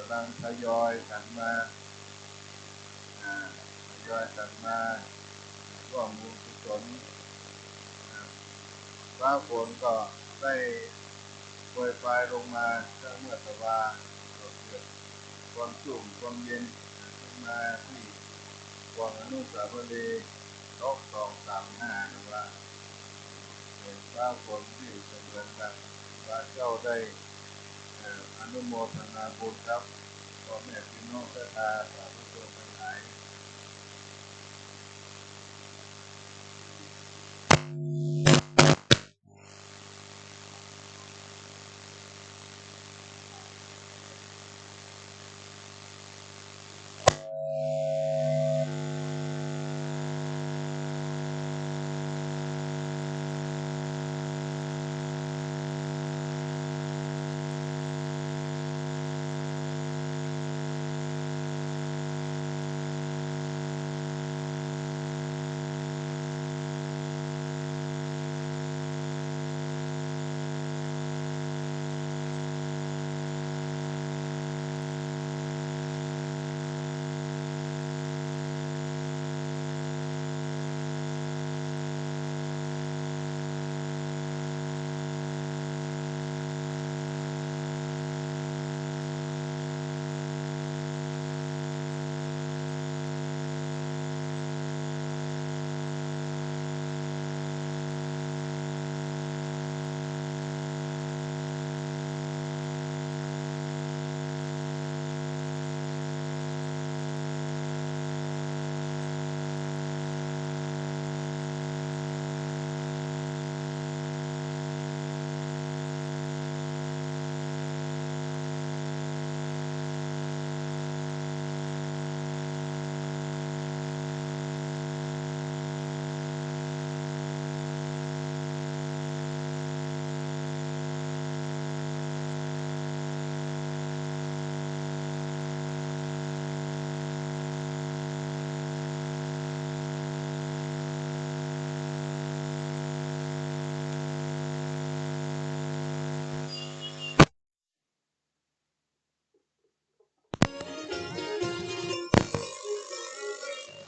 กำลังทยอยกันมาทยอยกันมาร่วมบุญกุศลฟ้าฝนก็ได้โปรยปลายลงมาเมื่อตะวันเกิดความชุ่มความเย็นขึ้นมาที่วังอนุสาวรีย์โลก235นะว่าเป็นฟ้าฝนที่เสมือนกันว่าเจ้าได้อนุโมทนาบุญครับพ่อแม่พี่น้องศรัทธาสาธุชนทั้งหลาย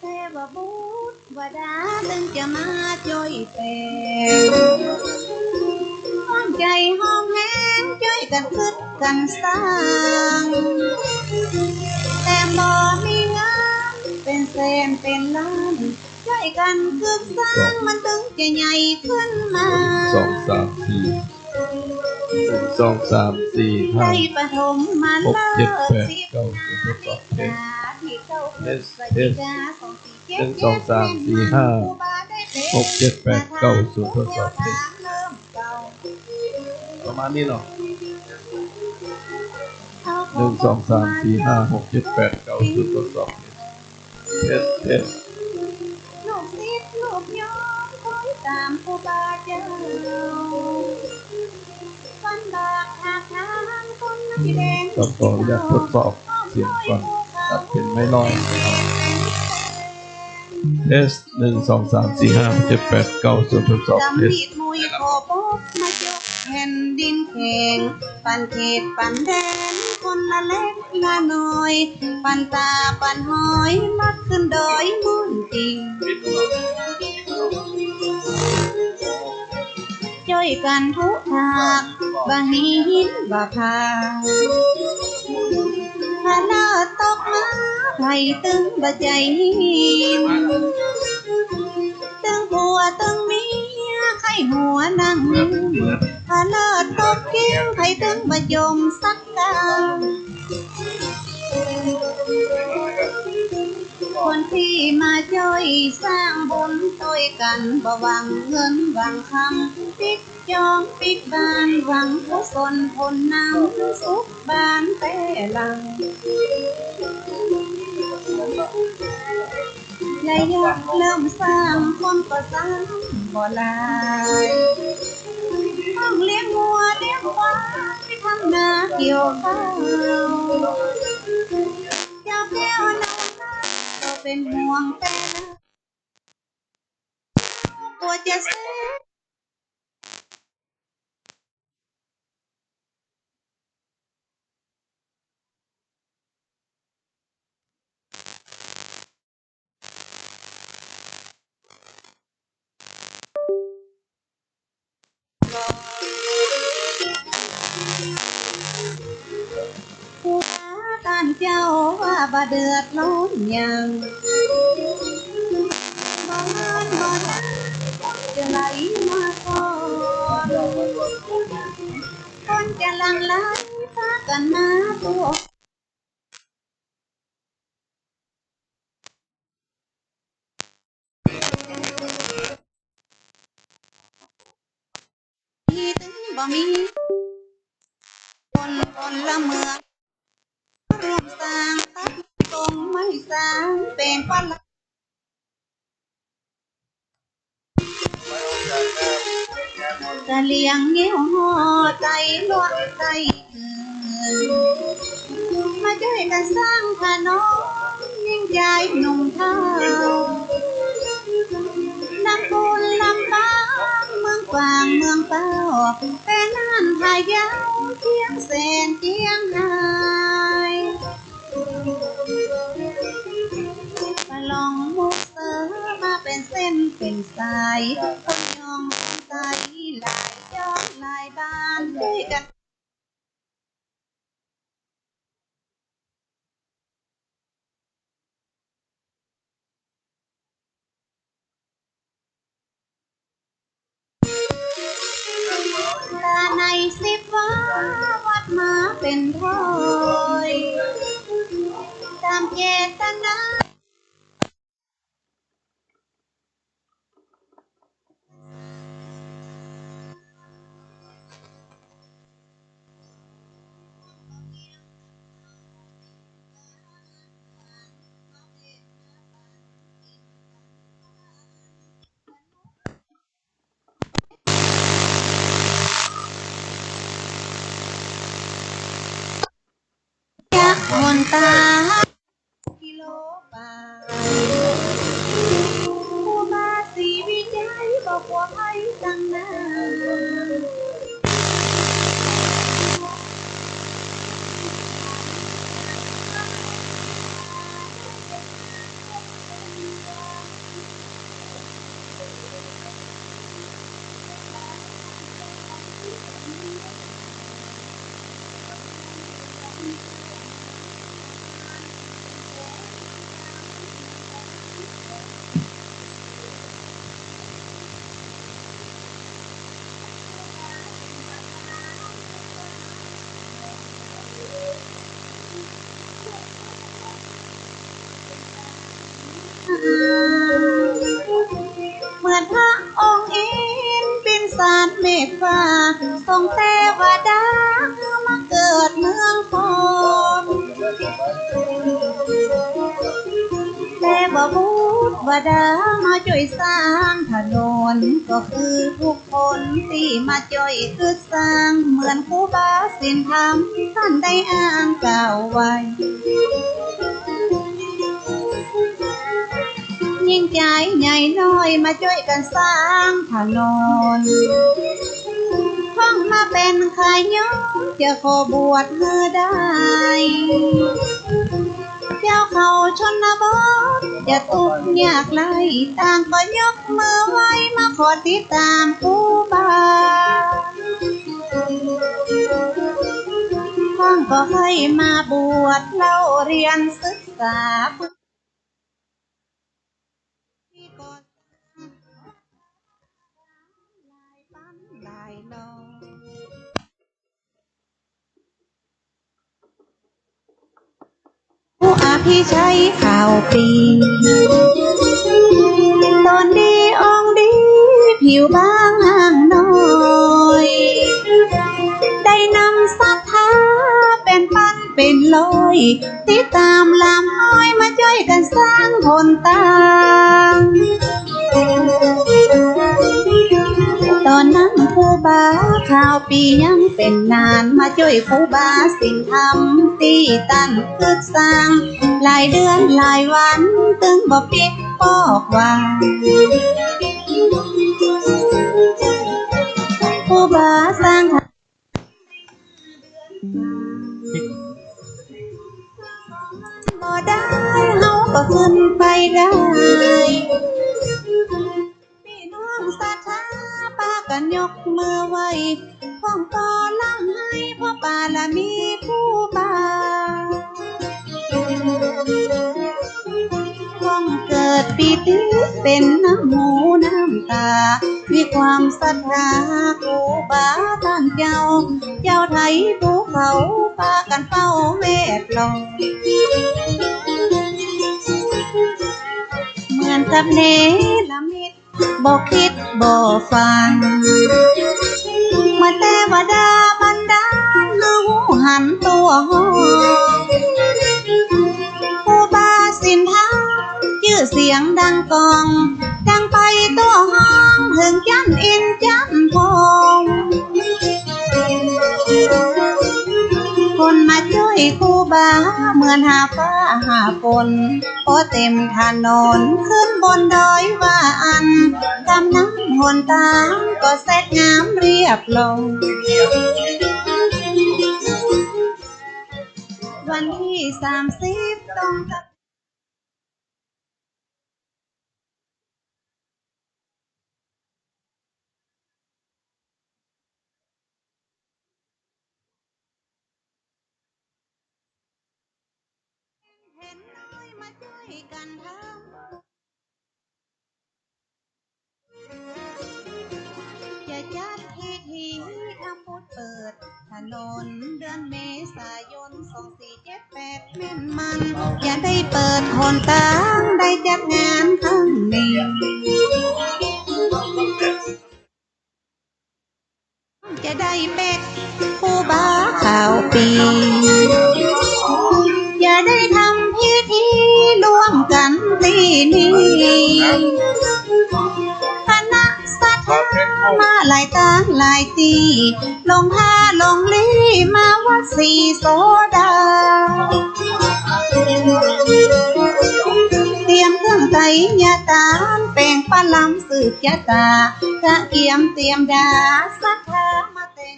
เทวบุตรวดาตึงจะมาช่วยแต่ห้องใจห้องแห้งช่วยกันคิดกันสร้างแต่บ่มีงานเป็นแสนเป็นล้านช่วยกันคิดสร้างมันถึงจะใหญ่ขึ้นมา1 2 3 4 1 2 3 4 5 ได้ปฐมมาเลิก6 7 8 9 ที่เจ้า 1 2 3 4 5 6 7 8 9 0 ทดสอบเทสประมาณนี้เนาะ1 2 3 4 5 6 7 8 9 0ทดสอบเทสลูกศิษย์ลูกโยมคอยตามครูบาเจ้าฟันบากหากทางคนที่แดงต้องขออนุญาตทดสอบเสียงก่อนตัดเป็นไม่น้อยเทส1 2 3 4 5 6 7 8 9 0ทดสอบเทสมวยโคบกมายกแผ่นดินแข็งปันเขตปันแดนคนละเล็กละน้อยปันตาปันหอยมัดขึ้นดอยมุ่นจริงช่วยกันทุกทางบะหินบะพาถ้าเลิศตกมาไทยตึงบะใจตึงผัวตึงเมียไข้หัวนั่งถ้าเลิศตกเกี้ยวไทยตึงบะยมสักกาคนที่มาช่วยสร้างบุญช่วยกันบ่หวังเงินหวังคำปิกจองปิกบานหวังกุศลผลนำสุขบานแต่ลังและอยากเริ่มสร้างคนก็สร้างบ่หลายต้องเลี้ยงวัวเลี้ยงควายทำนาเกี่ยวข้าวเจ้าแก้วน้ำเราเป็นห่วงแต่กลัวจะเสีย านเจ้าว่าบ่เดือดร้อนอย่างบ่งานบ่ได้จะไหลมาก่อนคนจะหลั่งไหลพากันมาตัวที่ถึงบ่มีคนละเมืองร่วมสร้างตัดตรงไม่สร้างเป็นควันละจะเลี้ยงเงี้ยวห่อใจลวกใจมาช่วยกันสร้างถนนยิ่งใหญ่หนุ่มเท่านักบุญลำปางเมืองกวางเมืองเป้าเป็นน่านพายาวเชียงแสนเชียงรายมาลองมุกเสือมาเป็นเส้นเป็นสายคนยองคนใจหลายยอดหลายบ้านด้วยกันตาในสิบว่าวัดมาเป็นทอยตามเจตนาจากคนตากิโลบาผู้มาสีวิจัยบอกว่าให้ตั้งนานเหมือนพระองค์อินเป็นสารเมตตาทรงเทวดามาเกิดเมืองพรแต่บ่พูดว่าดามาช่วยสร้างถนนก็คือทุกคนที่มาช่วยคือสร้างเหมือนครูบาสินธรรมท่านได้อ้างกล่าวไว้ยิ่งใจใหญ่น้อยมาช่วยกันสร้างถนนท่องมาเป็นขายย้อมจะขอบวชเมื่อได้เจ้าเขาชนบทจะตุกยากไรต่างก็ยกมือไหว้มาขอติดตามครูบาท่องก็ให้มาบวชเล่าเรียนศึกษาผู้อาพี่ใช้ข่าวปีตอนดีองดีผิวบางห่างน้อยได้นำศรัทธาเป็นปั้นเป็นลอยติดตามลำอ้อยมาช่วยกันสร้างคนต่างตอนนั้นครูบาข่าวปียังเป็นนานมาช่วยครูบาสินธรรมตีตั้นคึกสร้างหลายเดือนหลายวันตึงบ่ปิดปอกว่าครูบาสร้างบ่ได้เฮาก็ขึ้นไปได้พี่น้องศรัทธาปากันยกมือไหว้พ้องต่อลังให้พ่อปาละมีครูบา ปีติเป็นน้ำหูน้ำตามีความศรัทธาครูบาท่านเจ้าไทยภูเขาพากันเฝ้าเวทลงเหมือนกับเนรมิตบอกคิดบอกฟังเมื่อเทวดาบันดาลหรือหูหันตัวห้องผู้บาสินทาชื่อเสียงดังกองดังไปตัวห้องถึงจันอินจันทองคนมาช่วยครูบาเหมือนหาฟ้าหาฝนพอเต็มถนนขึ้นบนดอยว่าอันกำน้ำหนตางก็เสร็จงามเรียบลงวันที่30ตรงกับเห็นน้อยมาช่วยกันทำจะจัดพิธีทำบุญเปิดถนนเดือนเมษายน2478แม่นมันอย่าได้เปิดหนตางได้จัดงานครั้งนี้จะได้เป็ดผู้บ้าข่าวปีอย่าได้ทำพิธีร่วมกันที่นี่คณะสัตว์มาหลายตางหลายตีลงท่าลงลีมาวัดศรีโสดาเตรียมเครื่องไตรยาตานแป่งปลาลำสืบยาตากะเกียมเตรียมดาสัทธามาแต่ง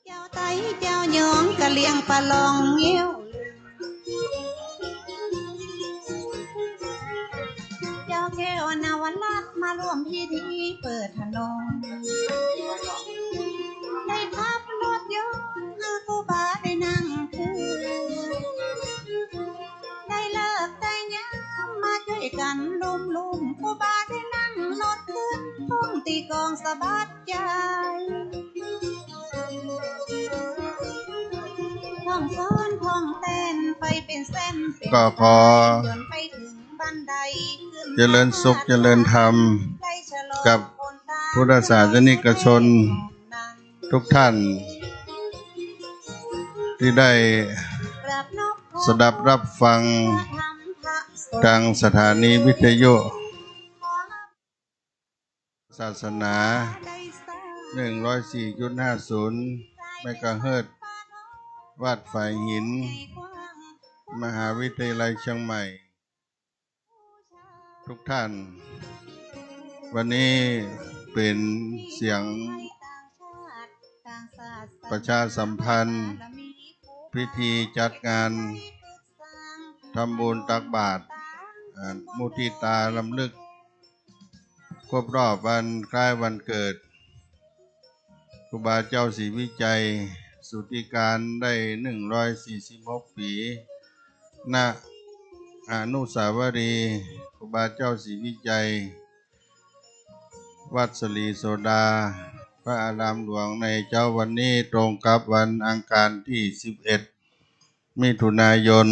เจ้าไตเจ้าหยองกะเลียงปลาลองเงี้ยวเจ้าแก้วนาวลักษ์มาร่วมพิธีเปิดถนนได้ขับรถยนต์คือครูบาได้นั่งคือได้เลิกได้ยามมาช่วยกันลุมครูบาได้นั่งรถขึ้นทุ่งตีกองสะบัดใจท่องฟ้อนท่องเต้นไปเป็นเส้นก็ขอจนไปถึงบันไดเจริญสุขเจริญธรรมกับพุทธศาสนิกชนทุกท่านที่ได้สดับรับฟังทางสถานีวิทยุศาสนา 104.50 เมกะเฮิรตซ์วัดฝ่ายหินมหาวิทยาลัยเชียงใหม่ทุกท่านวันนี้เป็นเสียงประชาสัมพันธ์พิธีจัดงานทำบุญตักบาตรมุทิตาลำลึกครบรอบวันคล้ายวันเกิดครูบาเจ้าศรีวิจัยสุติการได้146 ปีณอนุสาวรีย์ครูบาเจ้าศรีวิจัยวัดศรีโสดาพระอารามหลวงในเจ้าวันนี้ตรงกับวันอังคารที่11 มิถุนายน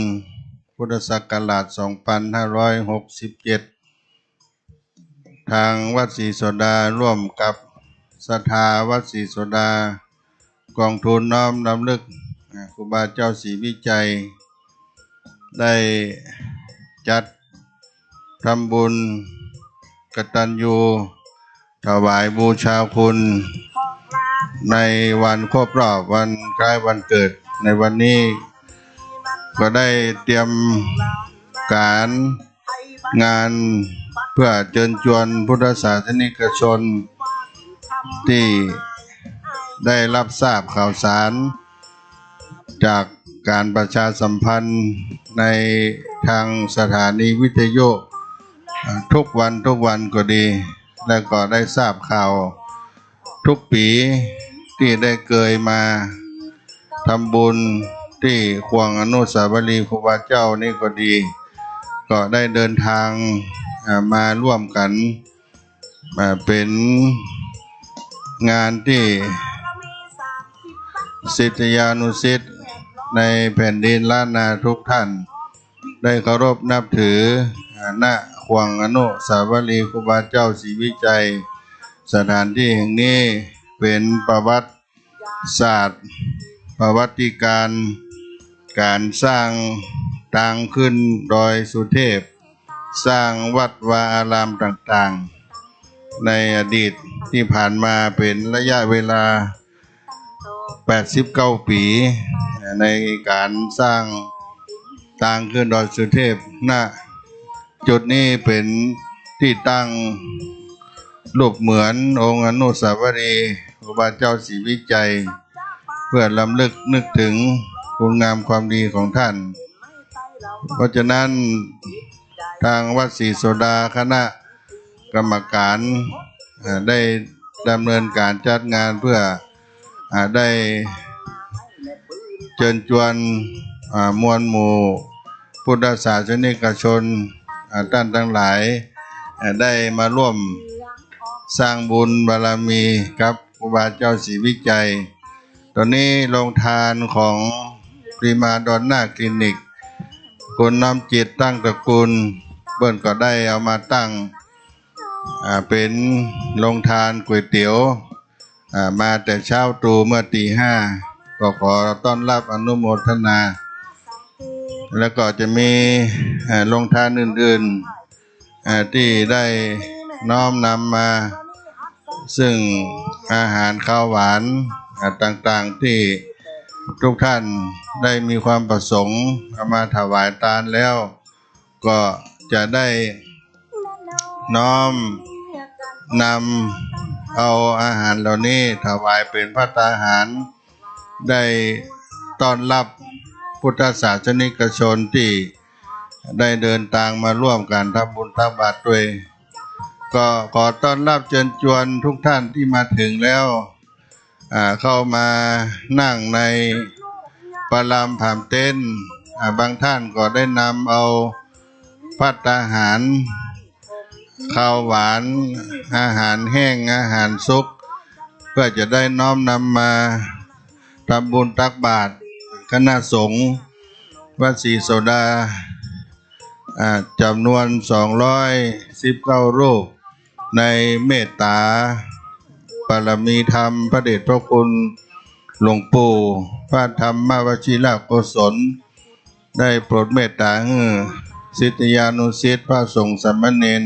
พุทธศักราช 2567 ทางวัดศรีโสดาร่วมกับศรัทธาวัดศรีโสดากองทุนน้อมรำลึกครูบาเจ้าศรีวิจัยได้จัดทำบุญกตัญญูถวายบูชาคุณในวันครบรอบวันคล้ายวันเกิดในวันนี้ก็ได้เตรียมการงานเพื่อเชิญชวนพุทธศาสนิกชนที่ได้รับทราบข่าวสารจากการประชาสัมพันธ์ในทางสถานีวิทยุทุกวันก็ดีและก็ได้ทราบข่าวทุกปีที่ได้เคยมาทำบุญที่ควงอนุสาวรีย์ครูบาเจ้านี่ก็ดีก็ได้เดินทาง มาร่วมกันเป็นงานที่ศิษยานุศิษย์ในแผ่นดินล้านนาทุกท่านได้เคารพนับถือณขวงอนุสาวรีย์ครูบาเจ้าศรีวิจัยสถานที่แห่งนี้เป็นประวัติศาสตร์ประวัติการสร้างทางขึ้นดอยสุเทพสร้างวัดวาอารามต่างๆในอดีตที่ผ่านมาเป็นระยะเวลา89 ปีในการสร้างทางขึ้นดอยสุเทพณจุดนี้เป็นที่ตั้งรูปเหมือนองค์อนุสาวรีย์ครูบาเจ้าศรีวิจัยเพื่อรำลึกนึกถึงคุณงามความดีของท่านเพราะฉะนั้นทางวัดศรีโสดาคณะกรรมการได้ดำเนินการจัดงานเพื่อได้เชิญชวนมวลหมู่พุทธศาสนิกชนท่านทั้งหลายได้มาร่วมสร้างบุญบารมีกับครูบาเจ้าศรีวิจัยตอนนี้โรงทานของปริมาดอนนาคลินิกคุณน้ำจิตตั้งตระกูลเบิ้ลก็ได้เอามาตั้งเป็นโรงทานก๋วยเตี๋ยวมาแต่เช้าตรู่เมื่อตี 5ก็ขอต้อนรับอนุโมทนาแล้วก็จะมีโรงทานอื่นๆที่ได้น้อมนำมาซึ่งอาหารข้าวหวานต่างๆที่ทุกท่านได้มีความประสงค์เอามาถวายทานแล้วก็จะได้น้อมนำเอาอาหารเหล่านี้ถวายเป็นภัตตาหารได้ต้อนรับพุทธศาสนิกชนที่ได้เดินทางมาร่วมกันทำบุญทำบาตรด้วยก็ขอต้อนรับเชิญชวนทุกท่านที่มาถึงแล้วเข้ามานั่งในปรามผามเต้นบางท่านก็ได้นำเอาภัตตาหารข้าวหวานอาหารแห้งอาหารสุกเพื่อจะได้น้อมนำมาทำบุญตักบาตรคณะสงฆ์วัดศรีโสดาจำนวน219 รูปในเมตตาบารมีธรรมพระเดชพระคุณหลวงปู่พระธรรมวชิรโกศลได้โปรดเมตตาให้ศิษยานุศิษย์พระสงฆ์สามเณร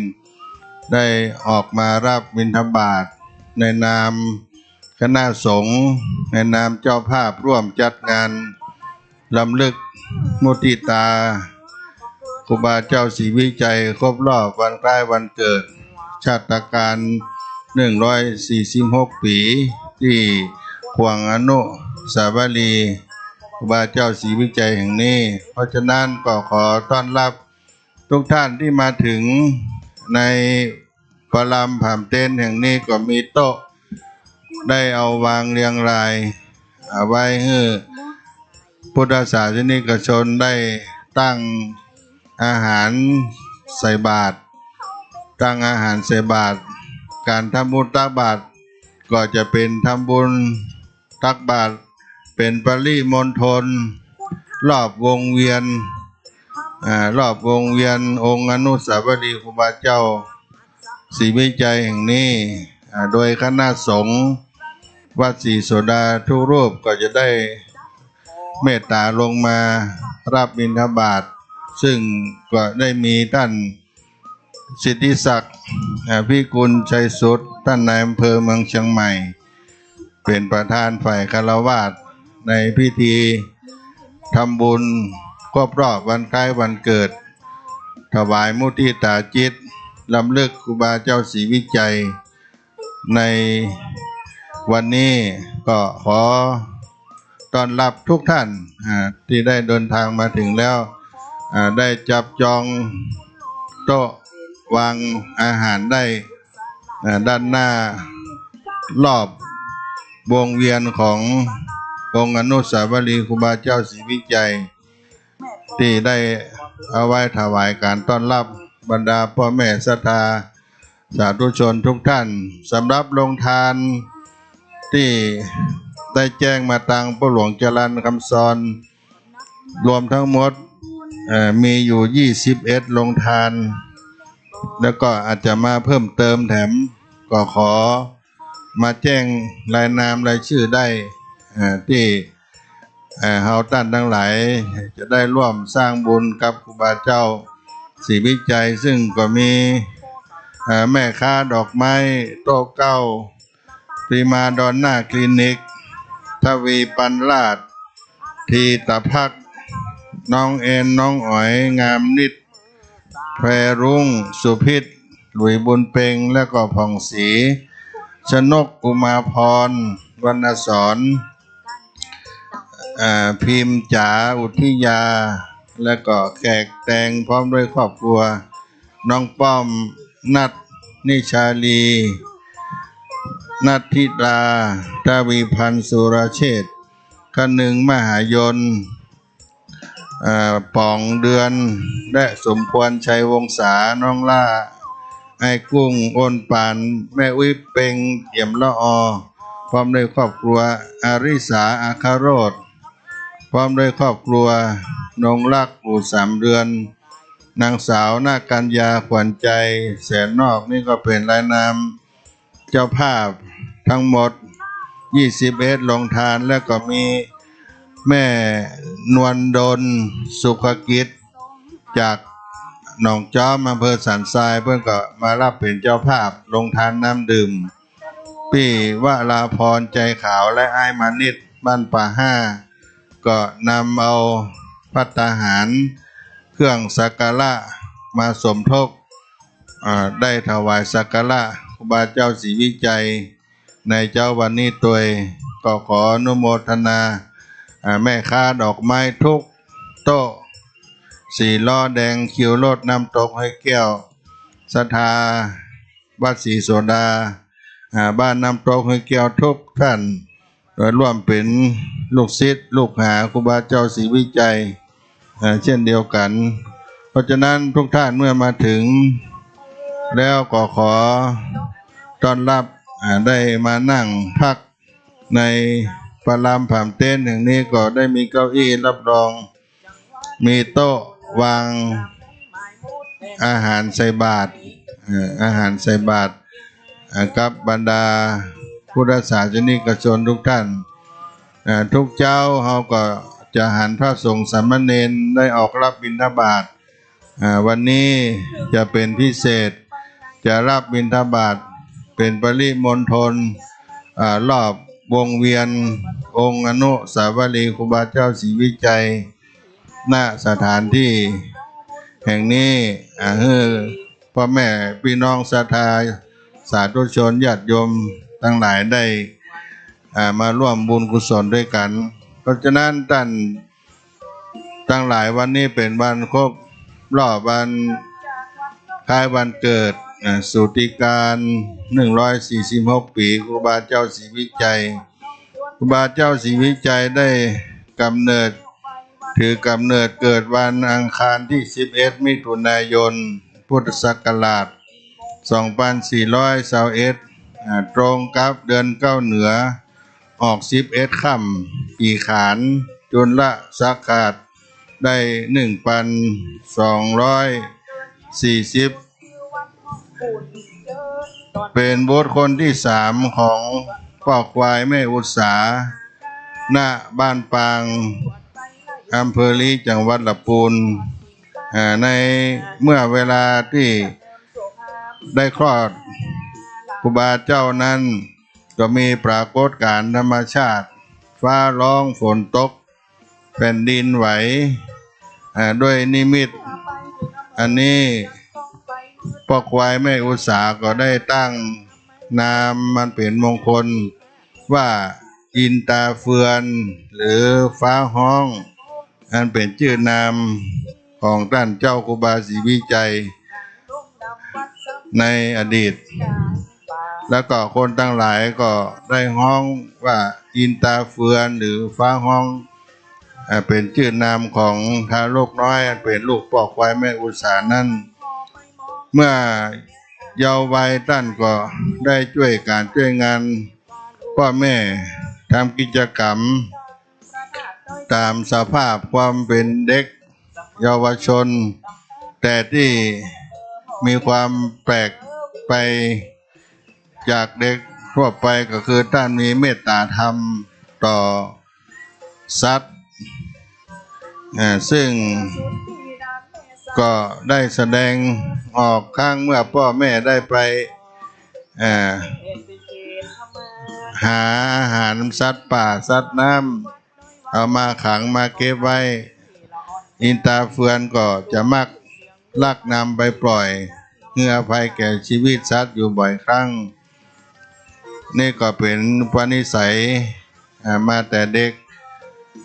ได้ออกมารับบิณฑบาตในนามคณะสงฆ์ในนามเจ้าภาพร่วมจัดงานรำลึกมุทิตาครูบาเจ้าศรีวิจัยครบรอบวันคล้ายวันเกิดชาตการ146 ปีที่ขวงอนุสาวรีย์ครูบาเจ้าศรีวิจัยแห่งนี้เพราะฉะนั้นก็ขอต้อนรับทุกท่านที่มาถึงในปรามผามเต้นแห่งนี้ก็มีโต๊ะได้เอาวางเรียงรายไว้ให้พุทธศาสนิกชนได้ตั้งอาหารใส่บาตรตั้งอาหารใส่บาตรการทำบุญตักบาตรก็จะเป็นทำบุญตักบาตรเป็นปริมณฑลรอบวงเวียนองค์อนุสาวรีย์ครูบาเจ้าศรีวิจัยแห่งนี้โดยคณะสงฆ์วัดศรีโสดาทุกรูปก็จะได้เมตตาลงมารับบิณฑบาตซึ่งก็ได้มีท่านสิทธิศักดิ์พิกุลชัยสุดท่านนายอำเภอเมืองเชียงใหม่เป็นประธานฝ่ายคฤหัสถ์ในพิธีทำบุญครบรอบวันคล้ายวันเกิดถวายมุทิตาจิตรำลึกครูบาเจ้าศรีวิจัยในวันนี้ก็ขอต้อนรับทุกท่านที่ได้เดินทางมาถึงแล้วได้จับจองโต๊ะวางอาหารได้ด้านหน้ารอบวงเวียนขององค์อนุสาวรีย์ครูบาเจ้าศรีวิจัยที่ได้เอาไว้ถวายการต้อนรับ บรรดาพ่อแม่ศรัทธาสาธุชนทุกท่านสำหรับโรงทานที่ได้แจ้งมาทางพระหลวงจรัญคำสอนรวมทั้งหมดมีอยู่21โรงทานแล้วก็อาจจะมาเพิ่มเติมแถมก็ขอมาแจ้งรายนามรายชื่อได้ที่เฮาท่านทั้งหลายจะได้ร่วมสร้างบุญกับครูบาเจ้าศรีวิจัยซึ่งก็มีแม่ค้าดอกไม้โต๊ะเก้าปรีมาดอนนาคลินิกทวีปันราชทีตะพักน้องเอ็นน้องอ๋อยงามนิดแพรรุ่งสุพิษหลุยบุญเพ็งและก็ผ่องศรีชนกอุมาพรวรรณสอนพิมพ์จ๋าอุทิยาและก็แขกแตงพร้อมด้วยครอบครัวน้องป้อมนัทนิชาลีนัทธิดาทวีพันธ์สุรเชษฐ์คนึงมหายนป่องเดือนและสมควรชัยวงศาน้องล่าไอ้กุ้งอ้นปานแม่อุ้ยเป่งเอี่ยมละอพร้อมด้วยครอบครัวอาริสาอาคาโรธพร้อมด้วยครอบครัวนงรักปู่3 เดือนนางสาวนากัญญาขวัญใจแสนนอกนี่ก็เป็นรายนามเจ้าภาพทั้งหมด21โรงทานแล้วก็มีแม่นวลดลสุขกิจจากหนองจ้อมอำเภอสันทรายเพื่อนก็มารับเป็นเจ้าภาพโรงทานน้ำดื่มพี่วราพรใจขาวและอ้ายมานิดบ้านป่า5ก็นำเอาภัตตาหารเครื่องสักการะมาสมทบได้ถวายสักการะครูบาเจ้าศรีวิจัยในเจ้าวันนี้ตัวก็ขออนุโมทนาแม่ค้าดอกไม้ทุกโต๊ะ4 ล้อแดงคิวรถน้ำตกให้แก้วศรัทธาวัดศรีโสดาบ้านน้ำตกให้แก้วทุกท่านร่วมเป็นลูกศิษย์ลูกหาครูบาเจ้าศรีวิจัยเช่นเดียวกันเพราะฉะนั้นทุกท่านเมื่อมาถึงแล้วก็ขอต้อนรับได้มานั่งพักในปรามผามเต้นอย่างนี้ก็ได้มีเก้าอี้รับรองมีโต๊ะวางอาหารใส่บาตรกับบรรดาพุทธศาสนิกชนทุกท่านทุกเจ้าเขาก็จะหันพระสงฆ์สามเณรได้ออกรับบิณฑบาตวันนี้จะเป็นพิเศษจะรับบิณฑบาตเป็นปริมณฑลรอบวงเวียนองค์อนุสาวรีย์ครูบาเจ้าศรีวิจัยณสถานที่แห่งนี้พ่อแม่พี่น้องศรัทธาสาธุชนญาติโยมทั้งหลายได้มาร่วมบุญกุศลด้วยกันเพราะฉะนั้นท่านทั้งหลายวันนี้เป็นวันครบรอบวันคล้ายวันเกิดสุติการ146 ปีครูบาเจ้าศรีวิจัยครูบาเจ้าศรีวิจัยได้กำเนิดเกิดวันอังคารที่11 มิถุนายนพุทธศักราช2421ตรงกับเดือน9เหนือออก11 ค่ำปีขานจุลศักราชได้1,240เป็นบุตรคนที่3ของพ่อควายแม่อุตสาณบ้านปางอำเภอลีจังหวัดลำพูนในเมื่อเวลาที่ได้คลอดครูบาเจ้านั้นก็มีปรากฏการณ์ธรรมชาติฟ้าร้องฝนตกแผ่นดินไหวด้วยนิมิตอันนี้พ่อควายแม่อุตสาก็ได้ตั้งนามมันเป็นมงคลว่าอินตาเฟือนหรือฟ้าห้องอันเป็นชื่อนามของท่านเจ้าครูบาศรีวิจัยในอดีตแล้วก็คนทั้งหลายก็ได้ห้องว่าอินตาเฟือนหรือฟ้าห้องเป็นชื่อนามของทารกน้อยเป็นลูกพ่อควายแม่อุตสานั้น เมื่อเยาว์วัยท่านก็ได้ช่วยการช่วยงานพ่อแม่ทำกิจกรรมตามสภาพความเป็นเด็กเยาวชนแต่ที่มีความแปลกไปจากเด็กทั่วไปก็คือท่านมีเมตตาธรรมต่อสัตว์ซึ่งก็ได้แสดงออกข้างเมื่อพ่อแม่ได้ไปหาอาหารสัตว์ป่าสัตว์น้ำเอามาขังมาเก็บไว้อินตาเฟือนก็จะมักลักนำไปปล่อยเพื่อภัยแก่ชีวิตสัตว์อยู่บ่อยครั้งนี่ก็เป็นอุปนิสัยมาแต่เด็ก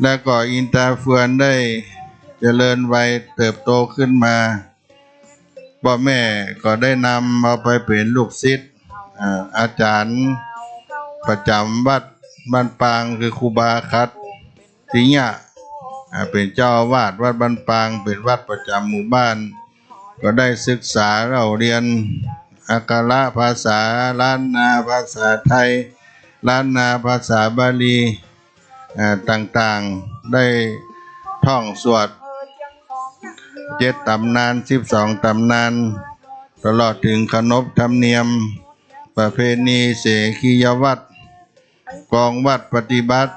แล้วก็อินตาเฟือนได้เจริญวัยเติบโตขึ้นมาพ่อแม่ก็ได้นำเอาไปเป็นลูกศิษย์อาจารย์ประจำวัดบ้านปางคือครูบาคัดติญะเป็นเจ้าอาวาสวัดบ้านปางเป็นวัดประจำหมู่บ้านก็ได้ศึกษาเราเรียนอักขระภาษาล้านนาภาษาไทยล้านนาภาษาบาลีต่างๆได้ท่องสวด7 ตำนาน12 ตำนานตลอดถึงขนบธรรมเนียมประเพณีเสขียวัตรกองวัดปฏิบัติ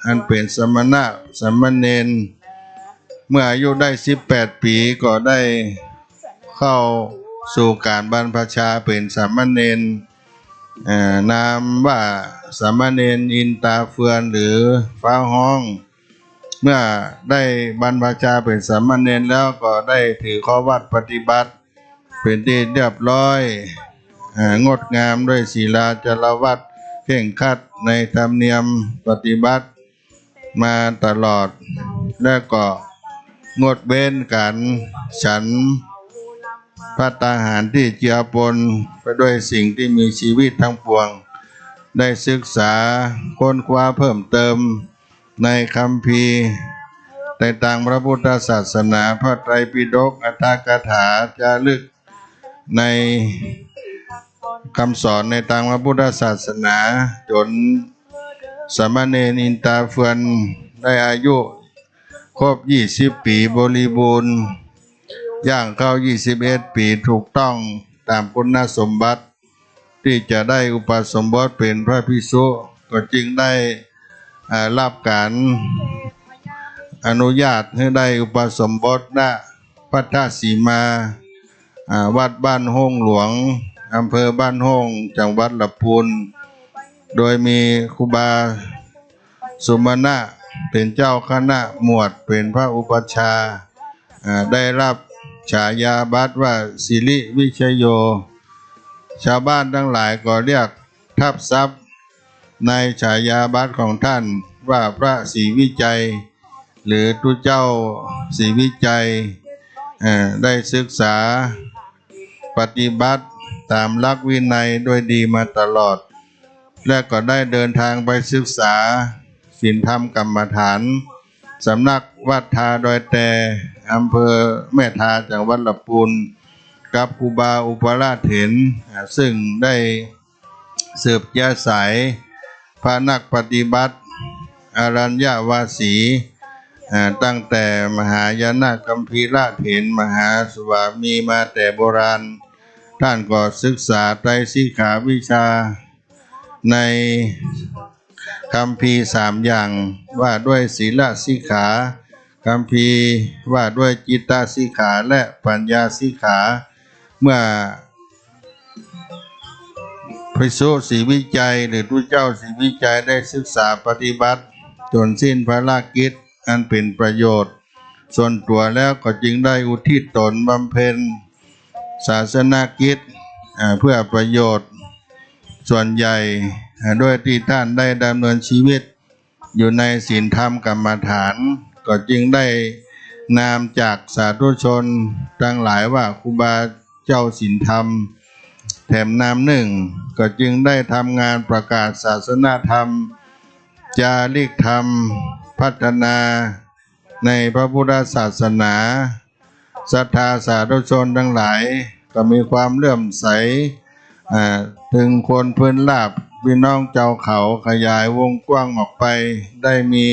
อันเป็นสมณะสามเณรเมื่ออายุได้18 ปีก็ได้เข้าสู่การบรรพชาเป็นสามเณรนามว่าสามเณรอินตาเฟือนหรือฟ้าห้องเมื่อได้บรรพชาเป็นสามเณรแล้วก็ได้ถือข้อวัดปฏิบัติเป็นที่เรียบร้อยงดงามด้วยศีลาจารวัตรเคร่งครัดในธรรมเนียมปฏิบัติมาตลอดและก็งดเว้นการฉันภัตตาหารที่เจือปนไปด้วยสิ่งที่มีชีวิตทั้งปวงได้ศึกษาค้นคว้าเพิ่มเติมในคัมภีร์ในต่างพระพุทธศาสนาพระไตรปิฎกอัตถกถาจารึกในคำสอนในทางพระพุทธศาสนาจนสามเณรอินตาเฟือนได้อายุครบ20 ปีบริบูรณ์ย่างเข้า21 ปีถูกต้องตามคุณสมบัติที่จะได้อุปสมบทเป็นพระภิกษุก็จึงได้รับการอนุญาตให้ได้อุปสมบทณพัทธสีมาวัดบ้านห้องหลวงอำเภอบ้านห้องจังหวัดลำพูนโดยมีครูบาสุมาณะเป็นเจ้าคณะหมวดเป็นพระอุปัชฌาย์ได้รับฉายาบัตรว่าสิริวิชโยชาวบ้านทั้งหลายก็เรียกทับศัพท์ในฉายาบัตรของท่านว่าพระศรีวิจัยหรือทุเจ้าศรีวิจัยได้ศึกษาปฏิบัติตามหลักวินัยโดยดีมาตลอดและก็ได้เดินทางไปศึกษาศีลธรรมกรรมฐานสำนักวัดทาดอยแต่อำเภอแม่ทาจังหวัดลำพูนกับครูบาอุปราชเถรซึ่งได้สืบยาสายพระนักปฏิบัติอรัญญวาสีตั้งแต่มหายนะกัมพีระเถรมหาสวามีมาแต่โบราณท่านก็ศึกษาไตรสิกขาวิชาในคัมภีร์3 อย่างว่าด้วยศีลสิกขาคัมภีร์ว่าด้วยจิตตสิกขาและปัญญาสิกขาเมื่อพระสุศรีวิจัยหรือทุเจ้าศรีวิจัยได้ศึกษาปฏิบัติจนสิ้นภารกิจอันเป็นประโยชน์ส่วนตัวแล้วก็จึงได้อุทิศตนบำเพ็ญศาสนกิจเพื่อประโยชน์ส่วนใหญ่ด้วยที่ท่านได้ดำเนินชีวิตอยู่ในศีลธรรมกรรมฐานก็จึงได้นามจากสาธุชนทั้งหลายว่าครูบาเจ้าศีลธรรมแถมนามหนึ่งก็จึงได้ทำงานประกาศศาสนาธรรมจาริกธรรมพัฒนาในพระพุทธศาสนาศรัทธาสาธุชนทั้งหลาย ก็มีความเลื่อมใสถึงคนพื้นราบพี่น้องเจ้าเขาขยายวงกว้างออกไปได้มี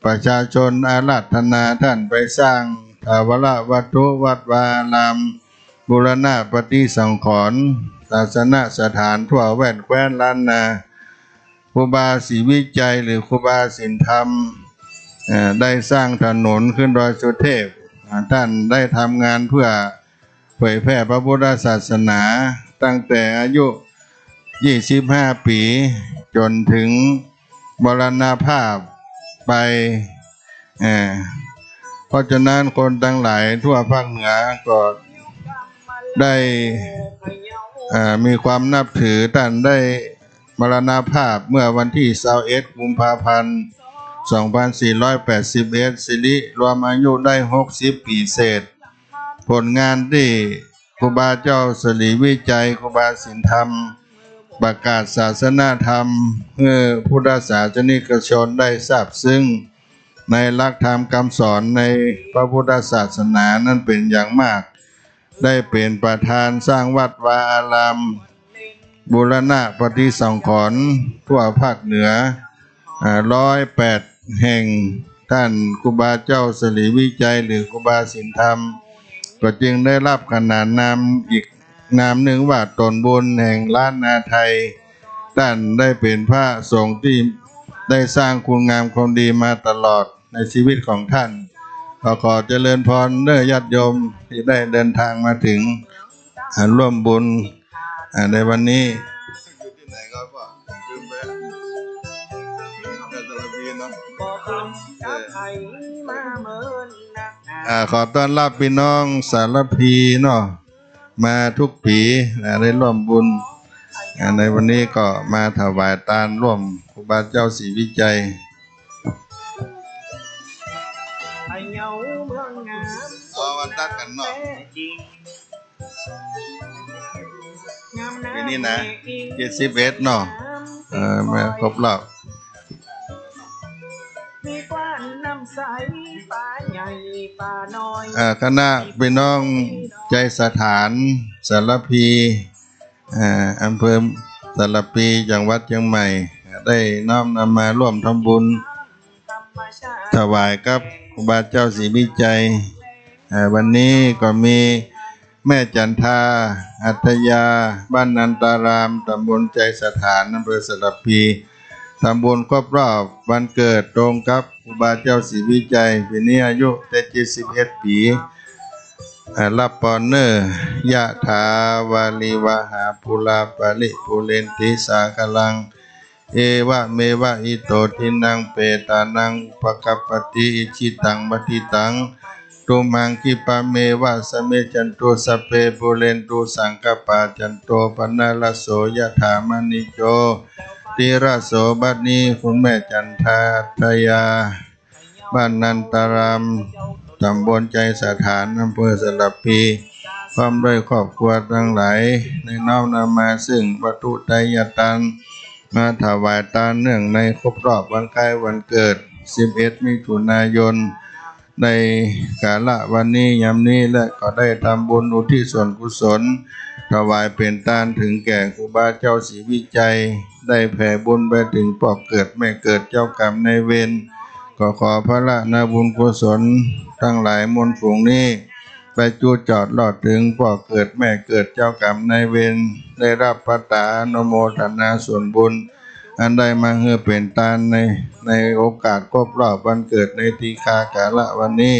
ประชาชนอาราธนาท่านไปสร้างถาวรวัตถุวัดวาอารามบูรณะปฏิสังขรณ์ศาสนสถานทั่วแว่นแคว้นล้านนาครูบาศรีวิจัยหรือครูบาสินธรรมได้สร้างถนนขึ้นดอยสุเทพท่านได้ทำงานเพื่อเผยแพร่พระพุทธศาสนาตั้งแต่อายุ25 ปีจนถึงมรณภาพไปเพราะฉะนั้นคนทั้งหลายทั่วภาคเหนือก็ได้มีความนับถือท่านได้มรณภาพเมื่อวันที่21 กุมภาพันธ์ 2481สิริรวมอายุได้60 ปีเศษผลงานที่ครูบาเจ้าสรีวิจัยครูบาสินธรรมประกาศศาสนาธรรมเพื่อพุทธศาสนิกชนได้ทราบซึ่งในหลักธรรมคำสอนในพระพุทธศาสนานั้นเป็นอย่างมากได้เป็นประธานสร้างวัดวาอารามบูรณะปฏิสังขรณ์ทั่วภาคเหนือ108 แห่งท่านครูบาเจ้าสรีวิจัยหรือครูบาสินธรรมก็จึงได้รับขนานนามอีกนามหนึ่งว่าตนบุญแห่งล้านนาไทยท่านได้เป็นพระสงฆ์ที่ได้สร้างคุณงามความดีมาตลอดในชีวิตของท่านขอเจริญพรเด้อญาติโยมที่ได้เดินทางมาถึงร่วมบุญในวันนี้อยู่ที่ไหนก็ว่าลืมไปสารพีเนาะขอต้อนรับพี่น้องสารพีเนาะมาทุกปีได้ร่วมบุญในวันนี้ก็มาถวายทานร่วมครูบาเจ้าศรีวิจัยวันตัดกันเนาะปีนี้นะ71เนาะมาครบรอบคณะพี่น้องใจสถานสารพีอำเภอสารพีจังหวัดเชียงใหม่ได้น้อมนำมาร่วมทำบุญถวายกับครูบาเจ้าศรีวิจัยวันนี้ก็มีแม่จันทาอัธยาบ้านนันตารามตำบลใจสถานอำเภอสารพีทำบุญครบรอบวันเกิดตรงกับครูบาเจ้าศรีวิจัยปีนี้อายุ71 ปีรับปอนเนอร์ยะถาวาลีวหาภูลาปลิภูเรนติสากลังเอวะเมวะอิโตทินังเปตานังอุปกัปปติอิชิตังปฏิตังตุมังคิปะเมวะสเมจันตุสัพเพภูเรนตุสังกปาจันโตปนะละโสยะถามณิโจติระโสบัดนี้คุณแม่จันทาทยาบ้านนันตารามตำบลใจสถานอำเภอสารพีพร้อมด้วยครอบครัวทั้งหลายในน้อมนำมาซึ่งวัตถุไตรยทานมาถวายทานเนื่องในครบรอบวันคล้ายวันเกิด11 มิถุนายนในกาลวันนี้ยามนี้และก็ได้ทำบุญอุทิศส่วนกุศลถวายเป็นทานถึงแก่ครูบาเจ้าศรีวิจัยได้แผ่บุญไปถึงพ่อเกิดแม่เกิดเจ้ากรรมนายเวรก็ขอพระละนาบุญกุศลทั้งหลายมวลฝูงนี้ไปจูจอดหลอดถึงพ่อเกิดแม่เกิดเจ้ากรรมนายเวรได้รับพระตาอนุโมทนาส่วนบุญอันได้มาเฮือเป็นทานในโอกาสครบรอบวันเกิดในทีฆากาละวันนี้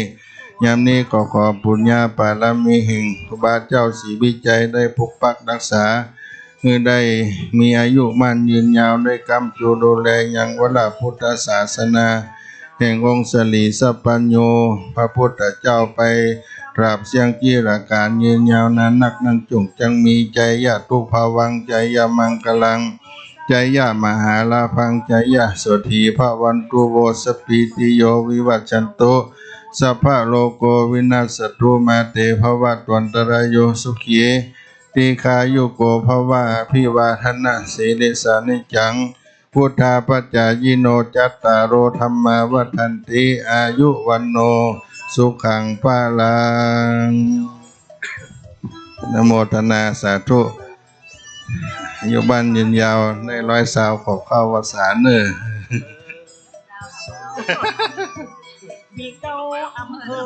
ยามนี้ก็ขอปุญญาบารมีแห่งครูบาเจ้าศรีวิจัยได้ปกปักรักษาคือได้มีอายุมั่นยืนยาวได้กำจูดูแลยังวรพุทธศาสนาแห่งองค์สลีสัพพัญโญพระพุทธเจ้าไปตราบเสียงจีรการยืนยาวนานนักนั้นจงจังมีใจยะทุภาวังใจยะมังกลังใจยะมหาลาภังใจยะโสธีภวันตุโวสปิติโยวิวัชชันโตสัพพะโลโกวินาศตุมาเตภวัตวันตรายโยสุขีติขายุโกภวะพิวาทนะสีเลสานิจังพุทธาปัจจายโนจัตตารโอธรรมาวัฏันติอายุวันโนสุขังภาลัง นโมทนาสาธุอยู่บ้านยืนยาวในร้อยสาวขอบเข้าวสารเนอ มีเก้าอำเภอ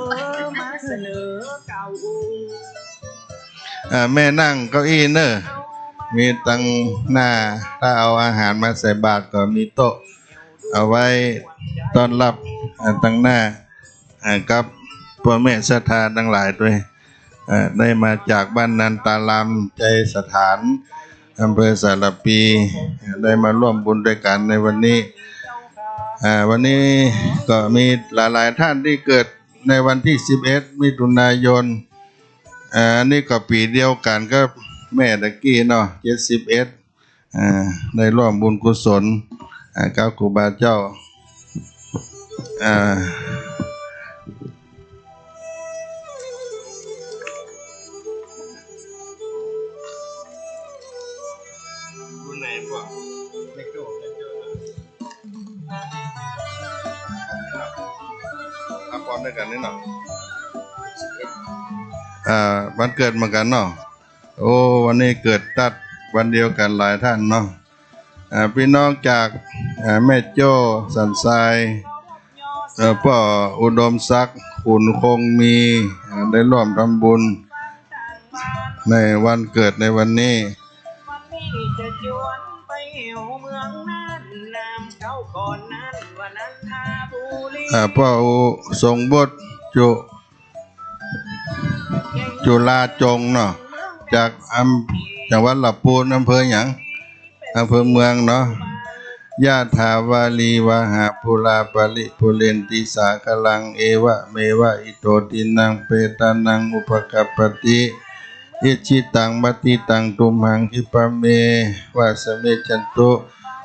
มาเสนอเก้า แม่นั่งเก้าอี้เนอมีตั้งหน้าถ้าเอาอาหารมาใส่บาตรก็มีโต๊ะเอาไว้ต้อนรับตั้งหน้ากับพ่อแม่ศรัทธาทั้งหลายด้วยได้มาจากบ้านนันตารามใจสถานอำเภอสารปีได้มาร่วมบุญด้วยกันในวันนี้วันนี้ก็มีหลายๆท่านที่เกิดในวันที่11มิถุนายนนี่ก็ปีเดียวกันก็แม่ตะกี้เนาะ71ได้ร่วมบุญกุศลกับครูบาเจ้าไหนพวกเล็กโจ้เอาพร้อมด้วยกันนี่เนาะวันเกิดเหมือนกันเนาะโอ้วันนี้เกิดตัดวันเดียวกันหลายท่านเนาะพี่น้องจากแม่โจ้สันทรายพ่ออุดมศักดิ์ขุนคงมีได้ร่วมทำบุญในวันเกิดในวันนี้จะจวนไปเหวเมืองนั้นนามเก่าก่อนนั้นวันนั้นทาบุรีพ่อทรงบทจุฬาจงเนาะจากจังหวัดลำพูนอำเภอหยังอำเภอเมืองเนาะยะถาวาลีวหาภูราปริปุเรนติสาคลังเอวะเมวะอิโตตินังเปตานังอุปกัปปติอิชิตังมัติตังตุมหังคิปะเมวะสเมจันตุ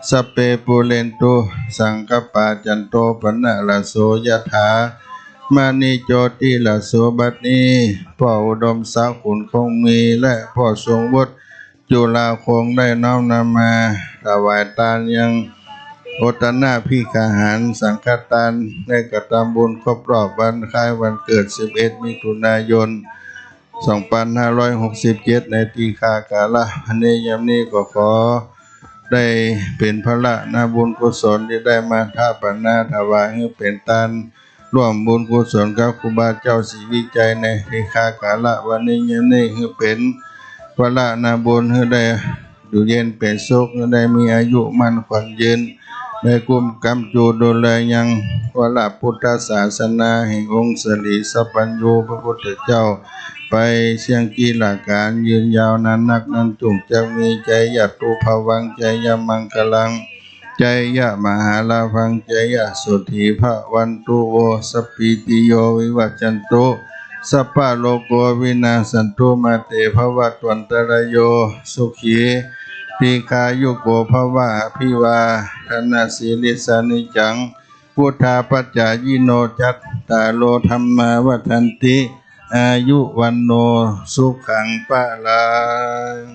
สเปปุเรนตุสังกปาจันโตปนะละโสยะถามานิโจติละโสบัดนี้พ่ออุดมศักดิ์ขุนคงมีและพ่อทรงวุฒิจุฬาคงได้น้อมนำมาถวายทานยังโอตนาพิกาหารสังฆทานในกฐำบุญครบรอบวันคล้ายวันเกิด11มิถุนายน2567ในตีฆากาละอันนี้ยามนี้ก็ขอได้เป็นพระนาบุญกุศลที่ได้มาทาปนาถวายให้เป็นทานร่วมบุญกุศลกับครูบาเจ้าศรีวิจัยในตีฆากาละวันนี้ยามนี้ให้เป็นพระนาบุญให้ได้อยู่เย็นเป็นสุขให้ได้มีอายุมั่นขวัญยืนได้กุมกำจูดูแลยังพระพุทธศาสนาแห่งองค์สรีสัพพัญญูพระพุทธเจ้าไปเสียงกีฬาการยืนยาวนานนักนั้นจุงจะมีใจยะตุภวังใจยะมังคลังใจยะมหาลาภังใจยะสุธีภะวันตุโวสปิติโยวิวัจจันตุสัพพะโลกโกวินาสันตุมาเตภวัตวันตรโยสุขีทีคายุโกภวะพิวาธนาสีลิสานิจังพุทธาปัจจายโนจัตตาโลธรรมาวัฏันติอายุวันโนสุขังปะลัง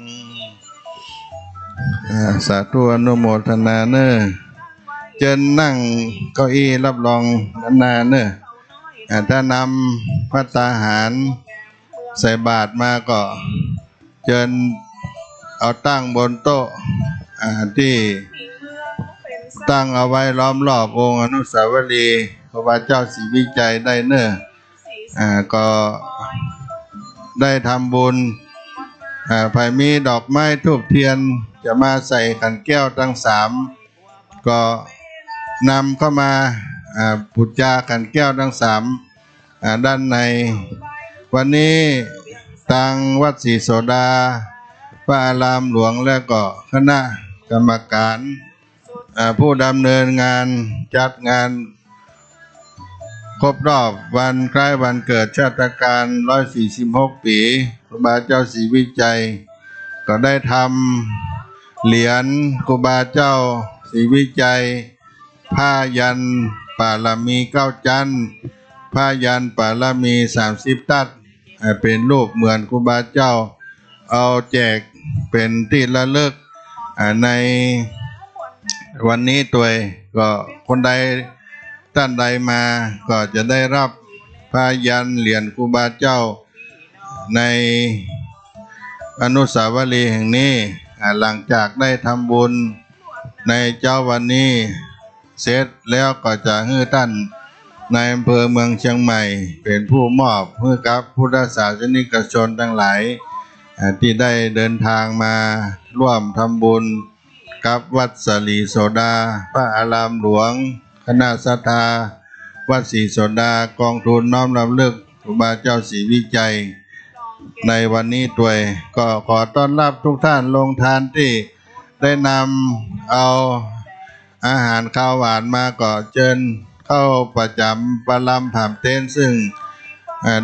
สาธุอนุโมทนาเนอเจิญนั่งเก้าอี้รับรองนานๆเนอถ้านำภัตตาหารใส่บาตรมาก็เจิญเอาตั้งบนโต๊ะที่ตั้งเอาไว้ล้อมรอบองค์อนุสาวรีย์พระบาทเจ้าศรีวิจัยได้เนอก็ได้ทำบุญภายมีดอกไม้ธูปเทียนจะมาใส่ขันแก้วทั้ง3ก็นำเข้ามาปุจจาขันแก้วทั้ง3ด้านในวันนี้ทางวัดศรีโสดาพระอารามหลวงและก็คณะกรรมการผู้ดำเนินงานจัดงานครบรอบวันคล้ายวันเกิดชาตการ146ปีครูบาเจ้าศรีวิจัยก็ได้ทำเหรียญครูบาเจ้าศรีวิจัยผ้ายันปาลามี9จันทร์ผ้ายันปาลามี30ตัดเป็นรูปเหมือนครูบาเจ้าเอาแจกเป็นที่ระลึกในวันนี้ตัวก็คนใดท่านใดมาก็จะได้รับผ้ายันเหรียญครูบาเจ้าใน อนุสาวรีย์แห่งนี้หลังจากได้ทำบุญในเจ้าวันนี้เสร็จแล้วก็จะให้ท่านนายอำเภอเมืองเชียงใหม่เป็นผู้มอบให้กับพุทธศาสนิกชนทั้งหลายที่ได้เดินทางมาร่วมทำบุญกับวัดสลีโสดาพระอารามหลวงคณะศรัทธาวัดศรีโสดากองทุนน้อมรำลึกครูบาเจ้าศรีวิจัยในวันนี้ด้วยก็ขอต้อนรับทุกท่านลงทานที่ได้นำเอาอาหารข้าวหวานมาก็เชิญเข้าประจำประลำผ่ามเต็นท์ซึ่ง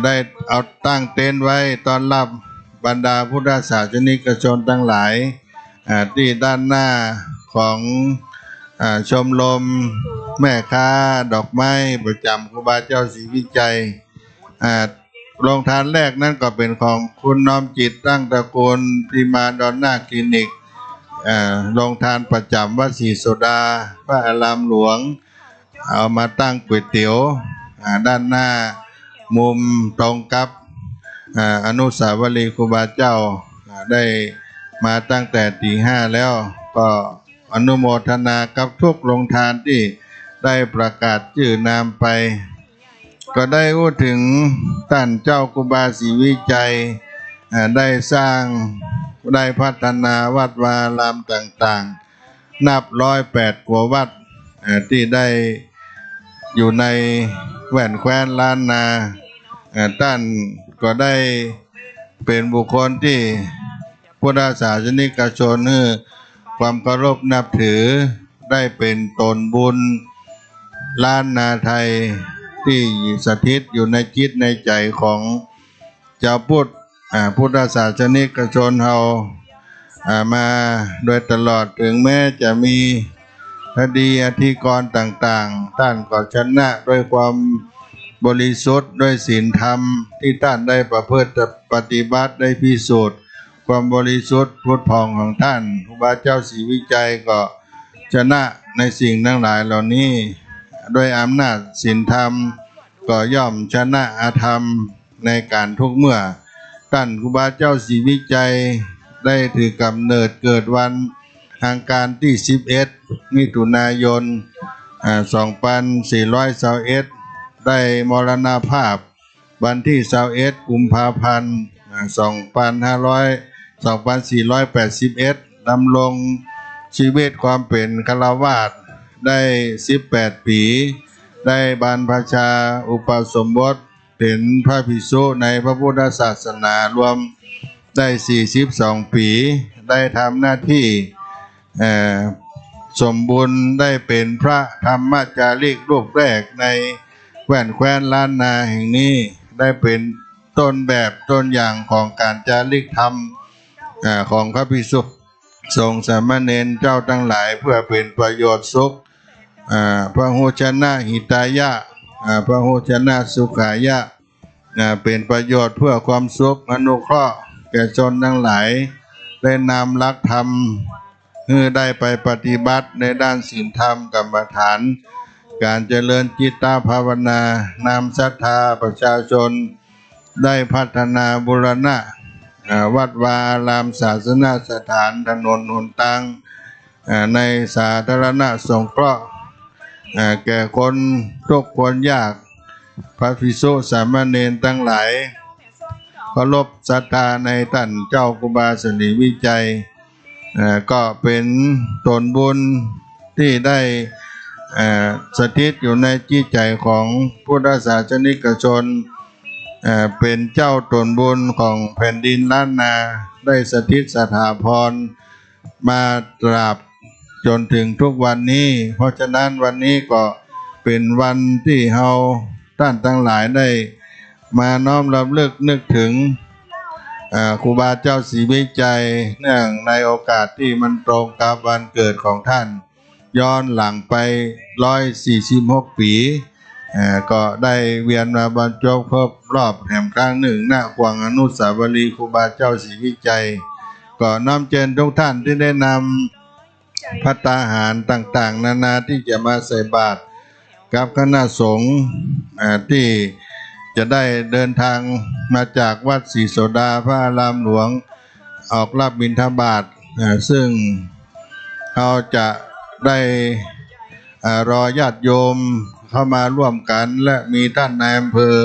ได้เอาตั้งเต็นท์ไว้ต้อนรับบรรดาพุทธศาสนิกชนทั้งหลายที่ด้านหน้าของชมรมแม่ค้าดอกไม้ประจำครูบาเจ้าศรีวิจัยโรงทานแรกนั้นก็เป็นของคุณน้อมจิตตั้งตระกูลพิมาดอนนาคลินิกโรงทานประจำวัดศรีโสดาพระอารามหลวงเอามาตั้งก๋วยเตี๋ยวด้านหน้ามุมตรงกับอนุสาวรีย์ครูบาเจ้าได้มาตั้งแต่ตี 5แล้วก็อนุโมทนากับทุกโรงทานที่ได้ประกาศชื่อนามไปก็ได้พูดถึงท่านเจ้าครูบาศรีวิจัยได้สร้างได้พัฒนาวัดวารามต่างๆนับ108 กว่าวัดที่ได้อยู่ในแหว่นแคว้นล้านนาท่านก็ได้เป็นบุคคลที่พุทธศาสนิกชนให้ความเคารพนับถือได้เป็นตนบุญล้านนาไทยที่สถิตอยู่ในจิตในใจของเจ้าพุทธศาสนิกชนเฮามาโดยตลอดถึงแม้จะมีคดีอธิกรณ์ต่างๆท่านก็ชนะด้วยความบริสุทธิ์ด้วยศีลธรรมที่ท่านได้ประพฤติปฏิบัติได้พิสูจน์ความบริสุทธิ์พุทธพองของท่านครูบาเจ้าศรีวิจัยก็ชนะในสิ่งทั้งหลายเหล่านี้ด้วยอำนาจศีลธรรมก็ย่อมชนะอาธรรมในการทุกเมื่อท่านครูบาเจ้าศรีวิจัยได้ถือกำเนิดเกิดวันอังคารที่11 มิถุนายน 2421ได้มรณภาพวันที่21 กุมภาพันธ์ 2481ดำรงชีวิตความเป็นฆราวาสได้18 ปีได้บรรพชาอุปสมบทเป็นพระภิกษุในพระพุทธศาสนารวมได้42 ปีได้ทำหน้าที่สมบูรณ์ได้เป็นพระธรรมจาริกรูปแรกในแหว่นแคว้นล้านนาแห่งนี้ได้เป็นต้นแบบต้นอย่างของการจาริกธรรมของพระภิกษุสงฆ์สามเณรเจ้าทั้งหลายเพื่อเป็นประโยชน์สุขพระโหชนะหิตายะพระโหชนะสุขายะเป็นประโยชน์เพื่อความสุขอนุเคราะห์แก่ชนทั้งหลายได้นำหลักธรรมได้ไปปฏิบัติในด้านศีลธรรมกรรมฐานการเจริญจิตตภาวนานำศรัทธาประชาชนได้พัฒนาบูรณะวัดวาอารามศาสนสถานถนนหนทางในสาธารณสงเคราะห์แก่คนทุกข์คนยากพระภิกษุสามเณรทั้งหลายเคารพศรัทธาในท่านเจ้าครูบาศรีวิจัยก็เป็นตนบุญที่ได้สถิตอยู่ในจิตใจของพุทธศาสนิกชนเป็นเจ้าตนบุญของแผ่นดินล้านนาได้สถิตสถาพรมาตราบจนถึงทุกวันนี้เพราะฉะนั้นวันนี้ก็เป็นวันที่เฮาท่านทั้งหลายได้มาน้อมรำลึกนึกถึงครูบาเจ้าศรีวิจัยเนื่องในโอกาสที่มันตรงกับวันเกิดของท่านย้อนหลังไป146 ปีก็ได้เวียนมาบรรจบครบรอบแห่งครั้งหนึ่งณขวางอนุสาวรีย์ครูบาเจ้าศรีวิจัยก็น้อมเชิญทุกท่านที่ได้นำภัตตาหารต่างๆนานาที่จะมาใส่บาตรกับคณะสงฆ์ที่จะได้เดินทางมาจากวัดศรีโสดาพระอารามหลวง ออกรับบิณฑบาตซึ่งเราจะได้รอญาติโยมเข้ามาร่วมกันและมีท่านนายอำเภอ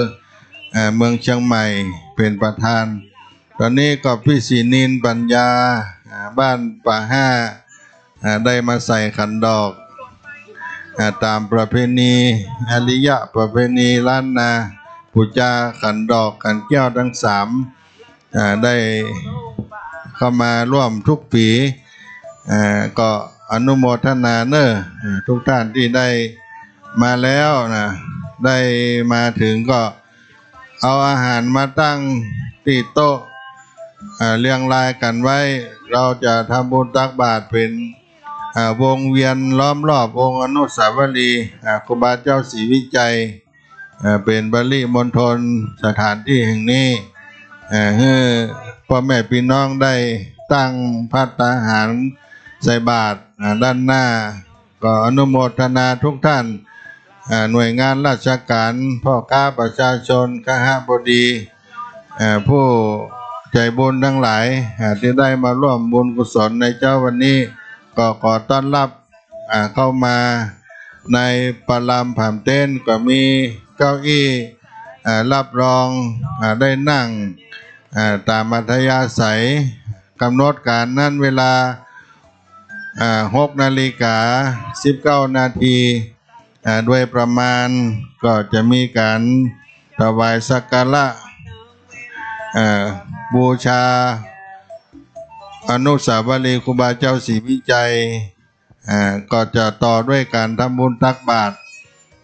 เมืองเชียงใหม่เป็นประธานตอนนี้ก็พี่ศรีนินปัญญาบ้านป่าห้าได้มาใส่ขันดอกตามประเพณีอริยะประเพณีล้านนาปูจาขันดอกขันแก้วทั้งสามได้เข้ามาร่วมทุกปีก็อนุโมทนาเนอะทุกท่านที่ได้มาแล้วนะได้มาถึงก็เอาอาหารมาตั้งที่โต๊ะเรียงรายกันไว้เราจะทำบุญตักบาตรเป็นวงเวียนล้อมรอบองค์อนุสาวรีย์ครูบาเจ้าศรีวิจัยเป็นบริมณฑลสถานที่แห่งนี้ให้พ่อแม่พี่น้องได้ตั้งภัตตาหารใส่บาตรด้านหน้าก็อนุโมทนาทุกท่านหน่วยงานราชการพ่อค้าประชาชนคหบดีผู้ใจบุญทั้งหลายที่ได้มาร่วมบุญกุศลในเจ้าวันนี้ก็ขอต้อนรับเข้ามาในปรามผามเต้นก็มีเก้าอี้รับรองได้นั่งตามอัธยาศัยกำหนดการนั้นเวลา6:19 นาทีโดยประมาณก็จะมีการถวายสักการะบูชาอนุสาวรีย์ครูบาเจ้าศรีวิจัยก็จะต่อด้วยการทำบุญตักบาตร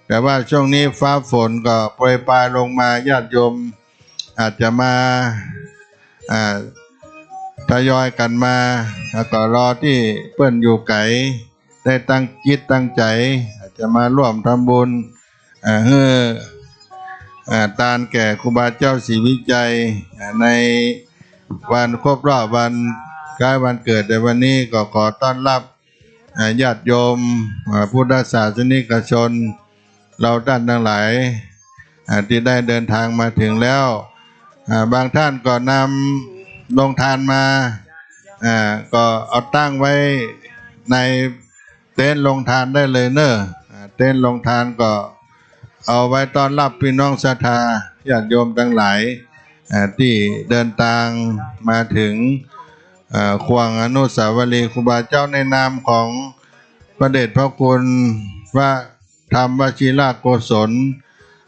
แต่ว่าช่วงนี้ฟ้าฝนก็โปรยปลายลงมาญาติโยมอาจจะมาทยอยกันมาแล้วก็รอที่เพื่อนอยู่ไกลได้ตั้งจิตตั้งใจอาจจะมาร่วมทำบุญทานแก่ครูบาเจ้าศรีวิจัยในวันครบรอบวันคล้ายวันเกิดในวันนี้ก็ขอต้อนรับญาติโยมพุทธศาสนิกชนเราท่านทั้งหลายที่ได้เดินทางมาถึงแล้วบางท่านก็นำลงทานมาก็เอาตั้งไว้ในเต็นท์ลงทานได้เลยเนอะเต็นท์ลงทานก็เอาไว้ต้อนรับพี่น้องศรัทธาญาติโยมทั้งหลายที่เดินทางมาถึงควงอนุสาวรีย์ครูบาเจ้าในนามของพระเดชพระคุณพระธรรมวชิรโกศล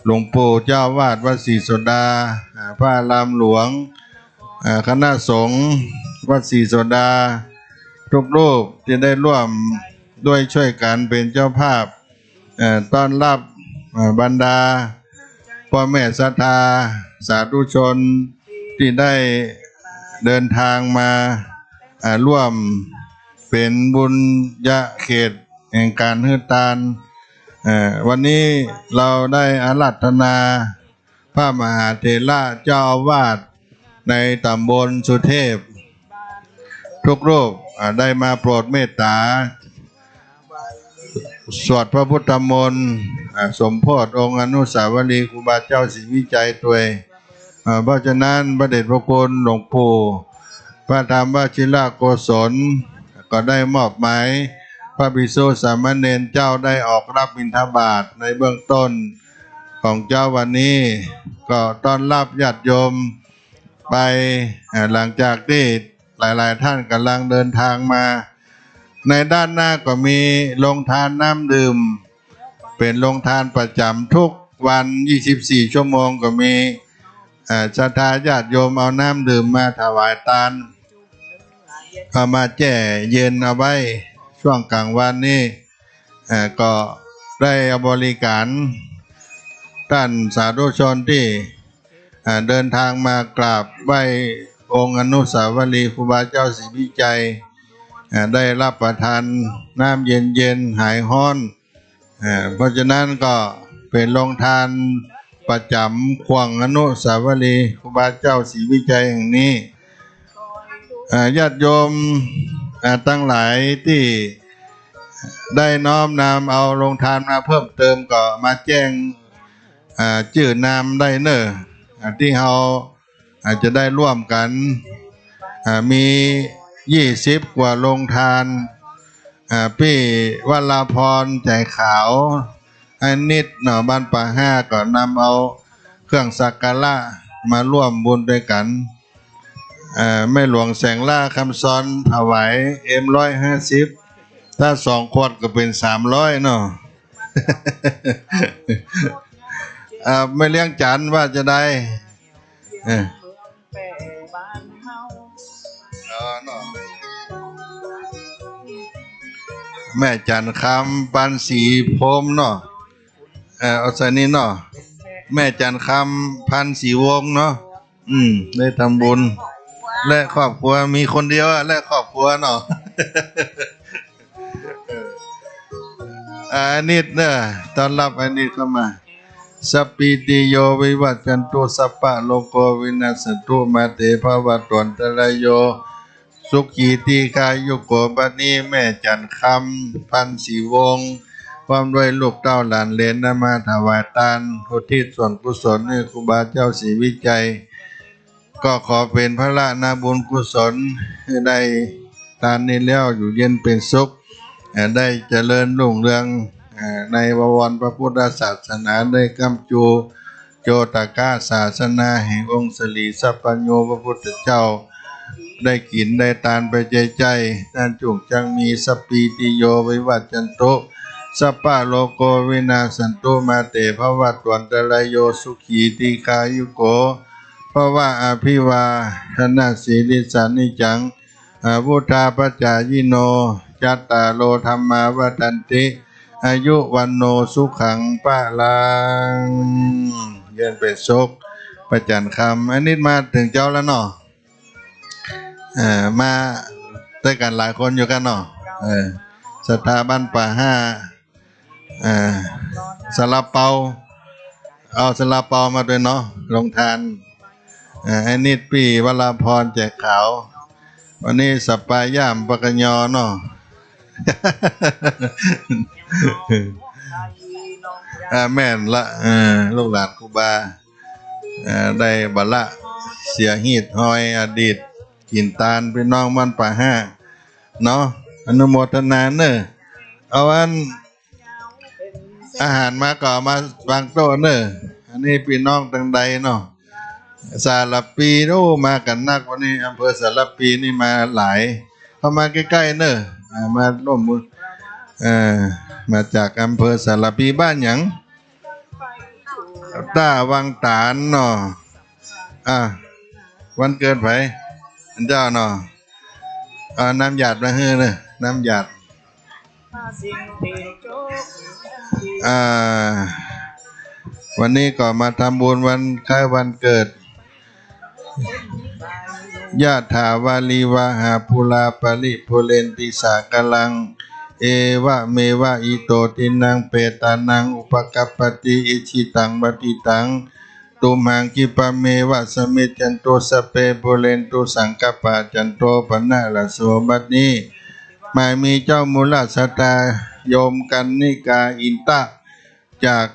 หลวงปู่เจ้าวาดวัดศรีโสดาพระอารามหลวงคณะสงฆ์วัดศรีโสดาทุกรูปที่ได้ร่วมด้วยช่วยกันเป็นเจ้าภาพต้อนรับบรรดาพ่อแม่ศรัทธาสาธุชนที่ได้เดินทางมาร่วมเป็นบุญญาเขตแห่งการฮือทานวันนี้เราได้อาราธนาพระมหาเถระเจ้าอาวาสในตำบลสุเทพทุกรูปได้มาโปรดเมตตาสวดพระพุทธมนต์สมโภชองค์อนุสาวรีย์ครูบาเจ้าศรีวิจัยตัวเพราะฉะนั้นพระเดชพระคุณหลวงปู่พระธรรมวชิรโกศลก็ได้มอบหมายพระภิกษุสามเณรเจ้าได้ออกรับบิณฑบาตในเบื้องต้นของเจ้าวันนี้ก็ต้อนรับญาติโยมไปหลังจากที่หลายๆท่านกำลังเดินทางมาในด้านหน้าก็มีโรงทานน้ำดื่มเป็นโรงทานประจำทุกวัน24 ชั่วโมงก็มีศรัทธาญาติโยมเอาน้ำดื่มมาถวายทานเอามาแช่เย็นเอาไว้ช่วงกลางวันนี้ก็ได้บริการท่านสาธุชนที่เดินทางมากราบไหว้องค์อนุสาวรีย์ครูบาเจ้าศรีวิจัยได้รับประทานน้ำเย็นๆหายร้อนเพราะฉะนั้นก็เป็นโรงทานประจำควงอนุสาวรีย์ครูบาเจ้าศรีวิจัยแห่งนี้ญาติโยมทั้งหลายที่ได้น้อมนำเอาโรงทานมาเพิ่มเติมก็มาแจ้งชื่อนามได้เนอะที่เราอาจจะได้ร่วมกัน มี20 กว่าโรงทานพี่วราพรใจขาวอันนิดเนาะบ้านป่าห้าก็นำเอาเครื่องสักการะมาร่วมบุญด้วยกันแม่หลวงแสงล่าคำซ้อนถวาย150ถ้า2 ขวดก็เป็น300เนาะ ไม่เลี้ยงจันว่าจะได้แม่จันคำปันสีพรมเนาะเอาใส่นี่เนาะแม่จันคำพันสีวงเนาะได้ทำบุญและครอบครัวมีคนเดียวและครอบครัวเนาะ อันนี้เนอะต้อนรับอันนี้เข้ามาสัพพิติโยวิวัจจันตุสัพพะโลกวินาศตุมาเตภวตวันตรายโยสุขีติกายุโกบัดนี้แม่จันคำพันสีวงความด้วยลูกเต้าหลานเลนนำมาถวายทานอุทิศส่วนกุศลให้ครูบาเจ้าศรีวิจัยก็ขอเป็นพระรานาบุญกุศลให้ได้ทานนี้แล้วอยู่เย็นเป็นสุขได้เจริญรุ่งเรืองในบวรพระพุทธศาสนาได้กำจูโจตกาศาสนาแห่งองค์สลีสัพพัญโญพระพุทธเจ้าได้กินได้ทานไปใจนั่นจุกจังมีสัพพิติโยวิวัจจันตุสัพพะโลกวินาศสันตุมาเตภวตวันตรายโยสุขีติกายุโกเพราะว่าอภิวาทนาสีลิสานิจังพุทธาปัจจายโนจัตตาโลธรรมาวัฏันติอายุวันโนสุขังปะลังเย็นเป็นสุขประจันคำอันนี้มาถึงเจ้าแล้วเนาะมาด้วยกันหลายคนอยู่กันเนาะสถาบันป่าห้าสลับเปาเอาสลับเปามาด้วยเนาะลงทานอันนี้ปีวราพรแจกขาววันนี้สัปปายามปะกะญอเนาะ แม่นละลูกหลานครูบาได้บัลละเสียหีดหอยอดีตกินตาลพี่น้องมันป่าห้าเนาะอนุโมทนาเนอะเอาอันอาหารมาก่อมาบางโต๊ะเนอะอันนี้พี่น้องตั้งใดเนาะสารปีโอ้มากันนักวันนี้อำเภอสารปีนี่มาหลายเข้ามาใกล้ๆเนอะมาร่วมมือมาจากอำเภอสารปีบ้านหยังต้าวังตาลเนาะวันเกิดไผอันเจ้าเนาะน้ำหยาดมาเฮ้อเนอะน้ำหยาดวันนี้ก็มาทำบุญวันคล้ายวันเกิดญาถาวาลีวาหาภูลาปริภูเรนติสากลังเอวะเมวะอิโตตินังเปตานังอุปกัปปติอิชิตังบัติตังตุมหังกิปะเมวะสมิจจันโตสเปภูเรนตุสังกปะจันโตปนะละโสบัดนี้หมายมีเจ้ามูลสตาโยมกันนิกาอินตะจาก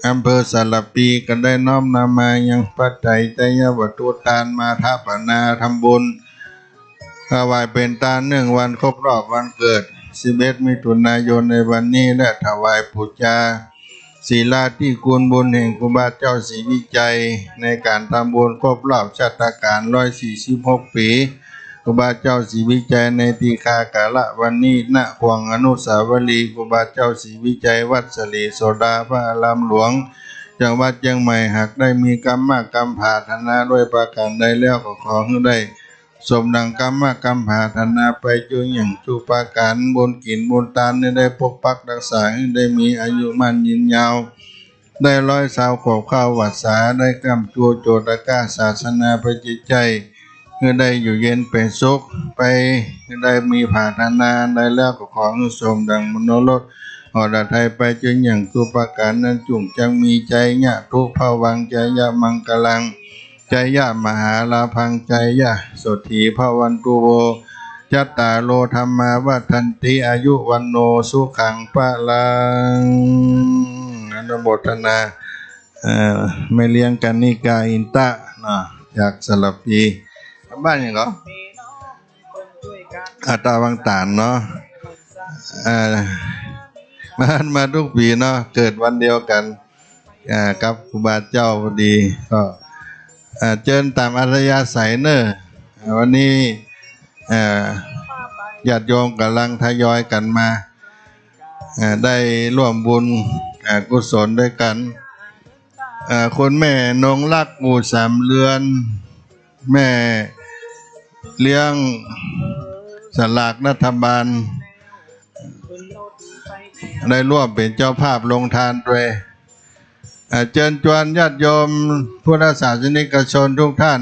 อำเภอสารปีก็ได้น้อมนำมายังปัจจัยไตยวัตถุทานมาทปนาทำบุญถวายเป็นทาน1 วันครบรอบวันเกิด11 มิถุนายนในวันนี้และถวายปูชาศีลาที่กุลบุญแห่งครูบาเจ้าศรีวิจัยในการทำบุญครบรอบชาตการ146 ปีครูบาเจ้าศรีวิจัยในตีฆากาละวันนี้ณควงอนุสาวรีย์ครูบาเจ้าศรีวิจัยวัดสลีโสดาพระอารามหลวงจังหวัดเชียงใหม่หากได้มีกรรมกรรมภาธนาด้วยประการใดแล้วก็ขอให้ได้สมดังกรรมกรรมภาธนาไปจนอย่างจุปาการบนกินบนตานได้ปกปักรักษาให้ได้มีอายุมั่นยืนยาวได้120 ขวบเข้าวัดสาได้กำจัวโจตกาศาสนาไปจิตใจเพื่อได้อยู่เย็นเป็นสุขไปได้มีภาธนาได้แล้วก็ขอให้สมดังมโนรสหอดไทยไปจนอย่างจุปาการนั้นจุงจังมีใจยะทุกภวังใจยะมังกลังใจยะมหาลาภังใจยะโสถีภวันตุโวจัตตาโลธรรมาวัฏันติอายุวันโนสุขังปะลังอนุโมทนาไม่เลี้ยงกันนิกาอินตะจากสลับปีบ้านอย่างเหรอ อาตาวังตานเนาะมาทุกปีเนาะเกิดวันเดียวกันกับครูบาเจ้าพอดีก็เจิญตามอัธยาศัยเนอะวันนี้ญาติโยมกำลังทยอยกันมาได้ร่วมบุญกุศลด้วยกันคนแม่นงรักหมู่สามเรือนแม่เลี้ยงสลากรัฐบาลได้ร่วมเป็นเจ้าภาพลงทานด้วยเชิญชวนญาติโยมพุทธศาสนิกชนทุกท่าน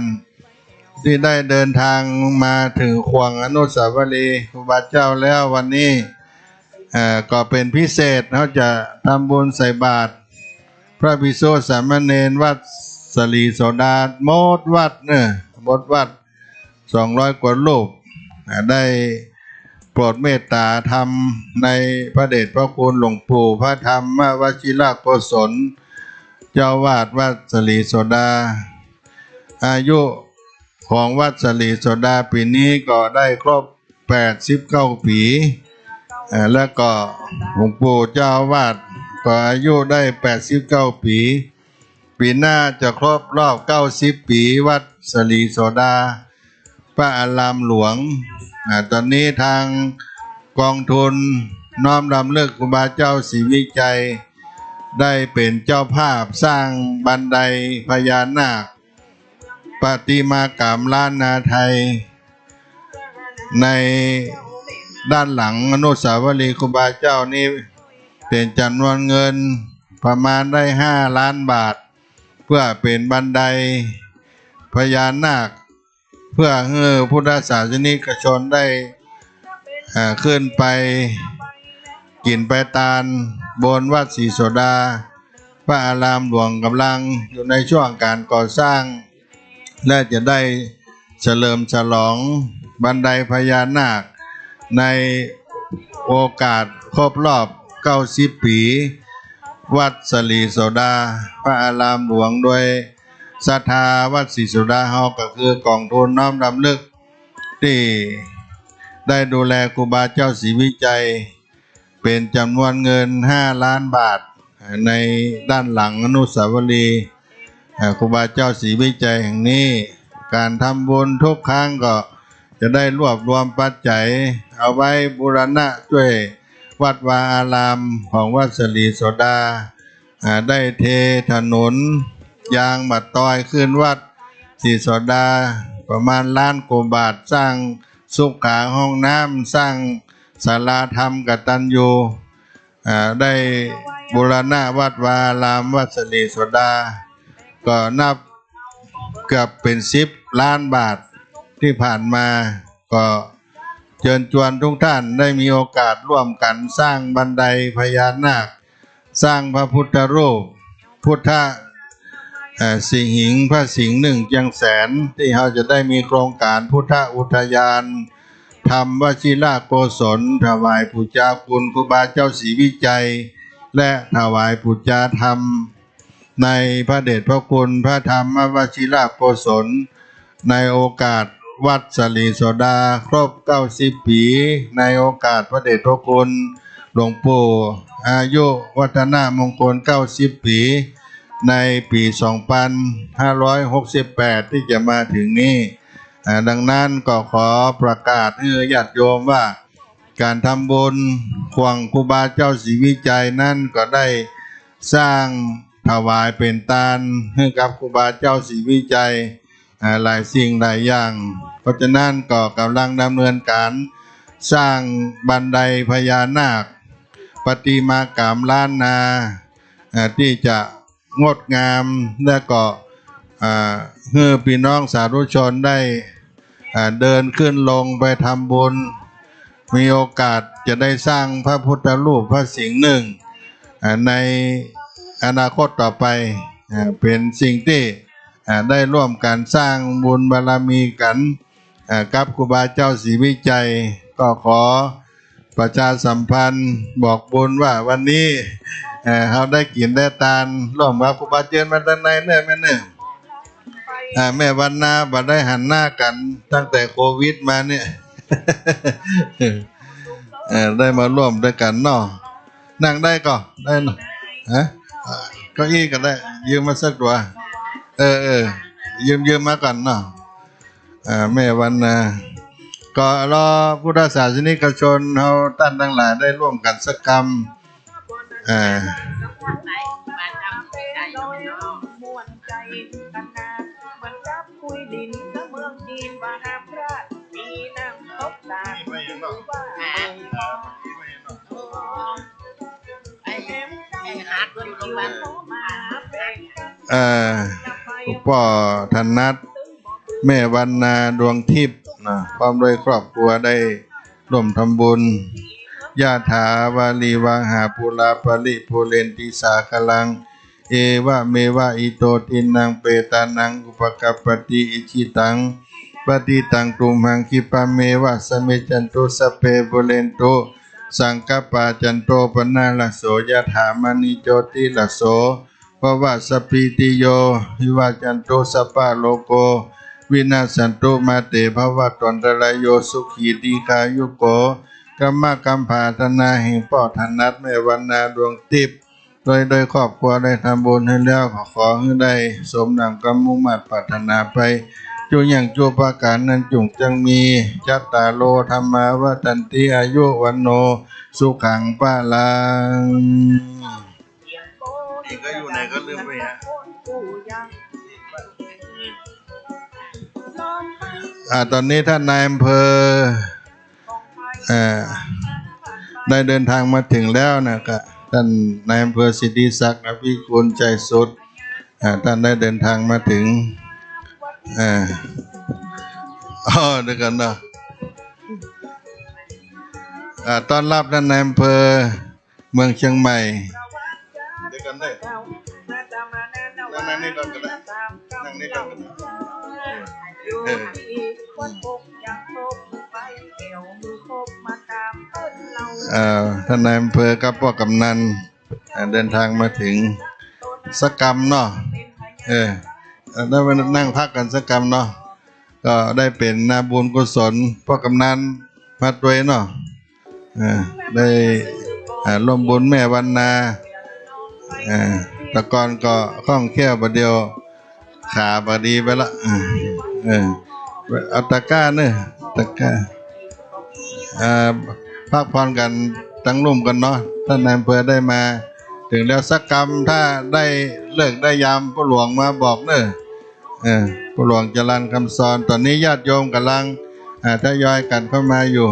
ที่ได้เดินทางมาถึงขวงอนุสาวรีย์ครูบาเจ้าแล้ววันนี้ก็เป็นพิเศษเขาจะทำบุญใส่บาตรพระภิกษุสามเณรวัดสลีโสดาหมดวัดหมดวัด200 กว่ารูปได้โปรดเมตตาธรรมในพระเดชพระคุณหลวงปู่พระธรรมวชิรโกศลเจ้าวาดวัดสลีโสดาอายุของวัดสลีโสดาปีนี้ก็ได้ครบ89 ปีแล้วก็หลวงปู่เจ้าวาดก็อายุได้89 ปีปีหน้าจะครบรอบ90 ปีวัดสลีโสดาพระอารามหลวงตอนนี้ทางกองทุนน้อมรำลึกครูบาเจ้าศรีวิจัยได้เป็นเจ้าภาพสร้างบันไดพญานาคประติมากรรมล้านนาไทยในด้านหลังอนุสาวรีย์ครูบาเจ้านี้เป็นจำนวนเงินประมาณได้5 ล้านบาทเพื่อเป็นบันไดพญานาคเพื่อให้พุทธศาสนิกชนได้ขึ้นไปกินไปตาลบนวัดศรีโสดาพระอารามหลวงกำลังอยู่ในช่วงการก่อสร้างและจะได้เฉลิมฉลองบันไดพญานาคในโอกาสครบรอบ90 ปีวัดสลีโสดาพระอารามหลวงโดยศรัทธาวัดศรีโสดาเฮาก็คือกองทุนน้อมรำลึกที่ได้ดูแลครูบาเจ้าศรีวิจัยเป็นจำนวนเงิน5 ล้านบาทในด้านหลังอนุสาวรีย์ครูบาเจ้าศรีวิจัยแห่งนี้การทำบุญทุกครั้งก็จะได้รวบรวมปัจจัยเอาไว้บูรณะช่วยวัดวาอารามของวัดสลีโสดาได้เทถนนยางบัดตอยขึ้นวัดศรีโสดาประมาณ1 ล้าน กว่าบาทสร้างสุขาห้องน้ำสร้างศาลาธรรมกตัญญูได้บูรณะวัดวาอารามวัดสลีโสดาก็นับเกือบเป็น10 ล้านบาทที่ผ่านมาก็เชิญชวนทุกท่านได้มีโอกาสร่วมกันสร้างบันไดพญานาคสร้างพระพุทธรูปพุทธสิงหิงพระสิงห์1 เจียงแสนที่เราจะได้มีโครงการพุทธอุทยานธรรมวชิรโกศลถวายปูชาคุณครูบาเจ้าศรีวิจัยและถวายปูชาธรรมในพระเดชพระคุณพระธรรมวชิรโกศลในโอกาสวัดสลีโสดาครบ90 ปีในโอกาสพระเดชพระคุณหลวงปู่อายุวัฒนมงคล90 ปีในปี2568ที่จะมาถึงนี้ดังนั้นก็ขอประกาศให้ญาติโยมว่าการทำบุญควงครูบาเจ้าศรีวิจัยนั้นก็ได้สร้างถวายเป็นทานให้กับครูบาเจ้าศรีวิจัยหลายสิ่งหลายอย่างเพราะฉะนั้นก็กำลังดำเนินการสร้างบันไดพญานาคประติมากรรมล้านนาที่จะงดงามและก็ให้พี่น้องสาธุชนได้เดินขึ้นลงไปทำบุญมีโอกาสจะได้สร้างพระพุทธรูปพระสิงห์1ในอนาคตต่อไปเป็นสิ่งที่ได้ร่วมกันสร้างบุญบารมีกันกับครูบาเจ้าศรีวิจัยก็ขอประชาสัมพันธ์บอกบุญว่าวันนี้เขาได้กินได้ทานร่วมกับครูบาเจ้ามาตั้งในแม่แม่วันนาบัดได้หันหน้ากันตั้งแต่โควิดมาเนี่ย ได้มาร่วมด้วยกันเนาะนั่งได้ก็ได้เนาะฮะเก้าอี้ก็ได้ยืมมาสักตัวยืมมาก่อนเนาะแม่วันนาก็รอพุทธศาสนิกชนเฮาท่านทั้งหลายได้ร่วมกันสักกรรมพ่อธนัทแม่วรรณาดวงทิพย์นะพร้อมด้วยครอบครัวได้ร่วมทำบุญยะถาวาลีวาหาปุราปริปุเรนติสาคลังเอวะเมวะอิโตทินังเปตานังอุปกัปปติอิชิตังปฏิตังตุมหังคิปะเมวะสเมจันตุสเปปุเรนตุสังกปาจันโตปนาลโสยะถามณิโจติลโสภวะสปิติโยหิวะจันโตสัพพะโลโกวินาสันตุมาเตภวะตนตรายโยสุขีติคายุโกกัมมะกัมภาธนาแห่งพ่อธนัทแม่วรรณาดวงทิพย์โดยครอบครัวได้ทำบุญให้แล้วขอให้ได้สมดังกำมุ่งมั่นปรารถนาไปจุอย่างจูปการนั้นจุงจังมีจัตตาโลธรรมาวตันติอายุวันโนสุขังปะลังอีกก็อยู่ไหนก็ลืมไปฮะตอนนี้ท่านนายอำเภอได้เดินทางมาถึงแล้วนะครับท่านนายอำเภอสิทธิศักดิ์อภิกุลใจสุดท่านได้เดินทางมาถึงเดี๋ยวกันเนาะต้อนรับท่านนายอำเภอเมืองเชียงใหม่เดี๋ยวกันได้นั่งนี่ก่อนก็ได้นั่งนี่ก่อนก็ได้ท่านนายอำเภอกับพ่อกำนันเดินทางมาถึงสักกรรมเนาะได้มานั่งพักกันสักกรรมเนาะก็ได้เป็นนาบุญกุศลพ่อกำนันมาด้วยเนาะได้ร่วมบุญแม่วรรณาตะกอนก็คล่องแคล่วประเดียวขาบดีไปละเอาตะก้าเนอะตะก้าพักผ่อนกันตั้งร่วมกันเนาะท่านนายอำเภอได้มาถึงแล้วสักกรรมถ้าได้เลิกได้ยามผู้หลวงมาบอกเนอะผู้หลวงจรัญคำสอนตอนนี้ญาติโยมกำลังทยอยกันเข้ามาอยู่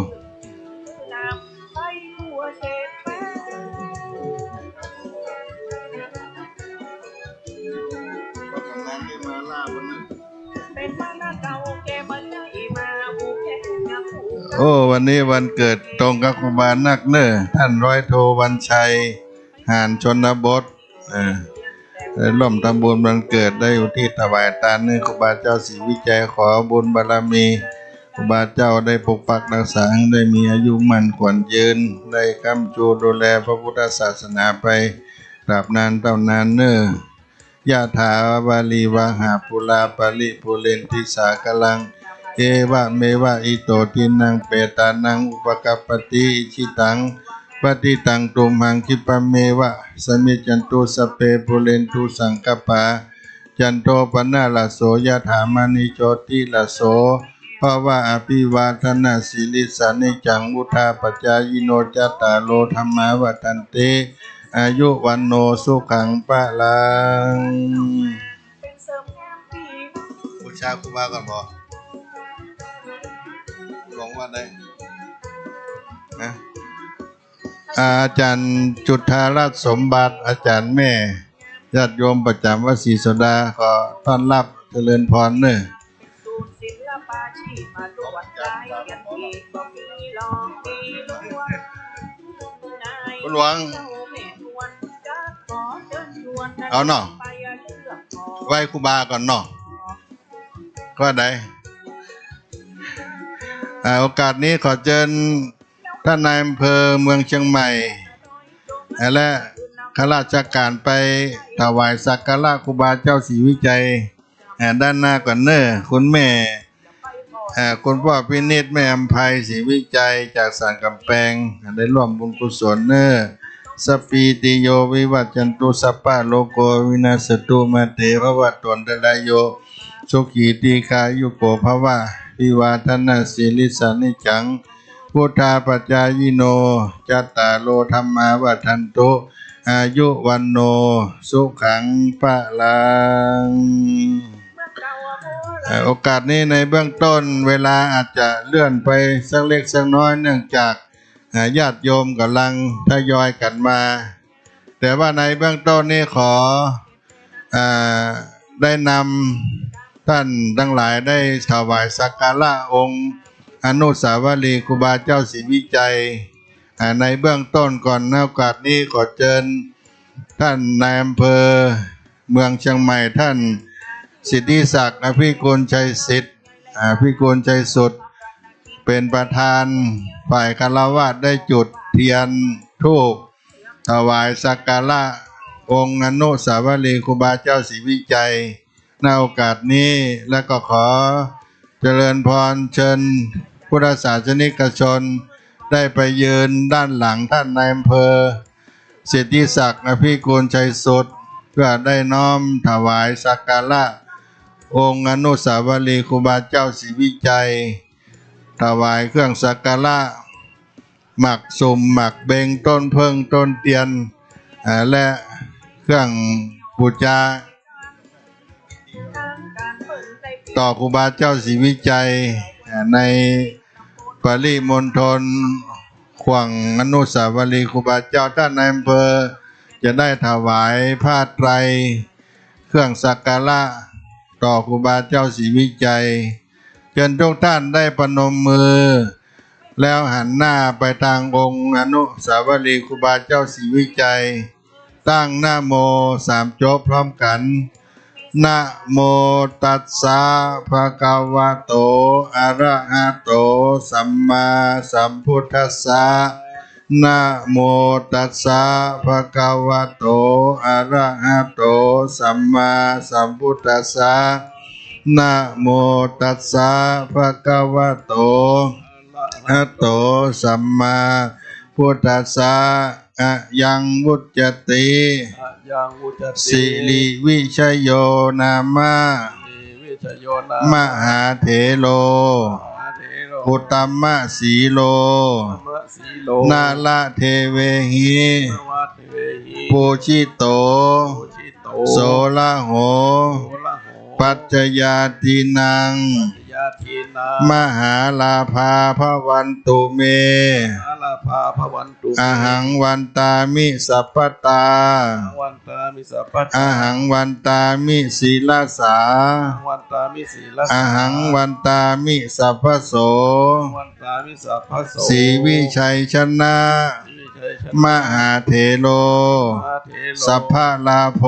วันนี้วันเกิดตรงกับครูบานักเนอท่านร้อยโทวันชัยหานชนบทได้ร่วมทำบุญวันเกิดได้อยู่ที่ถวายทานครูบาเจ้าศรีวิจัยขอบุญบารมีครูบาเจ้าได้ปกปักรักษาได้มีอายุมั่นขวัญยืนได้ค้ำชูดูแลพระพุทธศาสนาไปตราบนานเท่านานเนอยะถาวาลีวาหาปุราปริปุเรนติสาคลังเอวะเมวะอิโตทินังเปตานังอุปกัปปติอิชิตังปฏิตังตุมหังคิปะเมวะสมิจันตุสเปปุเรนตุสังกปาจันโตปนาลโสยะถามณิโชติลโสภวะอภิวาทนาสิลิสานิจังวุธาปัจจายโนจัตตาโลธรรมาวตันเตอายุวันโนสุขังปะลังบูชาครูบาก่อนบ่หลวงว่าได้อาจารย์จุฑาราชสมบัติอาจารย์แม่ญาติโยมประจำวัดศรีโสดาขอต้อนรับเจริญพรเนอะหลวงเอาเนาะไหว้ครูบาก่อนเนาะก็ได้โอกาสนี้ขอเชิญท่านนายอำเภอเมืองเชียงใหม่และข้าราชการไปถวายสักการะครูบาเจ้าศรีวิจัยด้านหน้าก่อนเนอะคุณแม่ คุณพ่อพินิจแม่อำไพศรีวิจัยจากสานกำแพงได้ร่วมบุญกุศลเนอสปีติโยวิวัจจันตุสัพพะโลโกวินาศตุมาเตภวตวันตรายโยสุขีตีคายุโกภวะวิวาทนาสิลิสานิจังพุทธาปัจจายโนจัตตาโลธรรมาวัฏันตุอายุวันโนสุขังปะลังโอกาสนี้ในเบื้องต้นเวลาอาจจะเลื่อนไปสักเล็กสักน้อยเนื่องจากญาติโยมกำลังทยอยกันมาแต่ว่าในเบื้องต้นนี้ขอได้นำท่านทั้งหลายได้ถวายสักการะองค์อนุสาวรีย์ครูบาเจ้าศรีวิจัยในเบื้องต้นก่อนในโอกาสนี้ขอเชิญท่านนายอำเภอเมืองเชียงใหม่ท่านสิทธิศักดิ์อภิกุลชัยสิทธิ์อภิกุลชัยสุดเป็นประธานฝ่ายคฤหัสถ์ได้จุดเทียนธูปถวายสักการะองค์อนุสาวรีย์ครูบาเจ้าศรีวิจัยในโอกาสนี้และก็ขอเจริญพรเชิญพุทธศาสนิกชนได้ไปยืนด้านหลังท่านนายอำเภอสิทธิศักดิ์อภิกุลชัยสุดเพื่อได้น้อมถวายสักการะองค์อนุสาวรีย์ครูบาเจ้าศรีวิจัยถวายเครื่องสักการะหมักสุ่มหมักเบงต้นเพิงต้นเตียนและเครื่องบูชาต่อครูบาเจ้าศรีวิจัยในปริมณฑลขวางอนุสาวรีย์ครูบาเจ้าท่านนายอำเภอจะได้ถวายผ้าไตรเครื่องสักการะต่อครูบาเจ้าศรีวิจัยเชิญทุกท่านได้ประนมมือแล้วหันหน้าไปทางองค์อนุสาวรีย์ครูบาเจ้าศรีวิจัยตั้งนะโมสามจบพร้อมกันนะโมตัสสะภะคะวะโตอะระหะโตสัมมาสัมพุทธัสสะนะโมตัสสะภะคะวะโตอะระหะโตสัมมาสัมพุทธัสสะนะโมตัสสะภะคะวะโตอะระหะโตสัมมาพุทธัสสะอะยังวุจติสิริวิชโยนามะมหาเถโลอุตตมะสีโลนาละเทเวหิปูชิโตโสละโหปัจจยาตินังมหาลาภาภวันตุเมอหังวันตามิสัพพตาอหังวันตามิศีลสาอหังวันตามิสัพพโสสีวิชัยชนะมหาเถโลสัพพลาโภ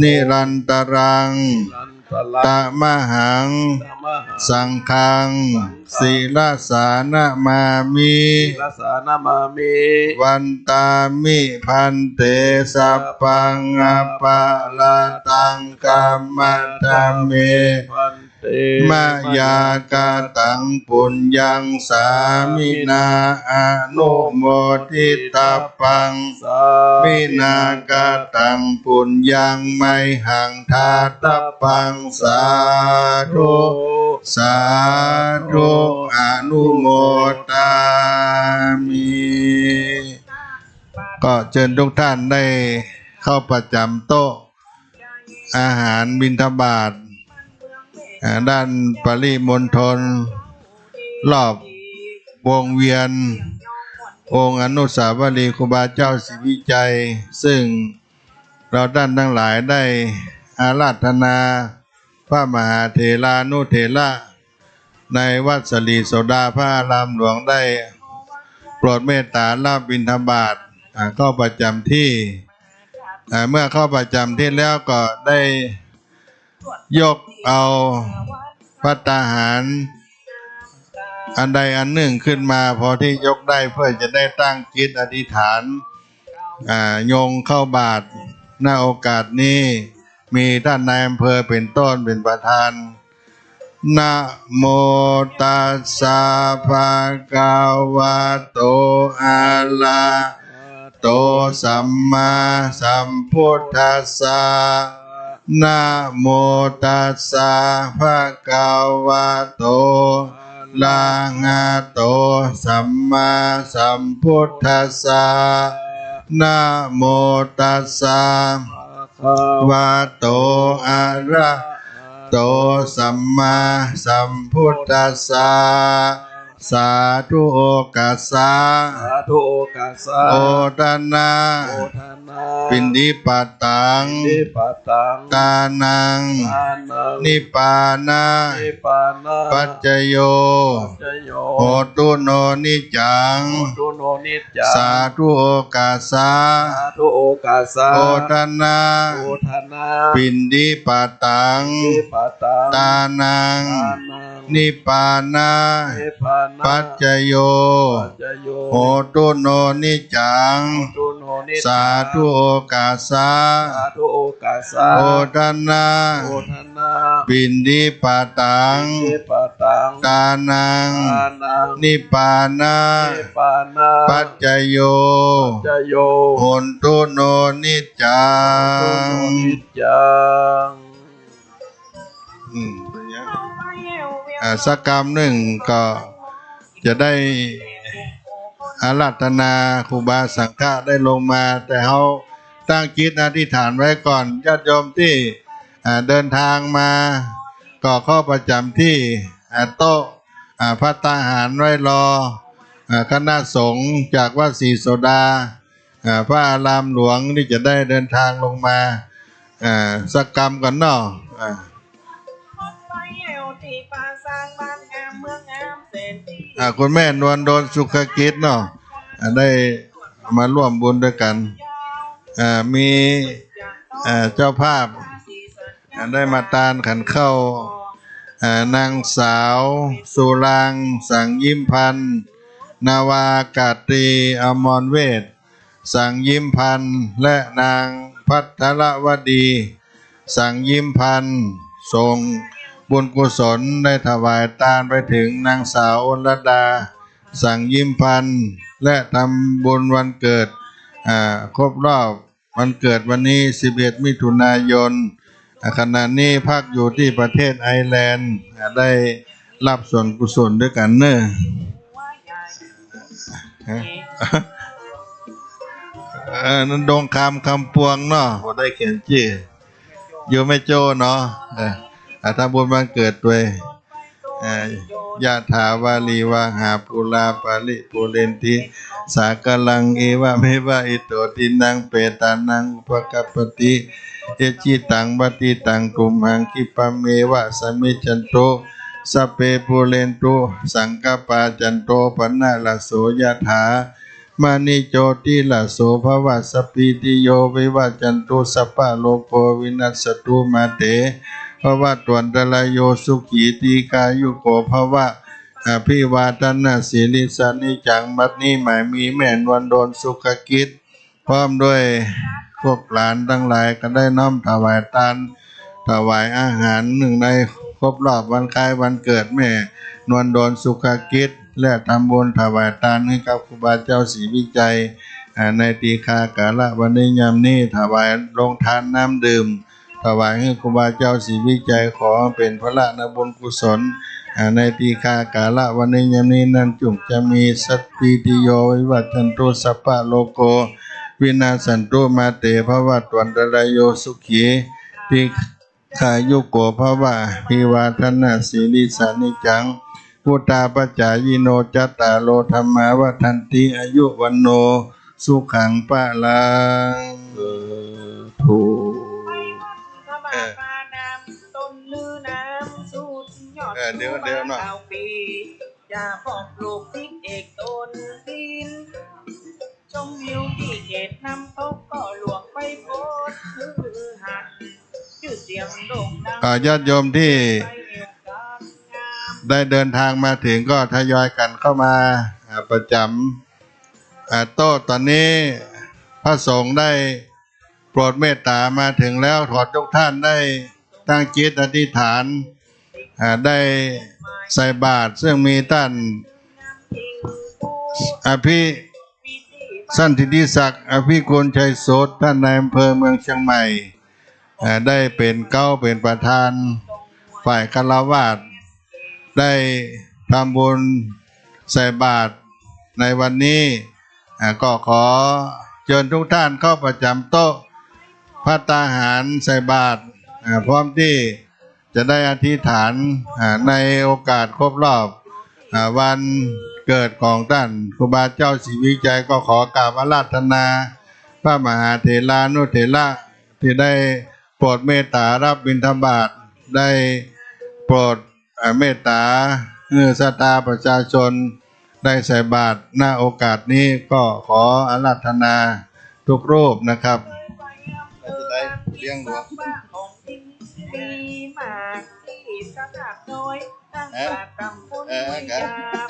นิรันตรังตะมหังสังฆังศีลสานะมามิวันตามิพันเตสัพพังอปะละตังกัมมัตถะเมมายากาตังปุญญังสามินาอนุโมทิตาปังมินากาตังปุญญังไมหังทาตปังสาธุสาธุอนุโมทามิก็เชิญทุกท่านได้เข้าประจำโต๊ะอาหารบิณฑบาตด้านปริมณฑลรอบวงเวียนองค์อนุสาวรีย์ครูบาเจ้าศรีวิจัยซึ่งเราท่านทั้งหลายได้อาราธนาพระมหาเถรานุเถระในวัดสลีโสดาพระอารามหลวงได้โปรดเมตตารับบิณฑบาตเข้าประจำที่เมื่อเข้าประจำที่แล้วก็ได้ยกเอาภัตตาหารอันใดอันหนึ่งขึ้นมาพอที่ยกได้เพื่อจะได้ตั้งจิตอธิษฐานโยงเข้าบาตรณโอกาสนี้มีท่านนายอำเภอเป็นต้นเป็นประธาน นะโมตัสสะภะคะวะโตอะระโตสัมมาสัมพุทธัสสะนะโมตัสสะภะคะวะโตอะระหะโตสัมมาสัมพุทธัสสะนะโมตัสสะภะคะวะโตอะระโตสัมมาสัมพุทธัสสะสาธุโอกัสสะสาธุโอกาสะโอทนา โอทานา ปินดิปัตตัง นิปตัง ตานัง ทานัง นิปานา นิปานา ปัจจโย ปัจจโย โหตุโนนิจัง ตุโนนิจจัง สาธุโอกัสสะ สาธุโอกาสะ โอทนา โอทานา ปินดิปัตตัง นิปตัง ตานัง ทานัง นิปานา นิปานา ปัจจโย ปัจจโย โหตุโนนิจัง ตุโนนิจจัง สาธุโอกาสสะ สาธุโอกาสะ โอทนา โอทนา ปินดิปัตตัง นิปตัง ตานัง ทานัง นิปานา นิปานา ปัจจโย ปัจจโย โหตุโนนิจัง ตุโนนิจจัง สักกรรมหนึ่งก็จะได้อาราธนาครูบาสังฆะได้ลงมา แต่เขาตั้งจิตอธิษฐานไว้ก่อนญาติโยมที่เดินทางมาก็เข้าประจำที่โต๊ะภัตตาหารไว้รอคณะสงฆ์จากวัดศรีโสดาพระอารามหลวงที่จะได้เดินทางลงมาสักกรรมกันเนาะคุณแม่นวลโดนสุขกิจเนาะได้มาร่วมบุญด้วยกันมีเจ้าภาพได้มาตานขันเข้านางสาวสุรางสังยิ้มพันธ์นาวากาตรีอมรเวทสังยิ้มพันธ์และนางพัทรวดีสังยิ้มพันธ์ทรงบุญกุศลได้ถวายทานไปถึงนางสาวอรดาสังยิ้มพันธ์และทำบุญวันเกิดครบรอบวันเกิดวันนี้11มิถุนายนขณะนี้พักอยู่ที่ประเทศไอร์แลนด์ได้รับส่วนกุศลด้วยกันเนอะนั่นดงคำปวงเนาะผมได้เขียนชื่ออยู่ไม่โจเนาะทำบุญวันเกิดด้วยยะถาวาลีวาหาปุราปาลิปุเรนติสากลังเอวะเมวะอิโตตินังเปตานังอุปกัปปติเอจิตังบัติตังกุมหังคิปะเมวะสมิจันโตสัพเพปุเรนตุสังกปาจันโตปนะละโสยะถามานิโจติละโสภวะสปิติโยวิวัจจันตุสัพพะโลกโควินัสสตุมาเตภวะตวันตรายโยสุขีตีกายุโกภวะอภิวาทนาสิริสานิจังบัดนี้หมายมีแม่นวันโดนสุขกิจพร้อมด้วยพวกหลานทั้งหลายก็ได้น้อมถวายทานถวายอาหารหนึ่งในครบรอบวันคล้ายวันเกิดแม่นวลโดนสุขกิจและทำบุญถวายทานให้กับครูบาเจ้าศรีวิจัยในตีฆากาละวันนี้ยามนี้ถวายลงทานน้ำดื่มถวายให้ครูบาเจ้าศรีวิจัยขอเป็นพระนบุญกุศลในตีฆากาละวันนี้ยามนี้นั้นจุงจะมีสัตติติโยวิวัจจันตุสัพพะโลกโกวินาสันตุมาเตภวะตวันตรายโยสุขีติขายุโกภวะพิวาทนาสิริสานิจังพุทธาปัจจายโนจัตตาโลธรรมาวัฏันติอายุวันโนสุขังปะลังถูเดี๋ยวหน่อยอย่าบอกลูกทิศเอกตนดินชมวิวที่เขตน้ำตกก็หลวงไปโพสคือหักชื่อเสียงโด่งดังญาติโยมที่ได้เดินทางมาถึงก็ทยอยกันเข้ามาประจำโต๊ะตอนนี้พระสงฆ์ได้โปรดเมตตามาถึงแล้วขอทุกท่านได้ตั้งจิตอธิษฐาน ได้ใส่บาตรซึ่งมีท่านอภิสันติติศักดิ์อภิกุลชัยโสตท่านนายอำเภอเมืองเชียงใหม่ได้เป็นเป็นประธานฝ่ายฆราวาสได้ทำบุญใส่บาตรในวันนี้ก็ขอเชิญทุกท่านเข้าประจำโต๊ะภัตตาหารใส่บาตรพร้อมที่จะได้อธิษฐานในโอกาสครบรอบวันเกิดของท่านครูบาเจ้าศรีวิจัยก็ขอกราบอาราธนาพระมหาเถรานุเถระที่ได้โปรดเมตตารับบิณฑบาตได้โปรดเมตตาศรัทธาประชาชนได้ใส่บาตรหน้าโอกาสนี้ก็ขออาราธนาทุกรูปนะครับจะได้เลี้ยงหลวงดีมากที่สนับน้อยตั้งแต่กำปุนยาบ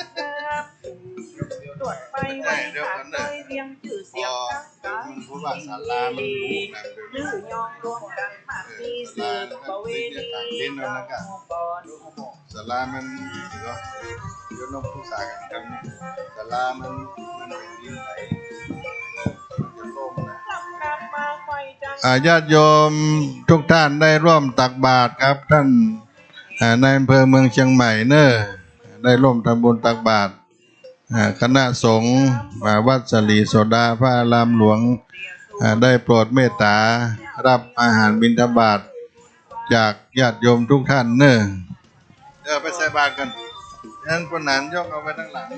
ตรวจไปไม่ขาดเลยเรียงชื่อเสียงตั้งกายหรือยองรวมกันมากมีสื่อประเวณีเราก่อนสลามันก็ยนผู้สากันสลามันเป็นดินไหลจะล่มนะญาติโยมทุกท่านได้ร่วมตักบาตรครับท่านนายอำเภอเมืองเชียงใหม่เนอะได้ร่วมทำบุญตักบาตรคณะสงฆ์วัดสลีโสดาพระอารามหลวงได้โปรดเมตตารับอาหารบิณฑบาตจากญาติโยมทุกท่านเนอะไปใส่บาตรกันนั้นคนนั้นยกเอาไปทั้งหลัง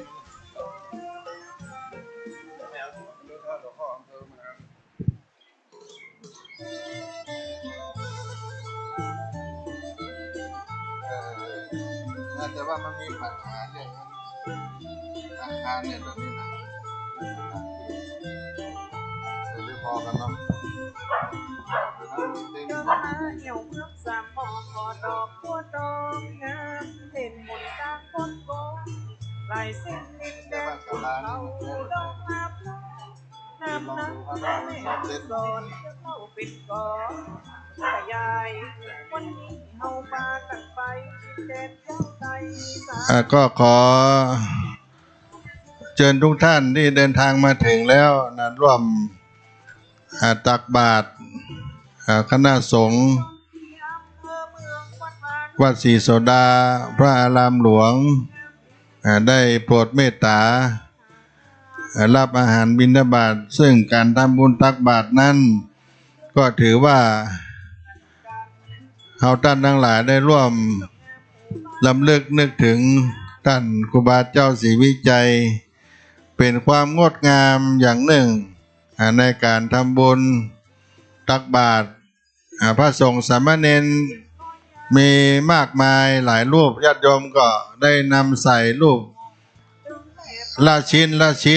แต่ว่ามันมีปัญหาเรื่องอาคารเนี่ยตรงนี้นะจะได้พอกันเนาะเดินมาเหี่ยวเมืองสามหมอกขอดอกบัวดอกงามเห็นหมุนกลางก้นโกลายเส้นดินแดงเราดอกมาพลน้ำน้ำแม่สอนจะเข้าปิดก่อนขยายวันนี้เอาปลากันไปเด็ดเจ้าใจก็ขอเชิญทุกท่านที่เดินทางมาถึงแล้วนะร่วมตักบาตรคณะสงฆ์วัดศรีโสดาพระอารามหลวงได้โปรดเมตตารับอาหารบิณฑบาตซึ่งการทำบุญตักบาตรนั้นก็ถือว่าเราท่านทั้งหลายได้ร่วมลำลึกนึกถึงท่านครูบาเจ้าศรีวิจัยเป็นความงดงามอย่างหนึ่งในการทำบุญตักบาตรพระสงฆ์สามเณรมีมากมายหลายรูปญาติโยมก็ได้นำใส่รูปละชิ้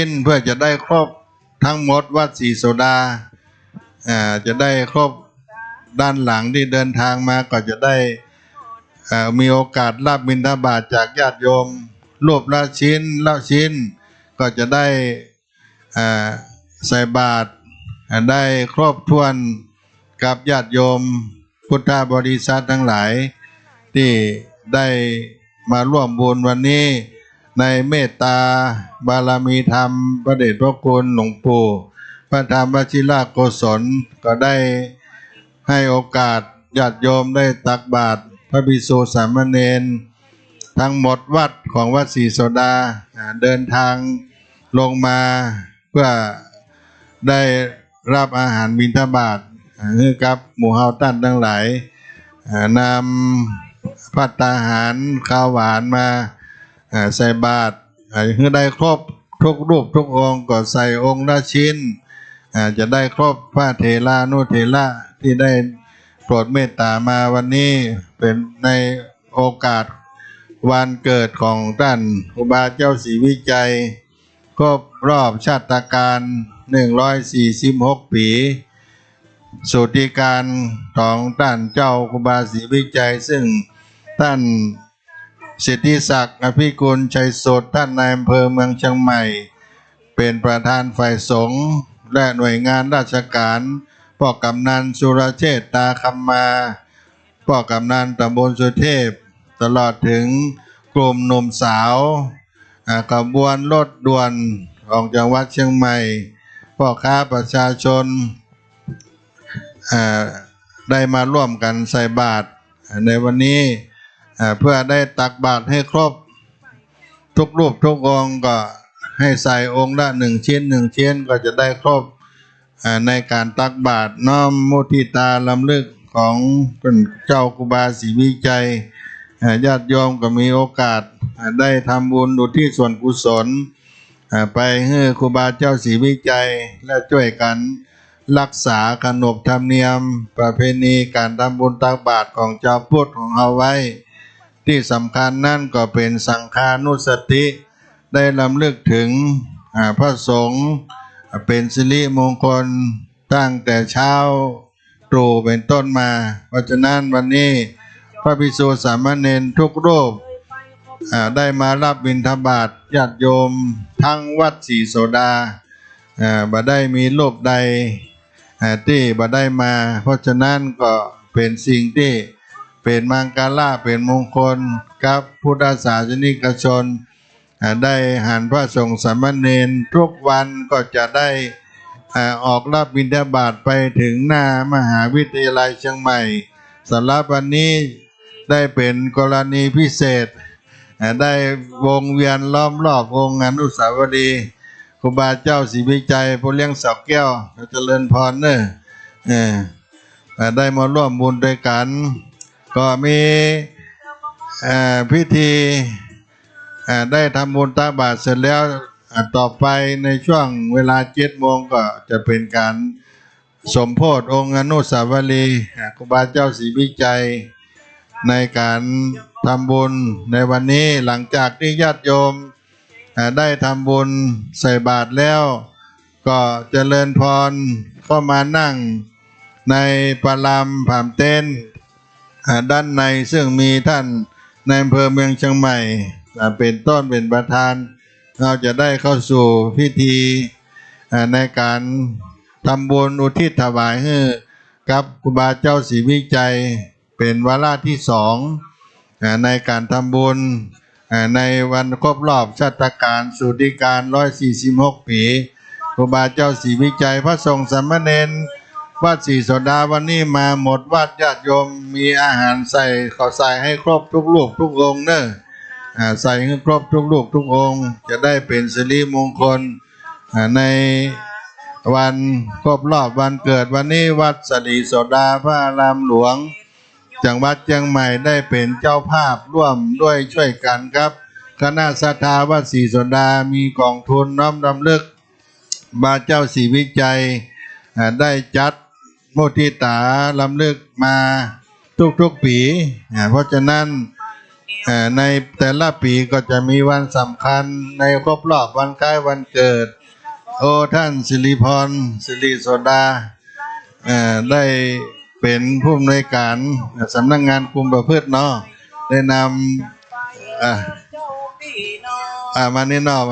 นเพื่อจะได้ครบทั้งหมดวัดศรีโสดาจะได้ครบด้านหลังที่เดินทางมาก็จะได้มีโอกาสรับบิณฑบาตจากญาติโยมรูปละชิ้นก็จะได้ใส่บาตรได้ครบถ้วนกับญาติโยมพุทธบริษัททั้งหลายที่ได้มาร่วมบุญวันนี้ในเมตตาบารมีธรรมพระเดชพระคุณหลวงปู่พระธรรมวชิรโกศลก็ได้ให้โอกาสญาติโยมได้ตักบาตรพระภิกษุสามเณรทั้งหมดวัดของวัดศรีโสดาเดินทางลงมาเพื่อได้รับอาหารบิณฑบาตให้กับหมู่เฮาท่านทั้งหลายนำภัตตาหารข้าวหวานมาใส่บาตรให้ได้ครบทุกรูปทุกองค์ก็ใส่องค์ละชิ้นจะได้ครบพระเถรานุเถระที่ได้โปรดเมตตามาวันนี้เป็นในโอกาสวันเกิดของท่านครูบาเจ้าศรีวิจัยครบรอบชาติการ146 ปีสุติการของท่านเจ้าครูบาศรีวิจัยซึ่งท่านสิทธิศักดิ์อภิกุลชัยโสตท่านนายอำเภอเมืองเชียงใหม่เป็นประธานฝ่ายสงฆ์และหน่วยงานราชการพ่อกำนันสุรเชษฐ์ตาคำมาพ่อกำนันตำบลสุเทพ ตลอดถึงกลุ่มหนุ่มสาวขบวนรถด่วนของจังหวัดเชียงใหม่พ่อค้าประชาชนได้มาร่วมกันใส่บาตรในวันนี้เพื่อได้ตักบาตรให้ครบทุกรูปทุกองค์ก็ให้ใส่องค์ละ1 ชิ้น1 ชิ้นก็จะได้ครบในการตักบาตรน้อมมุทิตาลำลึกของเป็นเจ้าครูบาศรีวิจัยญาติโยมก็มีโอกาสได้ทำบุญอุทิศส่วนกุศลไปให้ครูบาเจ้าศรีวิจัยและช่วยกันรักษาขนบธรรมเนียมประเพณีการทำบุญตักบาตรของชาวพุทธของเราไว้ที่สำคัญนั่นก็เป็นสังฆานุสติได้ลำลึกถึงพระสงฆ์เป็นสิริมงคลตั้งแต่เช้าตรู่เป็นต้นมาเพราะฉะนั้นวันนี้พระภิกษุสามเณรทุกรูปได้มารับบิณฑบาตญาติโยมทั้งวัดศรีโสดาบ่ได้มีรูปใดที่บ่ได้มาเพราะฉะนั้นก็เป็นสิ่งที่เป็นมังกรเป็นมงคลกับพุทธศาสนิกชนได้หันพระสงฆ์สามเณรทุกวันก็จะได้ออกรับบิณฑบาตไปถึงหน้ามหาวิทยาลัยเชียงใหม่สำหรับวันนี้ได้เป็นกรณีพิเศษได้วงเวียนล้อมรอบองค์อนุสาวรีย์ครูบาเจ้าศรีวิจัยผู้เลี้ยงสักแก้วเจริญพรเนอะได้มาร่วมบุญด้วยกันก็มีพิธีได้ทำบุญตักบาตรเสร็จแล้วต่อไปในช่วงเวลา7 โมงก็จะเป็นการสมโภชองค์อนุสาวรีย์ครูบาเจ้าศรีวิจัยในการทำบุญในวันนี้หลังจากที่ญาติโยมได้ทำบุญใส่บาตรแล้วก็เจริญพรเข้ามานั่งในปารามผามเต้นด้านในซึ่งมีท่านในอำเภอเมืองเชียงใหม่เป็นต้นเป็นประธานเราจะได้เข้าสู่พิธีในการทำบุญอุทิศถวายให้กับครูบาเจ้าศรีวิจัยเป็นวาระที่2ในการทำบุญในวันครบรอบชาตการสุติการ146 ปีครูบาเจ้าศรีวิจัยพระสงฆ์สามเณรวัดศรีโสดาวันนี้มาหมดวัดญาติโยมมีอาหารใส่เขาใส่ให้ครบทุกรูปทุกองค์เนอะใส่ให้ครบทุกรูปทุกองค์จะได้เป็นสิริมงคลในวันครบรอบวันเกิดวันนี้วัดศรีโสดาพระอารามหลวงจังหวัดเชียงใหม่ได้เป็นเจ้าภาพร่วมด้วยช่วยกันครับคณะศรัทธาวัดศรีโสดามีกองทุนน้อมรำลึกบาเจ้าศรีวิจัยได้จัดมุทิตาลำลึกมาทุกๆปีเพราะฉะนั้นในแต่ละปีก็จะมีวันสำคัญในครบรอบวันคล้ายวันเกิดโอ้ท่านสิริพรสิริโสดาได้เป็นผู้อำนวยการสำนักงานคุมประพฤติเนาะได้นำมานี่เนาะ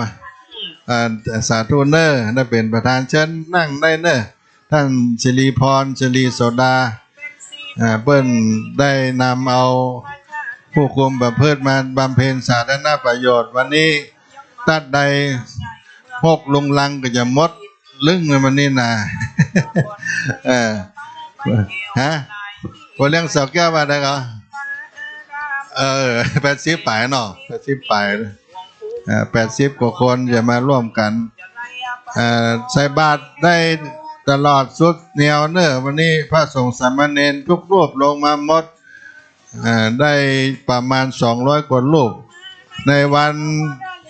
สาธุเนอร์ได้เป็นประธานเชิญนั่งได้เนอร์ท่านสิริพรสิริโสดาเปิ้นได้นำเอาผู้คุมประพฤติมาบำเพ็ญสาธารณประโยชน์วันนี้ตัดใด6 ลุงลังก็จะหมดลึงในวันนี้นะฮะคนเลี้ยงสาวแก้วมาได้ก็80 ปลายเนาะ80 ปลาย80 กว่าคนจะมาร่วมกันใส่บาตรได้ตลอดสุดแนวเนอะวันนี้พระสงฆ์สามเณรทุกรูปลงมาหมดได้ประมาณ200 กว่ารูปในวัน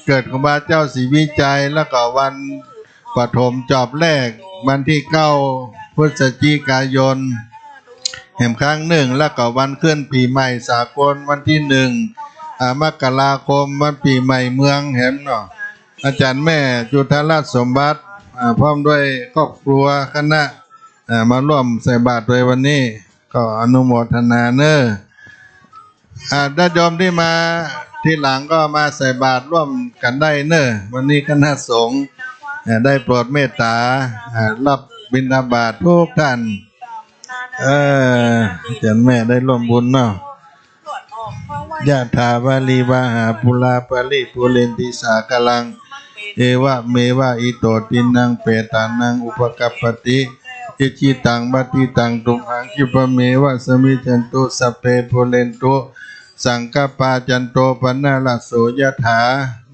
เกิดของพระเจ้าศรีวิจัยแล้วก็วันปฐมจอบแรกวันที่9 พฤศจิกายนแห่งครั้งหนึ่งแล้วก็วันขึ้นปีใหม่สากลวันที่1 มกราคมวันปีใหม่เมืองแหมเนาะอาจารย์แม่จุฑาราชสมบัติพร้อมด้วยครอบครัวคณะมาร่วมใส่บาตรโดยวันนี้ก็อนุโมทนาเนอญาติโยมที่มาที่หลังก็มาใส่บาตรร่วมกันได้เนอวันนี้คณะสงฆ์ได้โปรดเมตตารับบิณฑบาตทุกท่านอาจารย์แม่ได้ร่วมบุญเนาะ ยะถาวาลีวาหาปุราปะริปุเรนติสากลังเอวะเมวะอิโตตินังเปตานังอุปกัปปติอิจิตังบัติตังตุมหังคิปะเมวะสมิจันตุสัพเพปุเรนตุสังกปาจันโตปนะละโสยถา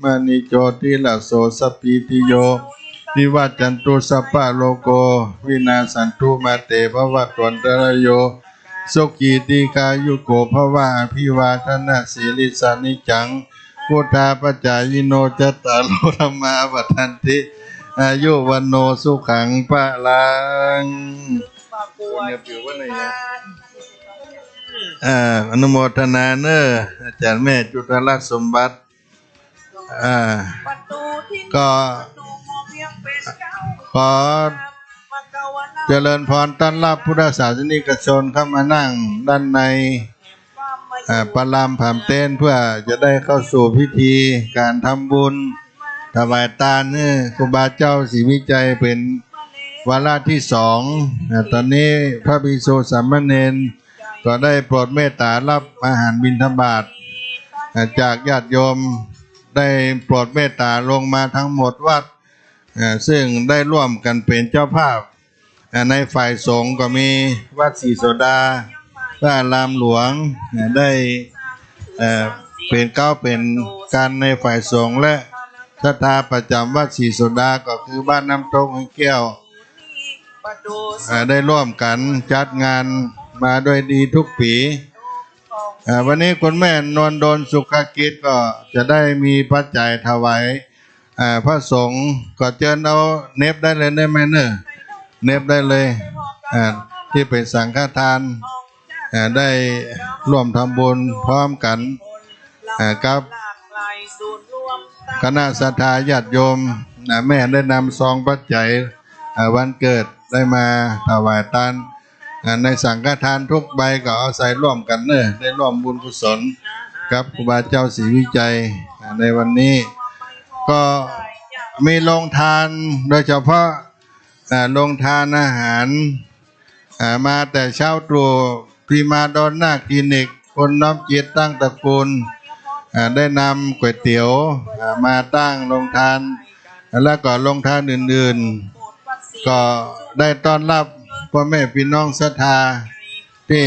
มณิโจติละโสสัพพิติโยวิวัจจันตุสัพพะโลโกวินาสันตุมาเตภวัตวันตรายโยสุขีติกายุโกภวะอภิวาทนาสีลิสานิจังพุทธาปัจจายโนจตตารโลธรรมาวัฏันติอายุวันโนสุขังพลังอนุโมทนาเนออาจารย์แม่จุฑาลักษณ์สมบัติก็ขอเจริญพรต้อนรับพุทธศาสนิกชนเข้ามานั่งด้านในประลามผามเต้นเพื่อจะได้เข้าสู่พิธีการทำบุญถวายทานครูบาเจ้าศรีวิจัยเป็นวาระที่สองตอนนี้พระภิกษุสามเณรก็ได้โปรดเมตตารับอาหารบิณฑบาตจากญาติโยมได้โปรดเมตตาลงมาทั้งหมดวัดซึ่งได้ร่วมกันเป็นเจ้าภาพในฝ่ายสงฆ์ก็มีวัดศรีโสดาพระอารามหลวงได้เป็นการในฝ่ายสงฆ์และศรัทธาประจำวัดศรีโสดาก็คือบ้านน้ำตกแก้วได้ร่วมกันจัดงานมาโดยดีทุกปีวันนี้คุณแม่นวลโดลสุขกิจก็จะได้มีปัจจัยถวายพระสงฆ์ก็เชิญเอาเน็บได้เลยได้ไหมเนอะเน็บได้เลยที่เป็นสังฆทานได้ร่วมทำบุญพร้อมกันกับคณะศรัทธาญาติโยมแม่ได้นำซองปัจจัยวันเกิดได้มาถวายทานในสังฆทานทุกใบก็เอาใส่ร่วมกันเนอะได้ร่วมบุญกุศลกับครูบาเจ้าศรีวิจัยในวันนี้ก็มีโรงทานโดยเฉพาะโรงทานอาหารมาแต่เช้าตรู่พิมาดอนนาคลินิกคนน้อมจิตตั้งตระกูลได้นำก๋วยเตี๋ยวมาตั้งโรงทานแล้วก็โรงทานอื่นๆก็ได้ต้อนรับพ่อแม่พี่น้องศรัทธาที่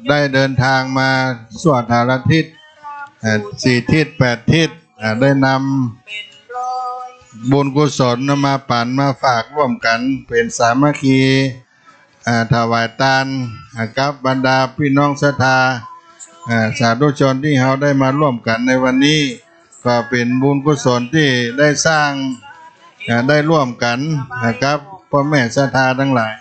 ได้เดินทางมาสวดหาทิศ4 ทิศ 8 ทิศได้นำบุญกุศลมาปั่นมาฝากร่วมกันเป็นสามัคคีถวายทานกับบรรดาพี่น้องศรัทธาสาธุชนที่เขาได้มาร่วมกันในวันนี้ก็เป็นบุญกุศลที่ได้สร้างได้ร่วมกันนะครับพ่อแม่ศรัทธาทั้งหลาย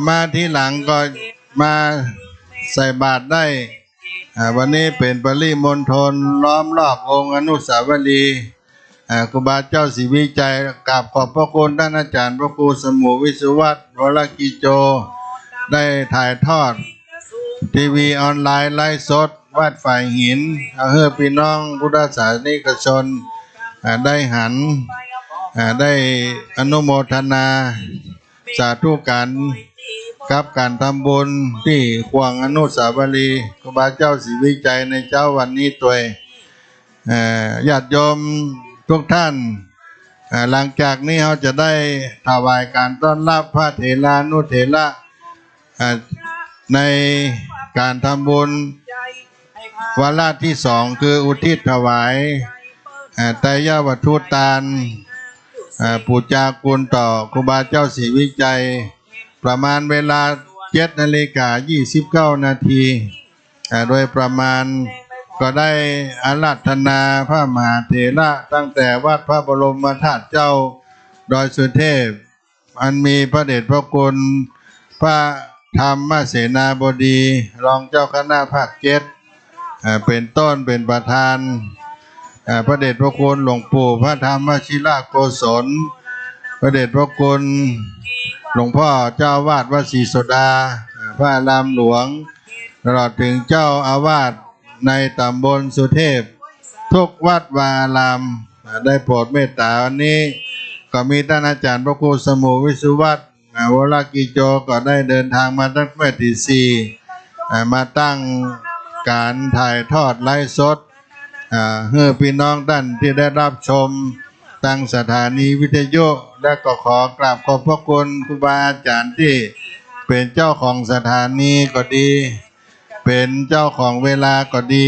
มาที่หลังก็มาใส่บาตรได้วันนี้เป็นปริมณฑลล้อมรอบองค์อนุสาวรีย์ครูบาเจ้าศรีวิจัยกราบขอบพระคุณท่านอาจารย์พระครูสมุวิสุวัฒน์วรกิโจได้ถ่ายทอดทีวีออนไลน์ไลฟ์สดวัดฝ่ายหินเพื่อพี่น้องพุทธศาสนิกชนได้หันได้อนุโมทนาสาธุการกับการทำบุญที่ควงอนุสาวรีย์ครูบาเจ้าศรีวิจัยในเจ้าวันนี้ตัวญาติโยมทุกท่านหลังจากนี้เราจะได้ถวายการต้อนรับพระเถรานุเถระในการทำบุญวาระที่สองคืออุทิศถวายไตรยวัตถุทานปูจากุลต่อครูบาเจ้าศรีวิจัยประมาณเวลา7:29 นาทีโดยประมาณก็ได้อาราธนาพระมหาเถระตั้งแต่วัดพระบรมธาตุเจ้าดอยสุเทพอันมีพระเดชพระคุณพระธรรมเสนาบดีรองเจ้าคณะภาค7เป็นต้นเป็นประธานพระเดชพระคุณหลวงปู่พระธรรมวชิรโกศลพระเดชพระคุณหลวงพ่อเจ้าวาดวัดศรีโสดาพระอารามหลวงตลอดถึงเจ้าอาวาสในตำบลสุเทพทุกวัดวาอารามได้โปรดเมตตาวันนี้ ก็มีท่านอาจารย์พระครูสมุวิสุวัฒน์วรกิโจก็ได้เดินทางมาตั้งแต่ตีสี่มาตั้งการถ่ายทอดไลฟ์สดเพื่อพี่น้องท่านที่ได้รับชมตั้งสถานีวิทยุและก็ขอกราบขอบพระคุณครูบาอาจารย์ที่เป็นเจ้าของสถานีก็ดี เป็นเจ้าของเวลาก็ดี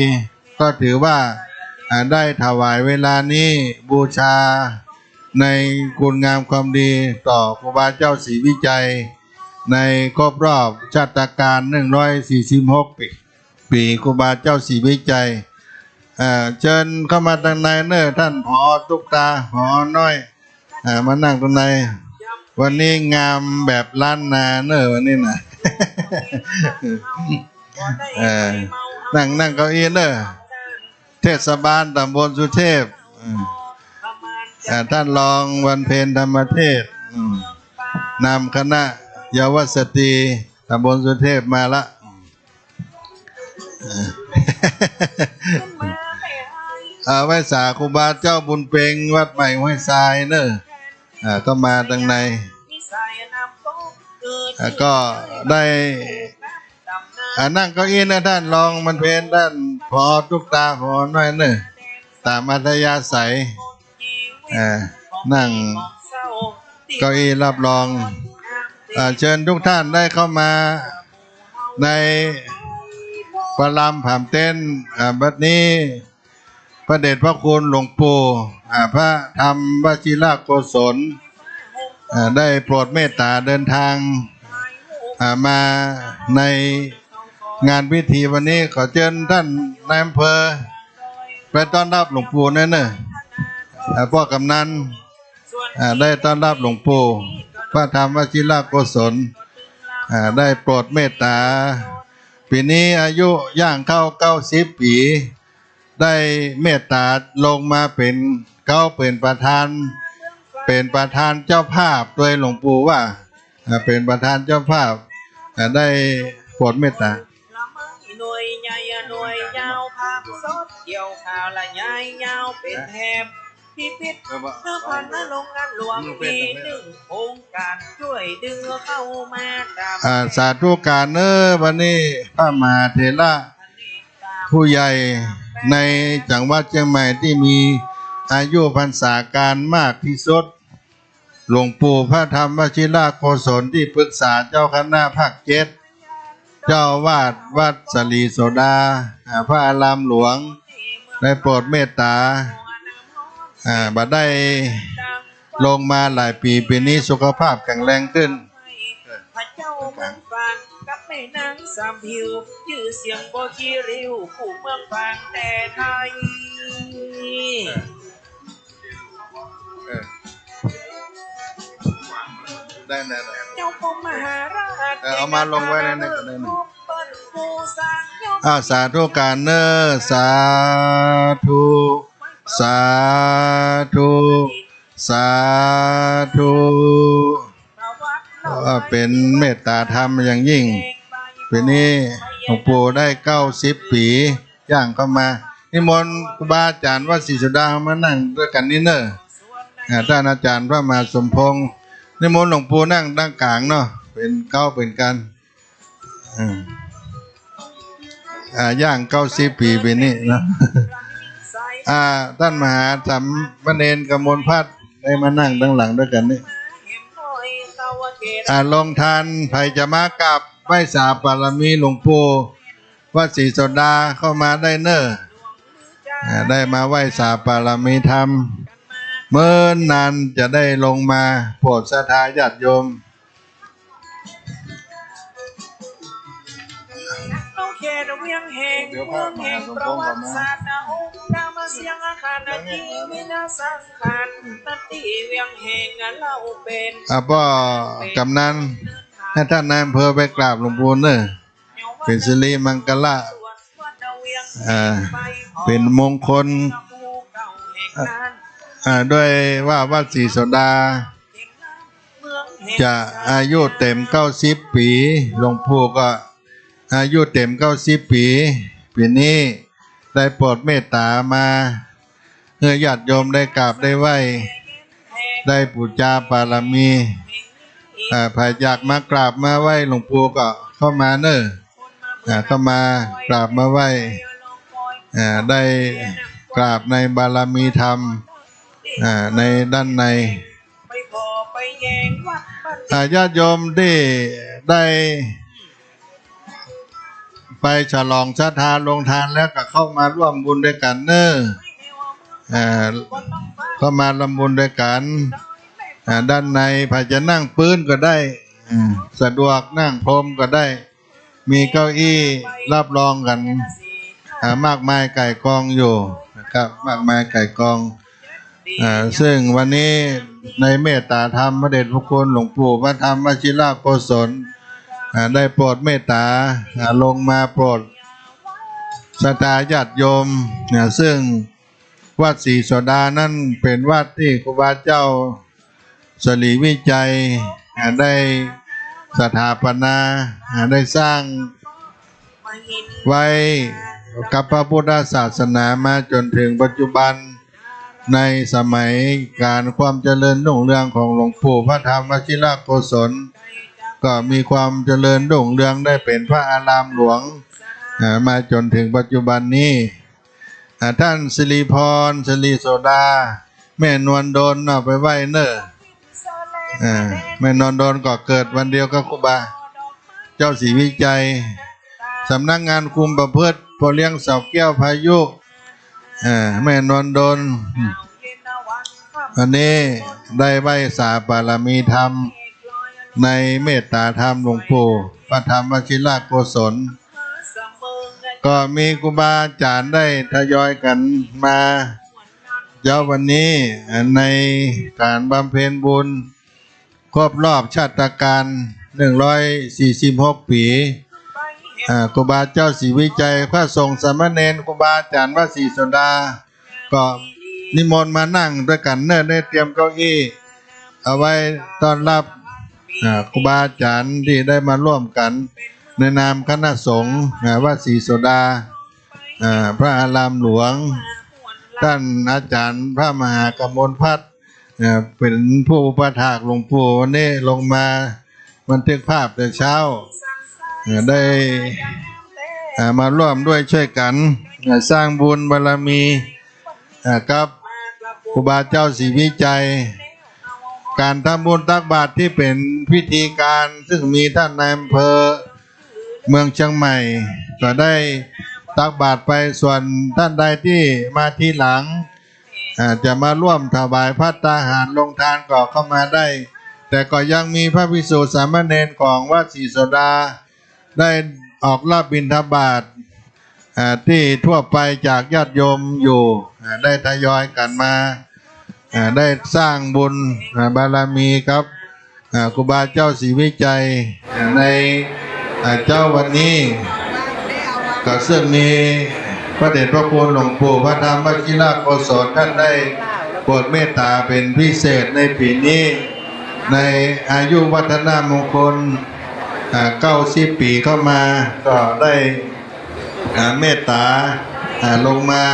ก็ถือว่าได้ถวายเวลานี้บูชาในคุณงามความดีต่อครูบาเจ้าศรีวิจัยในครบรอบชาตการ146 ปีครูบาเจ้าศรีวิจัยเชิญเข้ามาทางในเนอท่านผอตุ๊กตาผอน้อยมานั่งตรงในวันนี้งามแบบล้านนาเนอวันนี้นะนั่งเก้าอี้เนอเทศบาลตำบลสุเทพท่านรองวันเพ็ญธรรมเทศนำคณะเยาวสตรีตำบลสุเทพมาละไว้สาครูบาเจ้าบุญเปงวัดใหม่ห้วยทรายเนอะก็มาทางในก็ได้นั่งเก้าอี้นะท่านรองมันเพนท่านพอทุกตาพอน้อยเนอะตามอัธยาศัยนั่งเก้าอี้รับรองเชิญทุกท่านได้เข้ามาในประลำผามเต้นบัดนี้พระเดชพระคุณหลวงปู่พระธรรมวชิรโกศลได้โปรดเมตตาเดินทางมาในงานพิธีวันนี้ขอเชิญท่านนายอำเภอไปต้อนรับหลวงปู่นั่นเนอะพ่อกำนันได้ต้อนรับหลวงปู่พระธรรมวชิรโกศลได้โปรดเมตตาปีนี้อายุย่างเข้า90 ปีได้เมตตาลงมาเป็นประธานเจ้าภาพโดยหลวงปู่ว่าเป็นประธานเจ้าภาพได้โปรดเมตตาหน่วยใหญ่หน่วยยาวผักสดเกี่ยวข่าวละใหญ่ยาวเป็นแถบพิพิธภัณฑ์โรงงานหลวงปี1โครงการช่วยดึงเข้ามาตามสาธุการวันนี้พระมหาเถระผู้ใหญ่ในจังหวัดเชียงใหม่ที่มีอายุพรรษาการมากที่สุดหลวงปู่พระธรรมวชิรโกศลที่ปรึกษาเจ้าคณะภาค7เจ้าวาดวัดสลีโสดาพระอารามหลวงได้โปรดเมตตาบัดได้ลงมาหลายปีนี้สุขภาพแข็งแรงขึ้นพระเจ้าเมืองฝางกับแม่นางสามผิวชื่อเสียงบ่ขี้ริ้วผู้เมืองฝางแต่ไทยได้เจ้ากรมมหาราชเอามาลงไว้ในก็ได้นะสาธุการเนอสาธุสาธุสาธุเป็นเมตตาธรรมอย่างยิ่งปีนี้หลวงปู่ได้90 ปีย่างเข้ามานิมนต์ครูบาอาจารย์วัดศรีสุดามานั่งด้วยกันนี่เนอะท่านอาจารย์พระมหาสมพงษ์นิมนต์หลวงปู่นั่งด้านกลางเนาะเป็นกันย่าง90 ปีปีนี้นะท่านมหาสัมมเนรกมลพัฒน์ได้มานั่งด้านหลังด้วยกันนี่ลงทานไผ่จะมากับไหว้สาบารมีหลวงปู่วัดศรีโสดาเข้ามาได้เนอะได้มาไหว้สาบารมีธรรมเมื่อนานจะได้ลงมาโปรดศรัทธาญาติโยมเขตเวียงแห่งเมืองแห่งประวัติศาสตร์องค์ดำเสียงอาคารนาทีมินาสังขารนาทีเวียงแห่งเล่าเป็นพ่อกำนันให้ท่านนายอำเภอไปกราบหลวงปู่เนอะเป็นสิริมังคละเป็นมงคลด้วยว่าวัดศรีโสดาจะอายุเต็ม90 ปีหลวงปู่ก็อายุเต็ม90 ปีปีนี้ได้โปรดเมตตามาเพื่อญาติโยมได้กราบได้ไหว้ ได้ปูชาบารมีใครอยากมากราบมาไหว้หลวงปู่ก็เข้ามาเนอะเข้ามากราบมาไหว้ได้กราบในบารมีธรรมในด้านในญาติโยมที่ได้ไปฉลองศรัทธาลงทานแล้วก็เข้ามาร่วมบุญด้วยกันเนอะเข้ามาร่วมบุญด้วยกันด้านในพาจะนั่งพื้นก็ได้สะดวกนั่งพรมก็ได้มีเก้าอี้รับรองกันมากมายไก่กองอยู่นะครับมากมายไก่กองซึ่งวันนี้ในเมตตาธรรมพระเดชพระคุณหลวงปู่พระธรรมวชิรโกศลได้โปรดเมตตาลงมาโปรดศรัทธาญาติโยมซึ่งวัดศรีโสดานั้นเป็นวัดที่ครูบาเจ้าสลีวิจัยได้สถาปนาได้สร้างไว้กับพระพุทธศาสนามาจนถึงปัจจุบันในสมัยการความเจริญรุ่งเรืองของหลวงปู่พระธรรมวชิรโกศลก็มีความเจริญรุ่งเรืองได้เป็นพระอารามหลวงมาจนถึงปัจจุบันนี้ท่านสิริพรสิริโสดาแม่นวลโดนเอาไปไหว้เนอะแม่นวลโดนก็เกิดวันเดียวกับครูบาเจ้าศรีวิจัยสำนักงานคุมประพฤติพอเลี้ยงเสาแก้วพายุแม่นวลโดนวันนี้ได้ไหว้สาบารมีธรรมในเมตตาธรรมหลวงปู่พระธรรมวชิรโกศลก็มีครูบาอาจารย์ได้ทยอยกันมาเจ้าวันนี้ในการบำเพ็ญบุญครบรอบชาติการ146 ปีครูบาเจ้าศรีวิจัยพระสงฆ์สามเณรครูบาอาจารย์วัดศรีโสดาก็นิมนต์มานั่งด้วยกันเนิ่นได้เตรียมเก้าอี้เอาไว้ต้อนรับครูบาอาจารย์ที่ได้มาร่วมกันในนามคณะสงฆ์วัดศรีโสดาพระอารามหลวงท่านอาจารย์พระมหากมลพัฒน์เป็นผู้อุปถากหลวงปู่วันนี้ลงมาบันทึกภาพแต่เช้าได้มาร่วมด้วยช่วยกันสร้างบุญบารมีกับครูบาเจ้าศรีวิจัยการทำบุญตักบาตรที่เป็นพิธีการซึ่งมีท่านนายอำเภอเมืองเชียงใหม่ก็ได้ตักบาตรไปส่วนท่านใดที่มาทีหลังจะมาร่วมถวายภัตตาหารลงทานก็เข้ามาได้แต่ก็ยังมีพระภิกษุสามเณรของวัดศรีโสดาได้ออกรับบิณฑบาตที่ทั่วไปจากญาติโยมอยู่ได้ทยอยกันมาได้สร้างบุญบารมีครับครูบาเจ้าศรีวิจัยในเจ้าวันนี้ก็ซึ่งมีพระเดชพระคุณหลวงปู่พระธรรมวชิรโกศลท่านได้โปรดเมตตาเป็นพิเศษในปีนี้ในอายุวัฒนมงคล90 ปีเข้ามาก็ได้เมตตาลงมา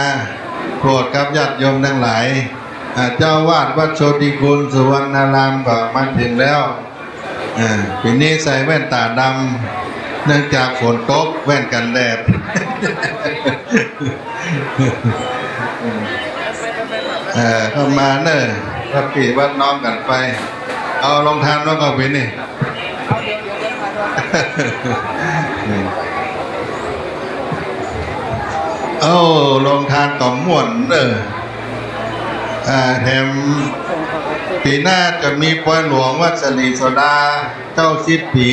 โปรดกับญาติโยมทั้งหลายเจ้าวาดวัดโชติคุณสุวรรณารามก็มาถึงแล้วปีนี้ใส่แว่นตาดำเนื่องจากฝนตกแว่นกันแดดเข้ามาเนอะวัดพี่วัดน้องกันไปเอาลงทานแล้วก็ไปนี่เอาลงทานต่อม่วนเนอะแถมปีหน้าจะมีปอยหลวงวัดศรีโสดา90 ปี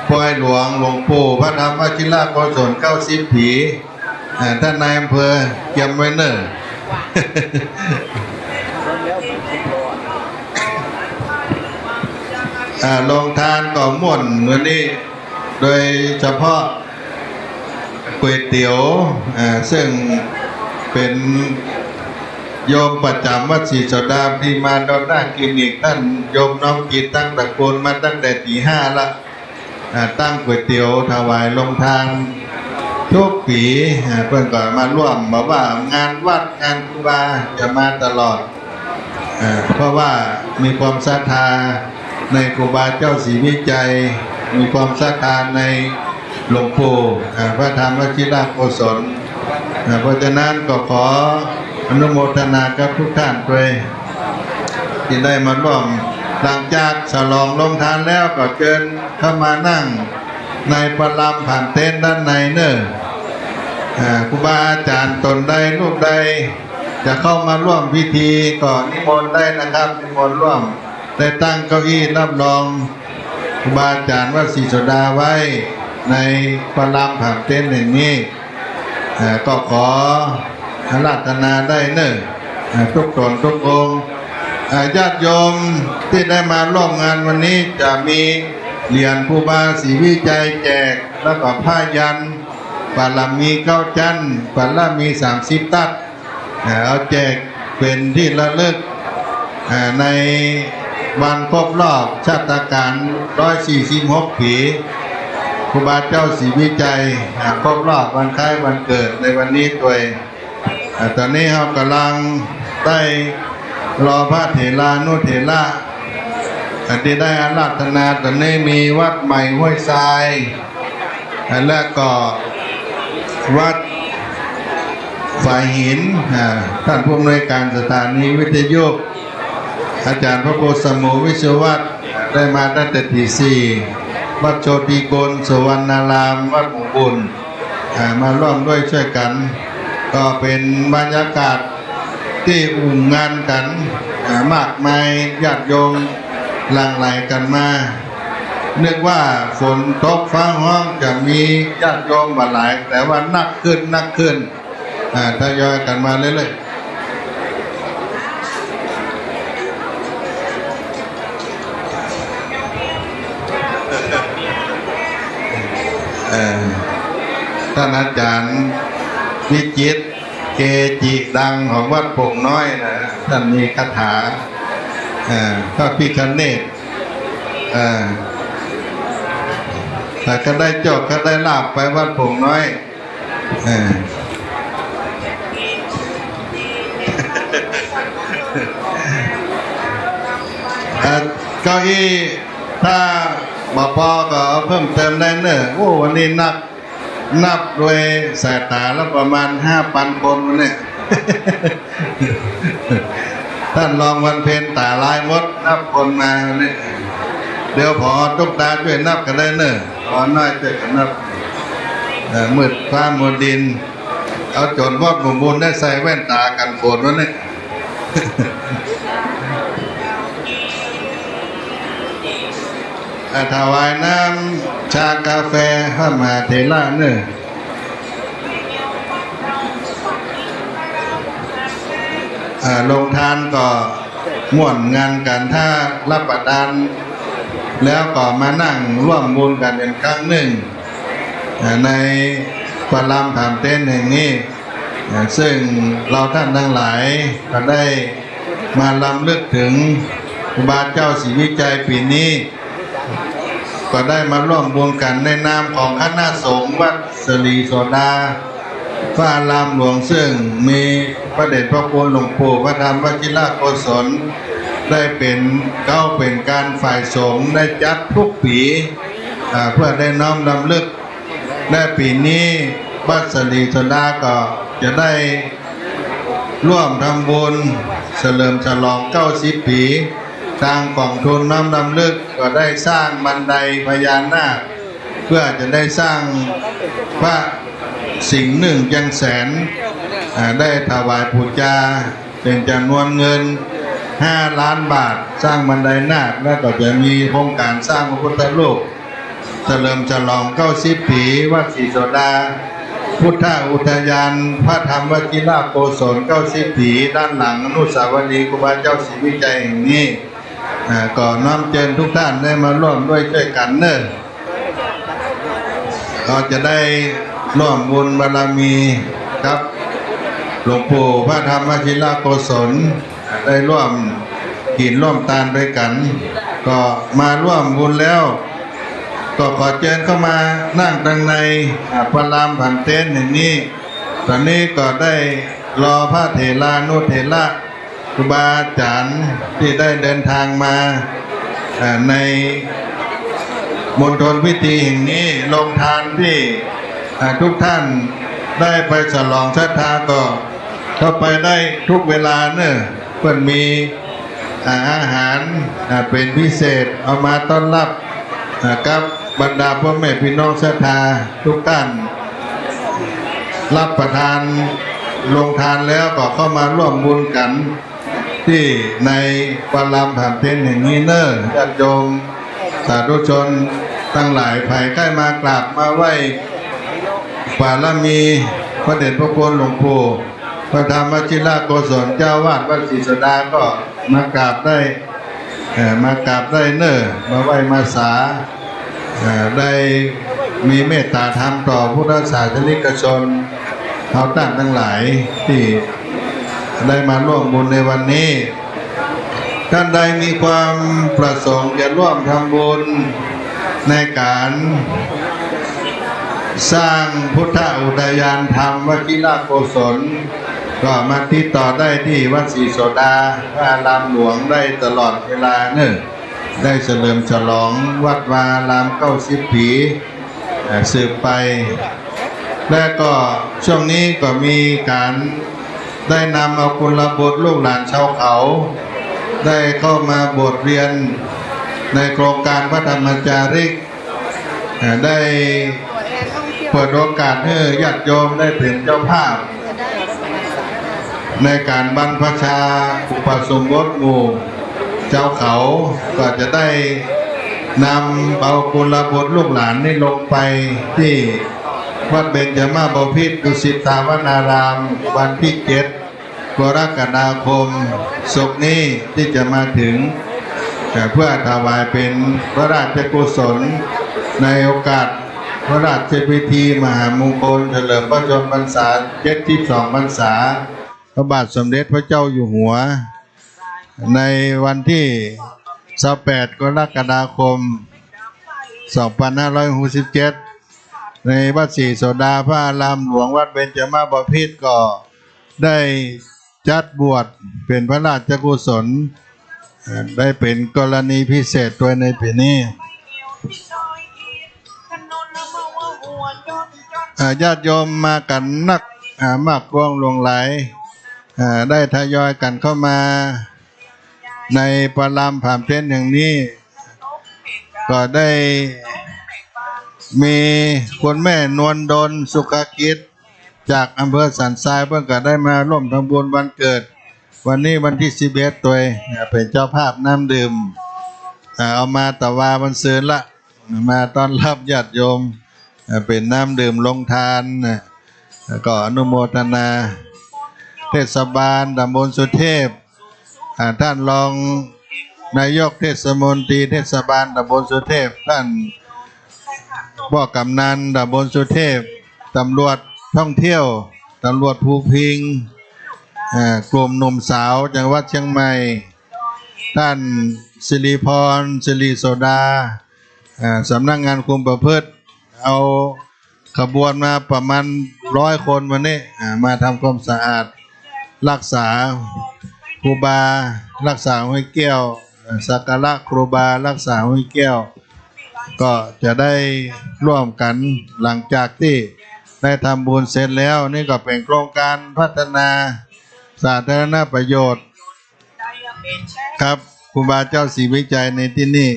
ปอยหลวงหลวงปู่พระธรรมวชิรโกศล90 ปีท่านนายอำเภอเตรียมไว้เนอะลงทานต่อม่วนเหมือนนี้โดยเฉพาะก๋วยเตี๋ยวซึ่งเป็นโยมประจำวัดศรีโสดาที่มาดอนหน้าคลินิกท่านโยมน้องกิตตั้งตะโกนมาตั้งแต่ตี 5ละตั้งก๋วยเตี๋ยวถวายลงทานทุกปีเพื่อนก็มาร่วมบอกว่างานวัดงานครูบาจะมาตลอดเพราะว่า มีความศรัทธาในครูบาเจ้าศรีวิจัยมีความศรัทธาในหลวงปู่พระธรรมวชิรโกศลเพราะฉะนั้นก็ขออนุโมทนากับทุกท่านด้วยที่ได้มาร่วมหลังจากฉลองลงทานแล้วก็เชิญเข้ามานั่งในประลำผ่านเต็นท์ด้านในเนอะครูบาอาจารย์ตนใดรูปใดจะเข้ามาร่วมพิธีก็นิมนต์ได้นะครับนิมนต์ร่วมได้ตั้งเก้าอี้รับรองครูบาอาจารย์วัดศรีโสดาไว้ในประลำผ่านเต็นท์แห่งนี้ก็ขออาราธนาได้เนอะทุกตนทุกองค์ญาติโยมที่ได้มาร่วมงานวันนี้จะมีเหรียญครูบาศรีวิจัยแจกแล้วก็ผ้ายันปาลามีเก้าจันปาลามี30ตัดเอาแจกเป็นที่ระลึกในวันครบรอบชาติการ146 ปีครูบาเจ้าศรีวิจัยครบรอบวันคล้ายวันเกิดในวันนี้ตัวตอนนี้เรากำลังได้รอพระเถรานุเถระที่ได้อาราธนาตอนนี้มีวัดใหม่ห้วยทรายและก็วัดฝ่ายหินท่านผู้อำนวยการสถานีวิทยุอาจารย์พระโพธิ์สมุวิศวัตได้มาตั้งแต่ตี 4วัดโชติโกนสุวรรณารามวัดหมู่บุญมาร่วมด้วยช่วยกันก็เป็นบรรยากาศที่อุ่นงานกันมากมายญาติโยมหลั่งไหลกันมานึกว่าฝนตกฟ้าห้องจะมีญาติโยมมาหลายแต่ว่านักขึ้นทยอยกันมาเรื่อยท่านอาจารย์วิจิตรเกจิดังของวัดโป่งน้อยนะท่านมีคาถาพระพิฆเนศแต่ก็ได้โจกก็ได้ลาบไปวัดโป่งน้อยเก้าอี้ถ้าบ่พอก็เพิ่มเติมได้เนอะโอ้วันนี้นับโดยสายตาแล้วประมาณ 5,000 คนวันนี้ ท่านรองวันเพ็ญตาลายมดนับคนมาเนี่ยเดี๋ยวพอตุ๊กตาช่วยนับกันได้เนอะพอน้อยช่วยกันนับมืดฟ้ามัวดินเอาโจรวอดหมู่บุญได้ใส่แว่นตากันฝนวันนี้ ถวายน้ำชากาแฟเข้ามาเทล่าเนอะลงทานก็ม่วนงานกันถ้ารับประทานแล้วก็มานั่งร่วมบุญกันเป็นครั้งหนึ่งในประลำผ่านเต้นแห่งนี้ซึ่งเราท่านทั้งหลายก็ได้มาลำลึกถึงครูบาเจ้าศรีวิจัยปีนี้ก็ได้มาร่วมบุญกันในนามของคณะสงฆ์วัดศรีโสดาพระอารามหลวงซึ่งมีพระเดชพระคุณหลวงปู่พระธรรมวชิรโกศลได้เป็นการฝ่ายสงฆ์ได้จัดทุกปีเพื่อได้น้อมรำลึกและปีนี้วัดศรีโสดาก็จะได้ร่วมทำบุญเฉลิมฉลอง90 ปีทางกองทุนน้อมรำลึกก็ได้สร้างบันไดพญานาคเพื่อจะได้สร้างพระสิงห์1 จังแสนได้ถวายปูจาเป็นจำนวนเงิน5 ล้านบาทสร้างบันไดนาคและก็จะมีโครงการสร้างพระพุทธรูปเฉลิมฉลอง90 ปีวัดศรีโสดาพุทธอุทยานพระธรรมวชิรโกศล90 ปีด้านหลังอนุสาวรีย์ครูบาเจ้าศรีวิจัยแห่งนี้ก็น้อมเชิญทุกท่านได้มาร่วมด้วยช่วยกันเนอะก็จะได้ร่วมบุญบารมีครับหลวงปู่พระธรรมวชิรโกศลได้ร่วมกินร่วมทานด้วยกันก็มาร่วมบุญแล้วก็ขอเชิญเข้ามานั่งดังในประลำผ่านเต็นท์อย่างนี้ตอนนี้ก็ได้รอพระเถรานุเถระ ครูบาอาจารย์ที่ได้เดินทางมาในมณฑลพิธีแห่งนี้ลงทานที่ทุกท่านได้ไปฉลองศรัทธาก็เข้าไปได้ทุกเวลาเนอะเพื่อนมีอาหารเป็นพิเศษเอามาต้อนรับกับบรรดาพ่อแม่พี่น้องศรัทธาทุกท่านรับประทานลงทานแล้วก็เข้ามาร่วมบุญกันที่ในปารามผ่านเทนแห่งนี้เนอะญาติโยมสาธุชนทั้งหลายภัยใกล้มากราบมาไหว้บารมีพระเดชพระคุณหลวงปู่พระธรรมวชิรโกศลเจ้าวาดวัดศรีสดาก็มากราบได้เนอะมาไหว้มาสาได้มีเมตตาธรรมต่อพุทธศาสนิกชนชาวต่างทั้งหลายที่ได้มาร่วมบุญในวันนี้ท่านใดมีความประสงค์จะร่วมทำบุญในการสร้างพุทธอุทยานธรรมวชิรโกศลก็มาติดต่อได้ที่วัดศรีโสดาพระอารามหลวงได้ตลอดเวลาเนอะได้เฉลิมฉลองวัดวาอาราม90 ปีสืบไปและก็ช่วงนี้ก็มีการได้นำเอากุลบุตรลูกหลานชาวเขาได้เข้ามาบวชเรียนในโครงการพระธรรมจาริกได้เปิดโอกาสให้ญาติโยมได้เป็นเจ้าภาพในการบรรพชาอุปสมบทหมู่เจ้าเขาก็จะได้นำเอากุลบุตรลูกหลานนี่ลงไปที่วัดเบญจมาบพิตรดุสิตาวนารามวันที่7 กรกฎาคมศกนี้ที่จะมาถึงเพื่อถวายเป็นพระราชกุศลในโอกาสพระราชพิธีมหามงคลเฉลิมพระชนมพรรษา72 พรรษาพระบาทสมเด็จพระเจ้าอยู่หัวในวันที่28 กรกฎาคม 2567ในวัดศรีโสดาพระอารามหลวงวัดเบญจมาบพิตรก็ได้จัดบวชเป็นพระราชกุศลได้เป็นกรณีพิเศษตัวในปีนี้ญาติโยมมากันนักมากวงหลวงไหลได้ทยอยกันเข้ามาในปารามผ่านเพ้นอย่างนี้ก็ได้มีคุณแม่นวลดลสุขกิจจากอำเภอสันทรายเพื่อนก็ได้มาร่วมทำบุญวันเกิดวันนี้วันที่11ตัวเป็นเจ้าภาพน้ำดื่มเอามาตะวาวันเสาร์ละมาต้อนรับญาติโยมเป็นน้ำดื่มลงทานก็อนุโมทนาเทศบาลตำบลสุเทพท่านรองนายกเทศมนตรีเทศบาลตำบลสุเทพท่านพ่อกำนันตำบลสุเทพตำรวจท่องเที่ยวตำรวจภูพิงกลุ่มหนุ่มสาวจังหวัดเชียงใหม่ท่านสิริพรสิริโสดาสำนักงานคุมประพฤติเอาขบวนมาประมาณ100 คนวันนี้มาทำความสะอาดรักษาครูบารักษาห้วยแก้วสักการะครูบารักษาห้วยแก้วก็จะได้ร่วมกันหลังจากที่ได้ทำบุญเสร็จแล้วนี่ก็เป็นโครงการพัฒนาสาธารณประโยชน์ครับครูบาเจ้าศรีวิจัยในที่นี่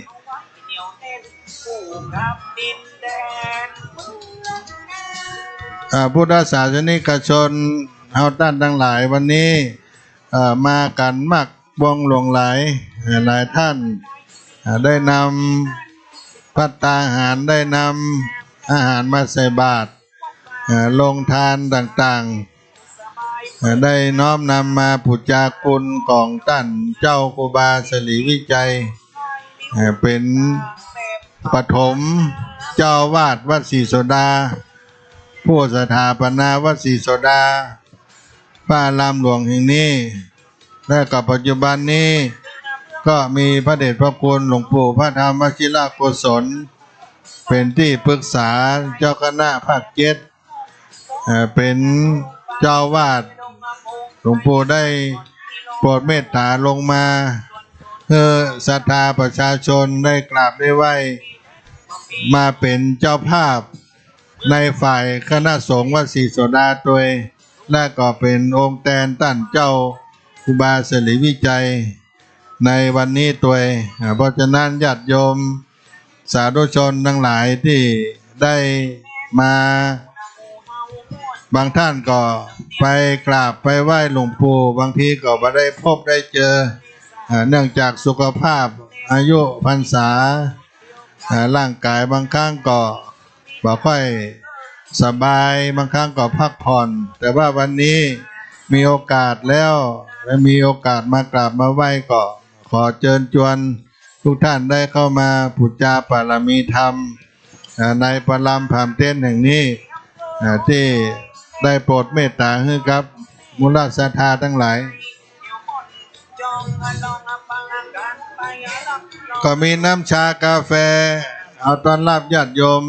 พุทธศาสนิกชนเฮาท่านทั้งหลายวันนี้มากันมากวงหลวงหลายท่านได้นำภัตตาหารได้นำอาหารมาใส่บาตรลงทานต่างๆได้น้อมนำมาปุจจาคุณของท่านเจ้าครูบาศรีวิจัยเป็นปฐมเจ้าวาดวัดศรีโสดาผู้สถาปนาวัดศรีโสดาพระอารามหลวงแห่งนี้และกับปัจจุบันนี้ก็มีพระเดชพระคุณหลวงปู่พระธรรมวชิรโกศลเป็นที่ปรึกษาเจ้าคณะภาค7เป็นเจ้าวาดหลวงปู่ได้ โปรดเมตตาลงมาเพื่อศรัทธาประชาชนได้กราบได้ไหว้มาเป็นเจ้าภาพในฝ่ายคณะสงฆ์วัดศรีโสดาตัว และก็เป็นองค์แทนท่านเจ้าครูบาสิริวิจัยในวันนี้ตัวเพราะฉะนั้นญาติโยมสาธุชนทั้งหลายที่ได้มาบางท่านก็ไปกราบไปไหว้หลวงปู่บางทีก็ไม่ได้พบได้เจอเนื่องจากสุขภาพอายุพรรษาร่างกายบางครั้งก็บ่ค่อยสบายบางครั้งก็พักผ่อนแต่ว่าวันนี้มีโอกาสแล้วและมีโอกาสมากราบมาไหว้ก็ขอเชิญชวนทุกท่านได้เข้ามาพูดจาปารมีธรรมในปรามผามเต้นแห่งนี้ที่ได้โปรดเมตตาให้กับมูลศรัทธาทั้งหลายก็มีน้ำชากาแฟเอาต้อนรับญาติโยม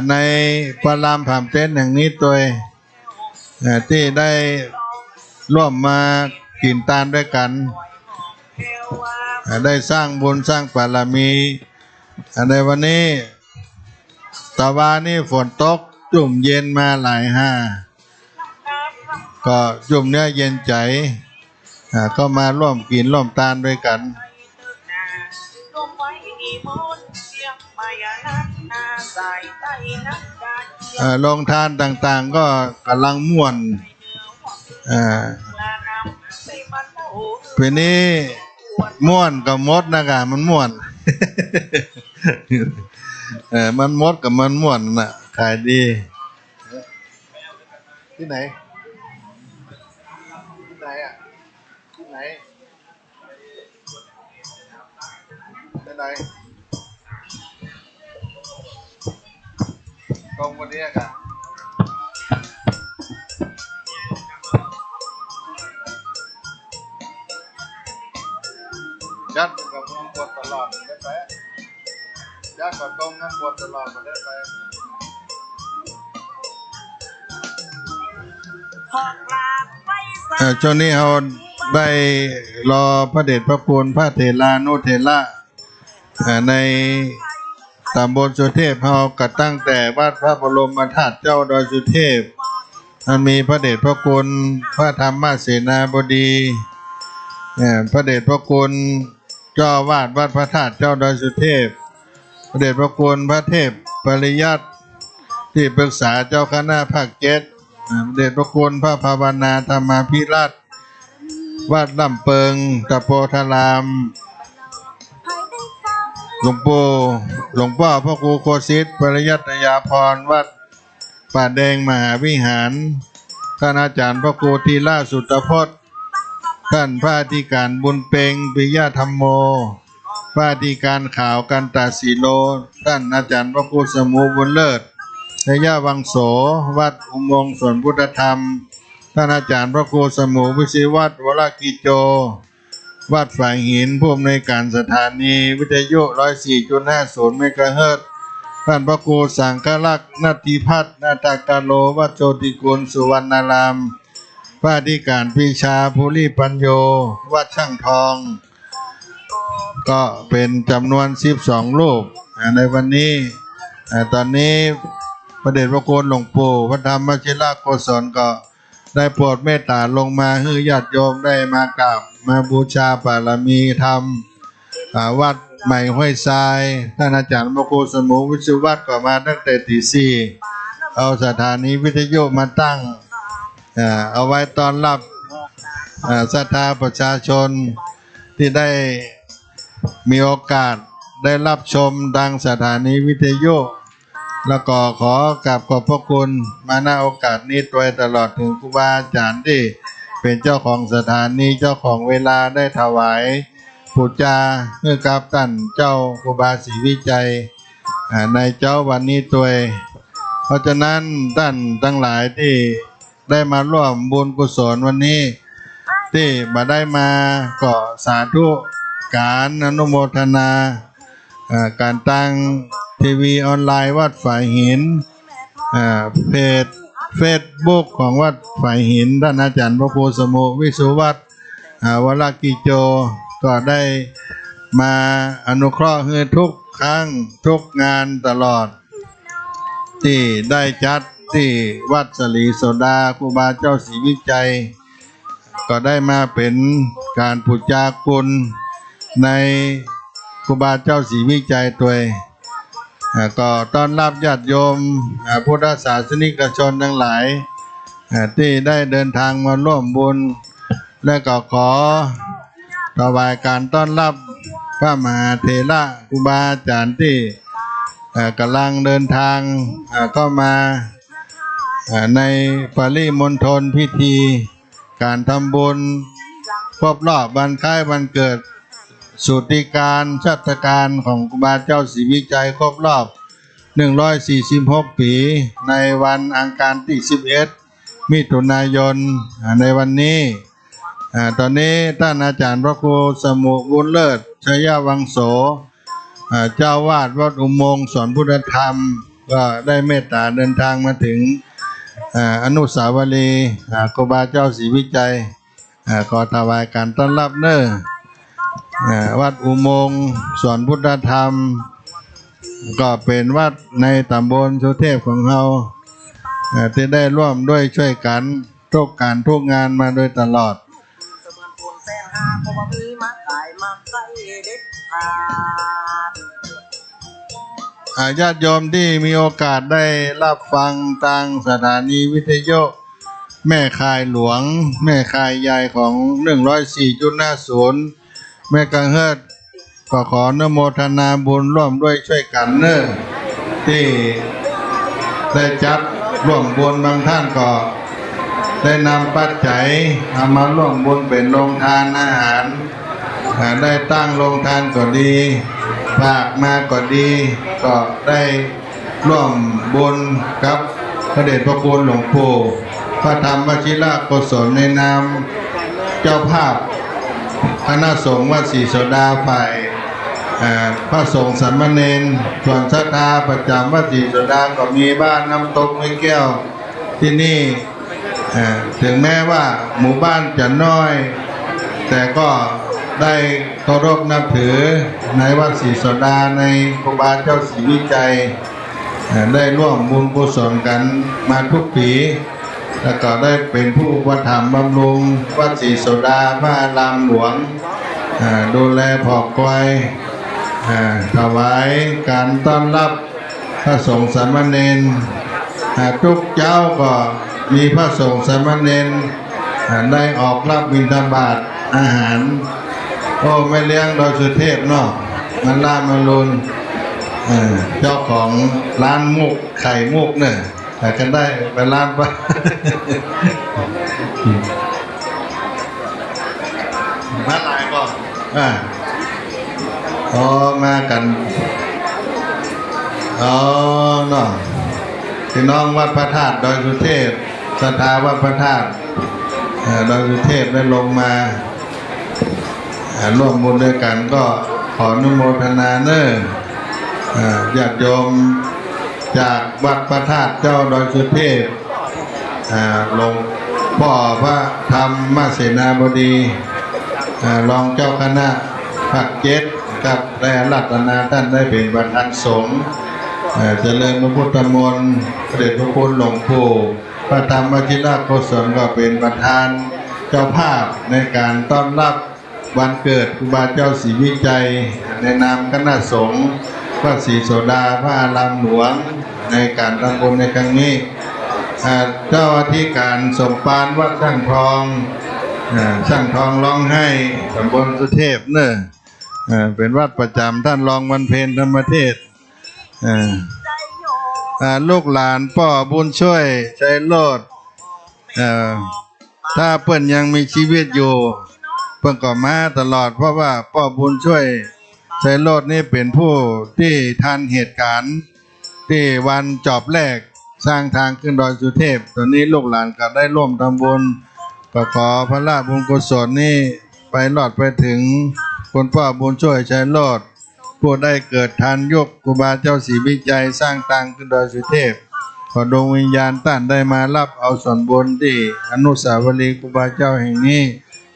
ในปรามผามเต้นแห่งนี้ตัวที่ได้ร่วมมากินทานด้วยกันได้สร้างบุญสร้างบารมีในวันนี้ตะวันนี้ฝนตกจุ่มเย็นมาหลายห้าก็จุ่มเนื้อเย็นใจก็มาร่วมกินร่วมทานด้วยกันโรงทานต่างๆก็กำลังม่วนปีนี้ม่วนกับมดนะครับมันม่วนมันมดกับมันม่วนน่ะขายดีที่ไหนอ่ะที่ไหนตรงวันนี้กันยัดกับวงบทตลอดได้ไปยัดกับตรงนั้นบทตลอดได้ไปช่วงนี้เราได้รอพระเดชพระคุณพระเถรานุเถระในตำบลสุเทพเราก็ตั้งแต่วัดพระบรมธาตุเจ้าดอยสุเทพมันมีพระเดชพระคุณพระธรรมเสนาบดีพระเดชพระคุณเจ้าวาดวัดพระธาตุเจ้าดอยสุเทพพระเดชพระคุณพระเทพปริยัติที่ปรึกษาเจ้าคณะภาค7พระเดชพระคุณพระภาวนาธรรมาภิรัตน์วัดลำเปิงตะโพธารามหลวงพ่อพระครูโคสิทธิ์ปริยัตยาพรวัดป่าแดงมหาวิหารท่านอาจารย์พระครูธีระสุตพจน์ท่านพระอธิการบุญเพ็งปิยธรรมโมพระอธิการข่าวกันตาสีโลท่านอาจารย์พระครูสมุบุญเลิศระยะวังโสวัดอุโมงค์สวนพุทธธรรมท่านอาจารย์พระครูสมุวิศิวัตรวรกิจโจวัดฝ่ายหินผู้อำนวยการสถานีวิทยุ 104.50 เมกะเฮิรตซ์ท่านพระครูสังฆลักษณ์นาติพัฒน์นาตากาโลวัดโชติกุลสุวรรณารามพระอธิการปรีชาภูริปัญโยวัดช่างทองก็เป็นจำนวน12รูปในวันนี้ตอนนี้พระเดชพระคุณหลวงปู่พระธรรมวชิรโกศลก็ได้โปรดเมตตาลงมาให้ญาติโยมได้มากราบมาบูชาบารมีธรรมวัดใหม่ห้วยทรายท่านอาจารย์พระครูสมุวิศวัตรก็มาตั้งแต่ตี 4เอาสถานีวิทยุมาตั้งเอาไว้ต้อนรับศรัทธาประชาชนที่ได้มีโอกาสได้รับชมดังสถานีวิทยุแล้วก็ขอกราบขอบพระคุณมาณโอกาสนี้โดยตลอดถึงครูบาอาจารย์ที่เป็นเจ้าของสถานีเจ้าของเวลาได้ถวายปูจาเพื่อกับท่านเจ้าครูบาศรีวิจัยในเจ้าวันนี้ตัวเพราะฉะนั้นท่านทั้งหลายที่ได้มาร่วมบุญกุศลวันนี้ที่มาได้มาก็สาธุการอนุโมทนาการตั้งทีวีออนไลน์วัดฝ่ายหินเพจ เฟซบุ๊กของวัดฝ่ายหินท่านอาจารย์พระครูสมุวิสุวัฒน์วรกิโจก็ได้มาอนุเคราะห์ให้ทุกครั้งทุกงานตลอดที่ได้จัดที่วัดสลีโสดาครูบาเจ้าศรีวิจัยก็ได้มาเป็นการปูจาคุณในครูบาเจ้าศรีวิจัยตัวก็ต้อนรับญาติโยมพุทธศาสนิกชนทั้งหลายที่ได้เดินทางมาร่วมบุญและก็ขอถวายการต้อนรับพระมหาเถระครูบาอาจารย์ที่กำลังเดินทางก็มาในปริมณฑลพิธีการทำบุญครบรอบวันคล้ายวันเกิดสุติการชาติการของครูบาเจ้าศรีวิจัยครบรอบ146 ปีในวันอังคารที่11 มิถุนายนในวันนี้ตอนนี้ท่านอาจารย์พระครูสมุบุญเลิศชยวังโสเจ้าวาดวัดอุโมงค์สอนพุทธธรรมก็ได้เมตตาเดินทางมาถึงอนุสาวรีย์ครูบาเจ้าศรีวิจัยขอถวายการต้อนรับเน้อวัดอุโมงค์สอนพุทธธรรมก็เป็นวัดในตำบลสุเทพของเราที่ได้ร่วมด้วยช่วยกันทุกการทุกงานมาโดยตลอดญาติโยมที่มีโอกาสได้รับฟังทางสถานีวิทยุแม่คายหลวงแม่คายใหญ่ของ104.50 แม่กังเฮิดก็ขอนโมทนาบุญร่วมด้วยช่วยกันเนอะที่ได้จัดร่วมบุญบางท่านก็ได้นำปัจจัยเอามาร่วมบุญเป็นโรงทานอาหารได้ตั้งโรงทานก็ดีฝากมาก็ดีก็ได้ร่วมบุญกับพระเดชพระคุณหลวงปู่พระธรรมวชิรกุศลในนามเจ้าภาพคณะสงฆ์วัดศรีโสดาฝ่ายพระสงฆ์สามเณรส่วนศรัทธาประจำวัดศรีโสดาก็มีบ้านน้ำตกห้วยแก้วที่นี่ถึงแม้ว่าหมู่บ้านจะน้อยแต่ก็ได้เคารพนับถือในวัดศรีโสดาในครูบาเจ้าศรีวิจัยได้ร่วมบุญกุศลกันมาทุกปีแล้วก็ได้เป็นผู้อุปถัมภ์บำรุงวัดศรีโสดาพระอารามหลวงดูแลผอกไว้ถวายการต้อนรับพระสงฆ์สามเณรทุกเจ้าก็มีพระสงฆ์สามเณรได้ออกรับบิณฑบาตอาหารโอ้ไม่เลี้ยงโดยสุเทพเนาะมันล่ามาลุนเจ้าของร้านมุกไข่มุกเนี่ยแต่กันได้ไปร้านปะมาหลายก็มากันเนาะพี่น้องวัดพระธาตุดอยสุเทพศรัทธาวัดพระธาตุดอยสุเทพได้ลงมาร่วมบุญด้วยกันก็ขออนุโมทนาเนอญาติโยมจากวัดพระธาตุเจ้าดอยสุเทพหลวงพ่อพระธรรมเสนาบดีรองเจ้าคณะภาค7กับได้รัตนาท่านได้เป็นประธานสงฆ์เจริญพระพุทธมนต์พระเดชพระคุณหลวงปู่พระธรรมวชิรกุศลก็เป็นประธานเจ้าภาพในการต้อนรับวันเกิดครูบาเจ้าศรีวิจัยในนามคณะสงฆ์วัดศรีโสดาพระอารามหลวงในการทำบุญในครั้งนี้เจ้าอธิการสมปานวัดช่างทองร้องให้ตำบลสุเทพเนอะเป็นวัดประจำท่านรองวันเพ็ญธรรมเทศลูกหลานพ่อบุญช่วยใจโลดถ้าเปิ้นยังมีชีวิตอยู่เปิ้นก็มาตลอดเพราะว่าพ่อบุญช่วยใจโลดนี่เป็นผู้ที่ทันเหตุการณ์ที่วันจอบแรกสร้างทางขึ้นดอยสุเทพตอนนี้ลูกหลานก็ได้ร่วมทำบุญก็ขอพระราชบุญกุศลนี่ไปรอดไปถึงคุณพ่อบุญช่วยใจโลดผู้ได้เกิดทันยุคครูบาเจ้าศรีวิจัยสร้างทางขึ้นดอยสุเทพ ขอดวงวิญญาณท่านได้มารับเอาส่วนบุญที่อนุสาวรีย์ครูบาเจ้าแห่งนี้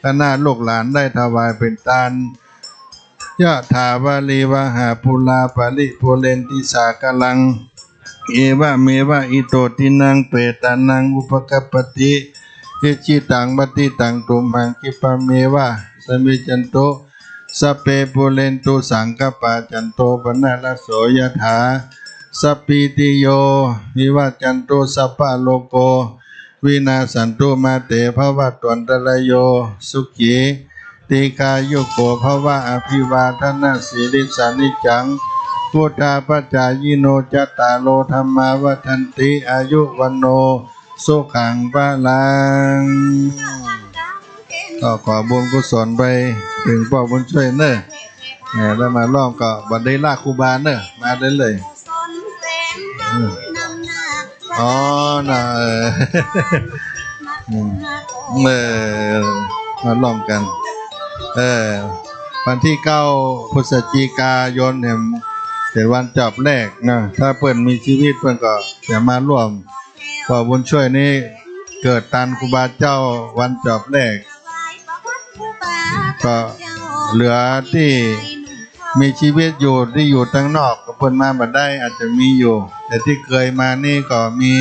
คณะลูกหลานได้ถวายเป็นทานยะถาวาลีวหาปุลาปาลิปุเรนติสากลังเอวะเมวะอิโตตินังเปตานังอุปกัปปติเอจิตังบัติตังตุมหังคิปะเมวะสมิจันโตสัพเพปุเรนตุสังกปาจันโตปนะระโสยถาสัพพิติโยวิวัจจันตุสัพพะโลกโกวินาสันตุมาเตภวัตวันตรายโยสุขีติกายุโกภวะอภิวาทนาสิริสานิจังพุทธาปัจจายโนจัตตาโลธรรมาวัฏันติอายุวันโนสุขังพลังก็ขอบุญกุศลไปถึงพ่อบุญช่วยเนอะแล้วมาร่วมก็บันไดลาครูบาเนอะมาได้เลยอ๋อน่ะมาร่วมกันวันที่9 พฤศจิกายนเนี่ยเป็นวันจับแรกนะถ้าเปิ่นมีชีวิตเปิ่นก็จะมาร่วมขอบุญช่วยนี้เกิดตันครูบาเจ้าวันจับแรกก็เหลือที่มีชีวิตอยู่ที่อยู่ตั้งนอกก็เปิ่นมาบ่ได้อาจจะมีอยู่แต่ที่เคยมานี่ก็มี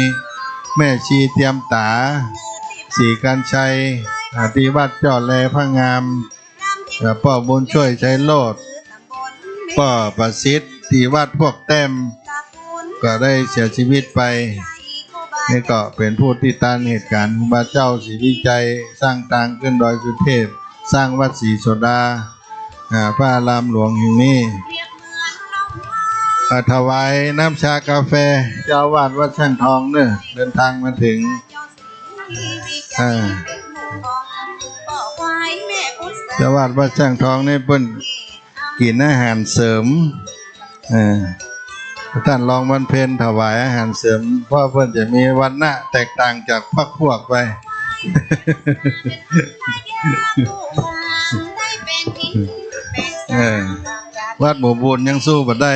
แม่ชีเตรียมตาสีกันชัยที่วัดเจ้าแลพระงามพ่อบุญช่วยชัยโลดพ่อประสิทธิ์ที่วัดพวกแต้มก็ได้เสียชีวิตไปนี่ก็เป็นผู้ที่ต้านเหตุการณ์ครูบาเจ้าศรีวิจัยสร้างทางขึ้นดอยสุเทพสร้างวัดศรีโสดาพระอารามหลวงแห่งนี้ถวายน้ำชากาแฟเจ้าวาดวัดช่างทองเนอะเดินทางมาถึงเจ้าวาดวัดช่างทองนี่เพิ่นกินอาหารเสริมท่านลองวันเพ็ญถวายอาหารเสริมเพราะเพิ่นจะมีวันหน้าแตกต่างจากพรรคพวกไปวัดหมู่บุญยังสู้บ่ได้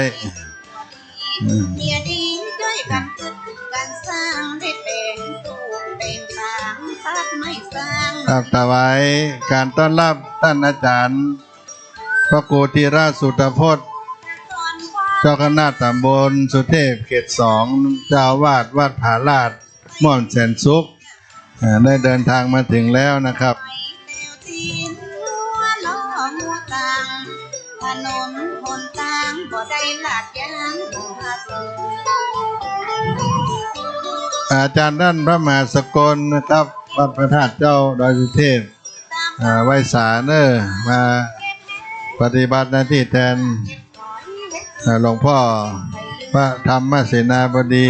ถวายการต้อนรับท่านอาจารย์พระโกติราชสุตพจน์เจ้าคณะตำบลสุเทพเขต2เจ้าวาดวัดผาลาดม่อนแสนสุขได้เดินทางมาถึงแล้วนะครับอาจารย์ด้านพระมหาสกลนะครับวัดพระธาตุเจ้าดอยสุเทพไว้สาเนอร์มาปฏิบัติหน้าที่แทนหลวงพ่อพระธรรมเสนาบดี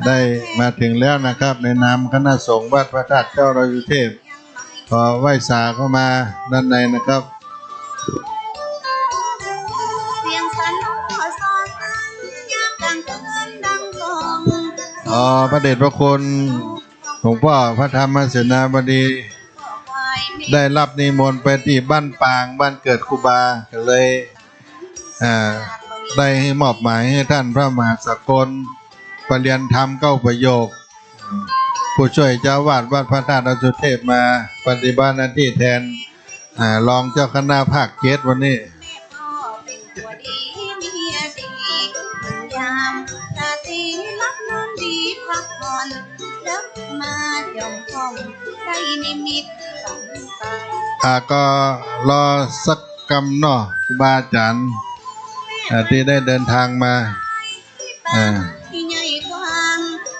ได้มาถึงแล้วนะครับในนามคณะสงฆ์วัดพระธาตุเจ้าดอยสุเทพขอไหว้สาเข้ามาด้านในนะครับพระเดชพระคุณหลวงพ่อพระธรรมเสนาบดีได้รับนิมนต์ไปที่บ้านปางบ้านเกิดครูบาก็เลยได้ให้มอบหมายให้ท่านพระมหาสกลปริยนธรรม9 ประโยคผู้ช่วยเจ้าวาดวัดพระธาตุดอยสุเทพมาปฏิบัติหน้าที่แทนรองเจ้าคณะภาค7วันนี้ก็รอสักกำเนาะครูบาอาจารย์ที่ได้เดินทางมา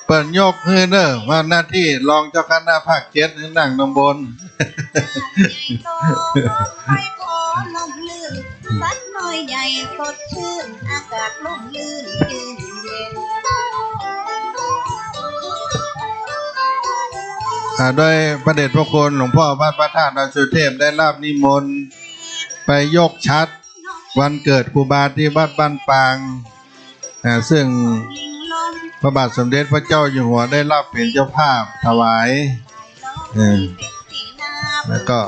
เปิดยกให้เนอะว่าหน้าที่รองเจ้าคณะภาค7นั่งตำบลโดยพระเดชพระคุณหลวงพ่อวัดพระธาตุดอยสุเทพได้รับนิมนต์ไปยกชัดวันเกิดครูบาที่วัดบ้านปางซึ่งพระบาทสมเด็จพระเจ้าอยู่หัวได้รับเป็นเจ้าภาพถวายแล้วก็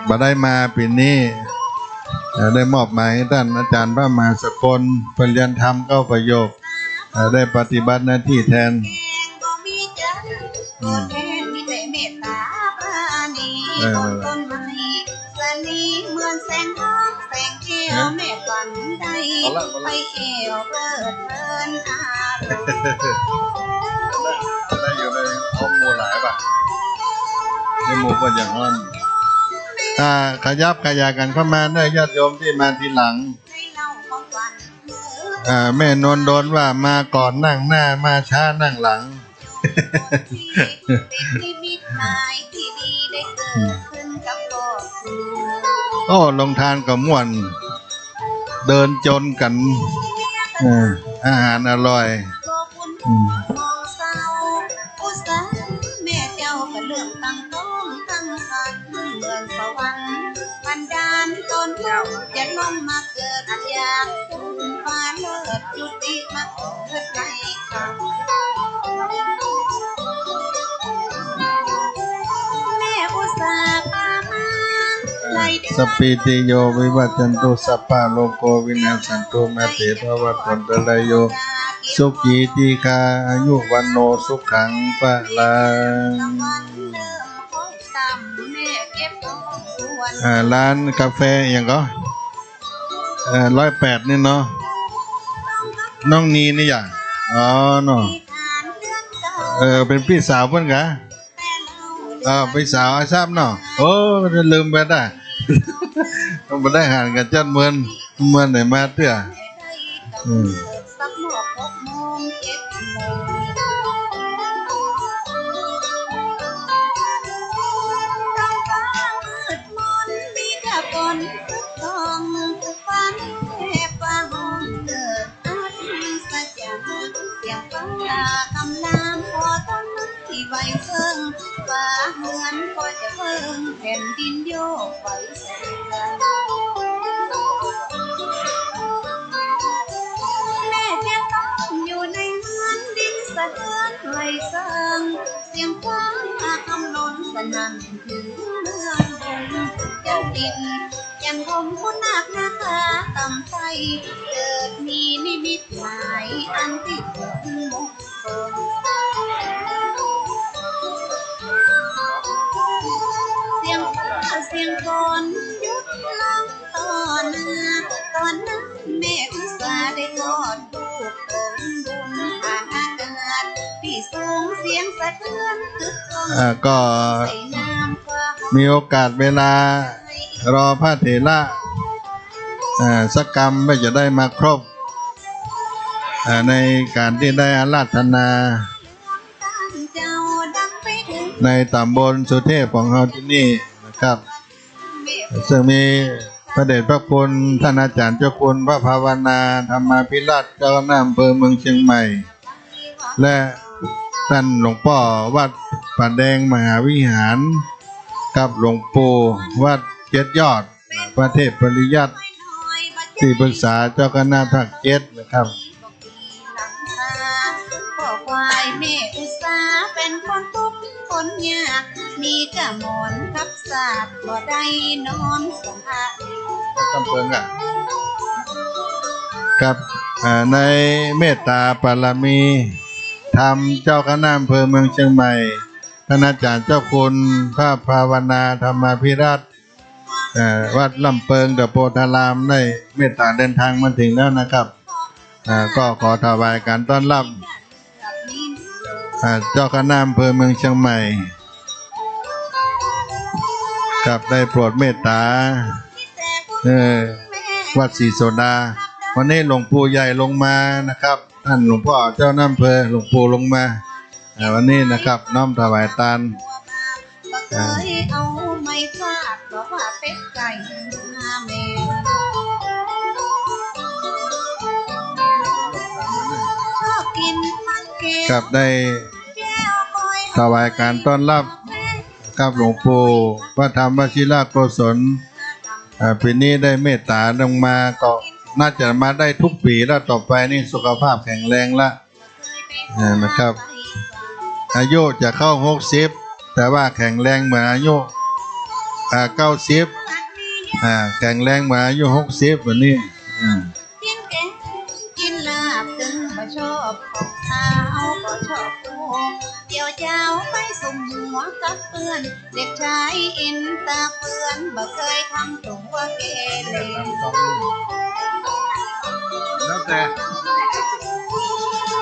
มาได้มาปีนี้ได้มอบหมายให้ท่านอาจารย์พระมหาสกลปริยนธรรม9 ประโยค ได้ปฏิบัติหน้าที่แทนแกงบ่มีจันตัวแทนมีแต่เมตตาปราณีต้นไม้สนีเหมือนแสงทองแสงแก้วแม่ฝันได้ไปเอวเปิดเพลินอารมณ์ได้อยู่ในข้อมูลหลายป่ะในหมู่ก็อย่างนั้นขยับขยายกันเข้ามาได้ญาติโยมที่มาทีหลังแม่นนโดนว่ามาก่อนนั่งหน้ามาช้านั่งหลังโอ้ลงทานกับม่วนเดินจนกันอาหารอร่อยแม่เจ้าก็เรื่องตั้งต้องตั้งสันเหมือนสวรรค์บันดาลตนเจ้าจะลงมาเกิดอยากคุณฟ้าเลิศจุติมาเกิดในเขาแม่อุตส่าห์พามาสปิติโยวิวัจจันตุสัพพะโลกโกวินาศสันตุมาเตภวัตวันตรายโยสุขีติคาอายุวันโนสุขังปะลังร้านกาแฟอย่างก็108นี่เนาะน้องนีนี่อย่างอ๋อเนาะเป็นพี่สาวเพิ่นกะพี่สาวอาทราบเนาะโอ้ลืมไปได้ต้องไปได้หารกันจัดเมือนไหนมาเตื้อคำนามพอต้นที่ใบเฟิงฟ้าเหมือนก็จะเพิ่งแผ่นดินโยกไหวแสงแม่เพียงต้องอยู่ในเมืองดินสะเทือนไหลเซิงเสียงฟ้าคำนนสนั่นถึงเมืองบนเจ้าดินยังคมคุณนักนะคะต่ำใจเกิดมีนิมิตหมายอันที่เป็นมงคลเสียงฟ้าเสียงฝนหยุดลงตอนนั้นแม่อุตส่าห์ได้กอดลูกองบุญผ่านอากาศที่สูงเสียงสะเทือนตึกก็มีโอกาสเวลารอพระเถระสักกรรมไม่จะได้มาครบในการที่ได้อาราธนาในตำบลสุเทพของเราที่นี่นะครับซึ่งมีพระเดชพระคุณท่านอาจารย์เจ้าคุณพระภาวนาธรรมาภิราชเจ้าคณะอำเภอเมืองเชียงใหม่และท่านหลวงพ่อวัดป่าแดงมหาวิหารกับหลวงปู่วัดเจ็ดยอดพระเทพปริยัติที่ปรึกษาเจ้าคณะภาค7นะครับพ่อควายแม่อุตสาห์เป็นคนทุกข์คนยากมีกระหมอนทับศาสตร์บ่ได้นอนสงอาตำเพิงกับในเมตตาปารมีธรรมเจ้าคณะอำเภอเมืองเชียงใหม่ท่านอาจารย์เจ้าคุณพระภาวนาธรรมาภิราชวัดลำเปิงเดอะโพธารามได้เมตตาเดินทางมาถึงแล้วนะครับก็ขอถวายการต้อนรับเจ้าคณะอำเภอเมืองเชียงใหม่กับได้โปรดเมตตาวัดศรีโสดาวันนี้หลวงปู่ใหญ่ลงมานะครับท่านหลวงพ่อเจ้าอำเภอหลวงปู่ลงมาวันนี้นะครับน้อมถวายทานเอาไม่ฟาดเพราะว่าเป็ดไก่มาเมชอบกินมันเกกับได้ถวายการต้อนรับกับหลวงปู่พระธรรมวชิรโกศลปีนี้ได้เมตตาลงมาก็น่าจะมาได้ทุกปีแล้วต่อไปนี่สุขภาพแข็งแรงละนะครับอายุจะเข้า60แต่ว่าแข็งแรงเหมือนอายุ90แข็งแรงเหมือนอายุ60วันนี้กิน นลาบถึงบ่ชอบของข้าวก็ชอบโง่เดี๋ยวเจ้าไปสุ่มหัวกับเพื่อนเด็กชายอินตาเพื่อนบ่เคยทำตัวเกเร แล้วแต่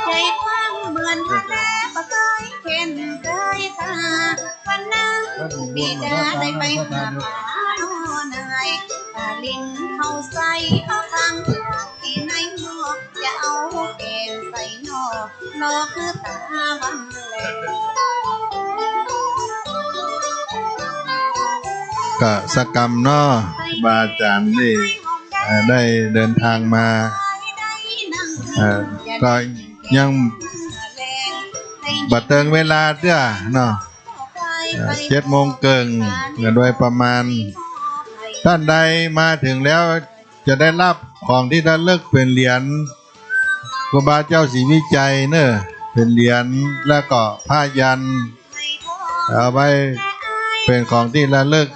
ใจกว้างเหมือนทะเลบ่เคยเข็นเคยตาวันนั้นบิดาได้ไปหาป่านายตาลิงเข้าใส่เอาทางที่ในหม้อจะเอาแกงใส่นอคือตาวันแล ก็สกรรมเนาะบาอาจารย์นี่ได้เดินทางมาก็ยังบัดเติงเวลาเด้อเนาะ7:00นโดยประมาณท่านใดมาถึงแล้วจะได้รับของที่ระลึกเป็นเหรียญครูบาเจ้าศรีวิจัยเนอะเป็นเหรียญแล้วก็ผ้ายันเอาไว้เป็นของที่ระลึก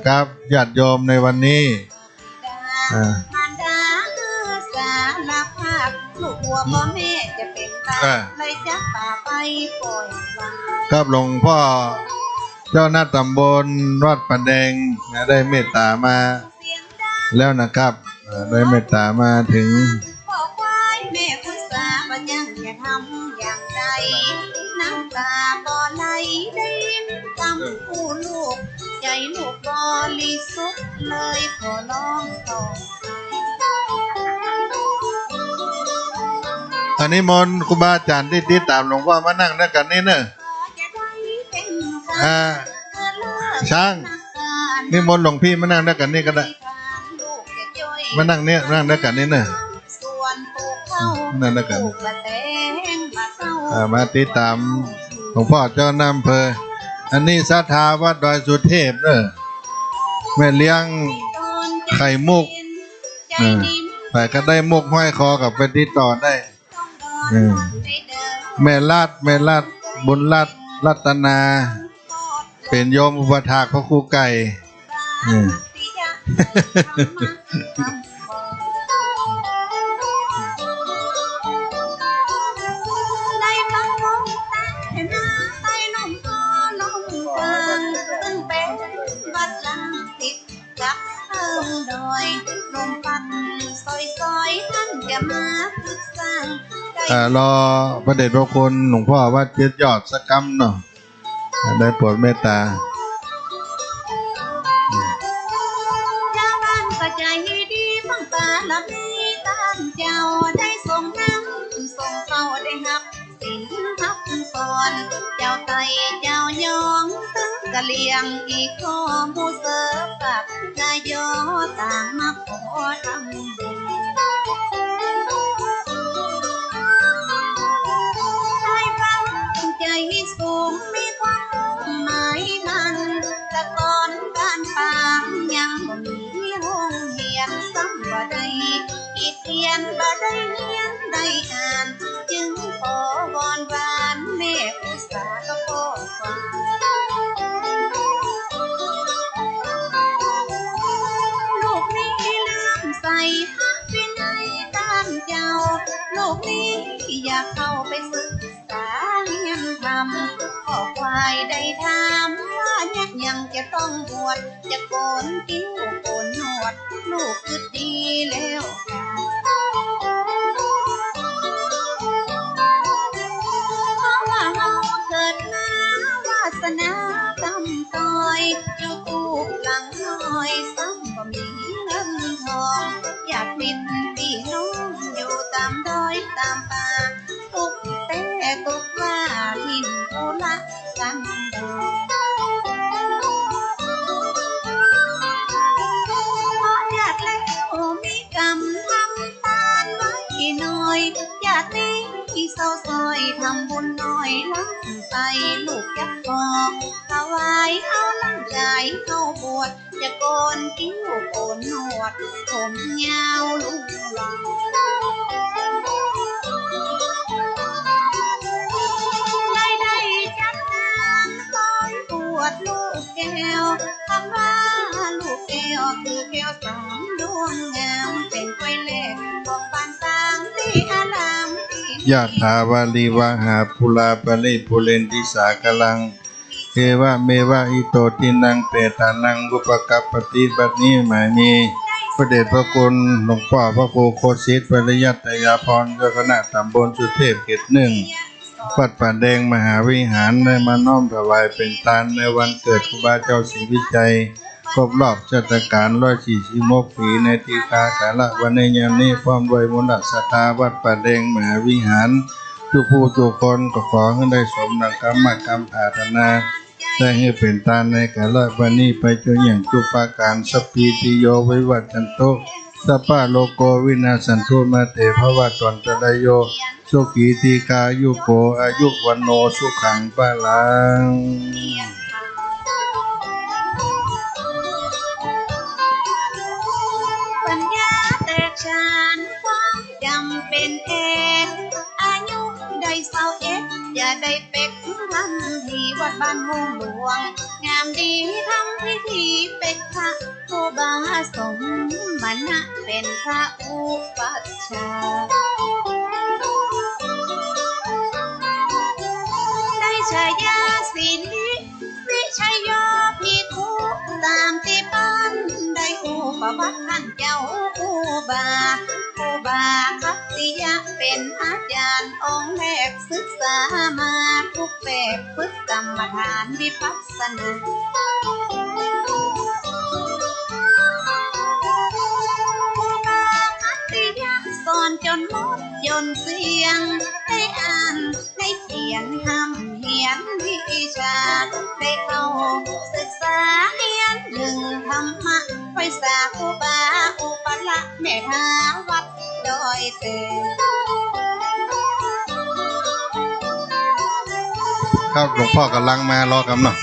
ครับญาติโยมในวันนี้ครับหลวงพ่อเจ้าหน้าตำบลวัดประแดงได้เมตตามาแล้วนะครับได้เมตตามาถึงบอกไว้แม่คุณสาบ่ยังอย่าทำอย่างใดน้ำตาบ่ไหลได้ยินคำผู้ลูกใจลูกบริสุทธิ์เลยขอร้องต่ออันนี้มนต์ครูบาอาจารย์ที่ติดตามหลวงพ่อมานั่งด้วยกันนี่เนอะช้างนี่มนต์หลวงพี่มานั่งด้วยกันนี่ก็ได้มานั่งเนี่ยนั่งด้วยกันนี่เนอะนั่งด้วยกันมาติดตามหลวงพ่อเจ้าน้ำเพออันนี้ศรัทธาวัดดอยสุเทพเนอะแม่เลี้ยงไข่มุกแต่ก็ได้มุกห้อยคอกับไปติดต่อได้แม่ลาดบุญลาดรัตนาเป็นโยมอุปถากพระครูไก่รอพระเดชพระคุณหลวงพ่อวัดเจ็ดยอดสักคำเนาะได้โปรดเมตตาชาวบ้านก็ใจดีฟังตาละมีตามเจ้าได้ส่งน้ำส่งเข้าได้หับสินหับก่อนเจ้าไตเจ้ายองตึงกะเลียงอีกข้อผู้เสิร์ฟกับนายยอต่างมาขอทำบุญใจสูงมีความหมายมันแต่ก่อนบ้านปางยังบ่มีโรงเรียนซ้ำบ่ได้อีเทียนบ่ได้เรียนได้อ่านจึงขอวอนวานแม่อุตสาหก็พ่อฟังลูกนี้ลืมใส่ฮักวินัยด้านเจ้าลูกนี้อยากเข้าไปศึกษาเรียนทำพ่อควายได้ถามว่ายังจะต้องบวชจะโกนกิ้วโกนหนวดลูกคือดีแล้วเพราะว่าเราเกิดมาวาสนากำต้อยอยู่ตูบหลังน้อยซ้ำก็มีเงินทองอยากเป็นพี่น้องอยู่ตามดอยตามป่าตุกแต่ตุกว่าทินทุละกันดอกเพราะอยากแล้วมีกรรมทำตานไว้หน่อยอยากนี้ที่เศร้าซอยทำบุญน้อยล้ำไปลูกยักษ์บอกถวายเอาร่างกายเข้าบวชจะโกนกิ้วโกนหนวดผมยาวลุงหลังได้จัดงานคอยบวชลูกแก้วคำว่าลูกแก้วคือแก้วสามดวงงามเป็นไฟแรกของบ้านต่างที่อา ยะถาวาลิวหาปุราปะริปุเรนติสากลังเอวะเมวะอิโตตินังเปตานังอุปกัปปติบัดนี้หมายมีพระเดชพระคุณหลวงพ่อพระครูโคสิทธิ์ปริยัตยาพรเจ้าคณะตำบลสุเทพเขตหนึ่งวัดป่าแดงมหาวิหารได้มาน้อมถวายเป็นทานในวันเกิดครูบาเจ้าศรีวิชัยครบรอบชาตการ146 ปีในทีฆากาละวันในยามนี้พร้อมด้วยมนต์ศรัทธาวัดป่าแดงมหาวิหารทุกผู้ทุกคนก็ขอให้ได้สมดังคำมั่นคำปรารถนาได้ให้เป็นทานในกาละวันนี้ไปจนอย่างทุกประการสัพพิติโยวิวัจจันโตสัพพะโลกวินาศสันตุมาเตภวะตวันตรายโยสุขีทีกายุโกอายุวันโนสุขังปะลังปัญญาแตกฉานความจำเป็นเอกอายุได้21อย่าได้เป็กทำที่วัดบ้านม่วงหลวงงามดีทำพิธีเป็กพระครูบาสมมณะเป็นพระอุปัชฌาย์ได้ฉายาศิริวิชัยโยภิกขุตามที่ปั้นได้อุปวัตท่านเจ้าอุบาคัตติยะเป็นอาจารย์องค์แรกศึกษามาทุกแบบฝึกกรรมฐานวิปัสสนาอุบาคัตติยะสอนจนหมดยนต์เสียงได้อ่านได้เขียนทำเหียนวิชาได้เข้าศึกษาเรียนหนึ่งธรรมะไว้สาอุบาอุปละแม่ทาวัดดอยเตครับหลวงพ่อกำลังมารอกำเนาะ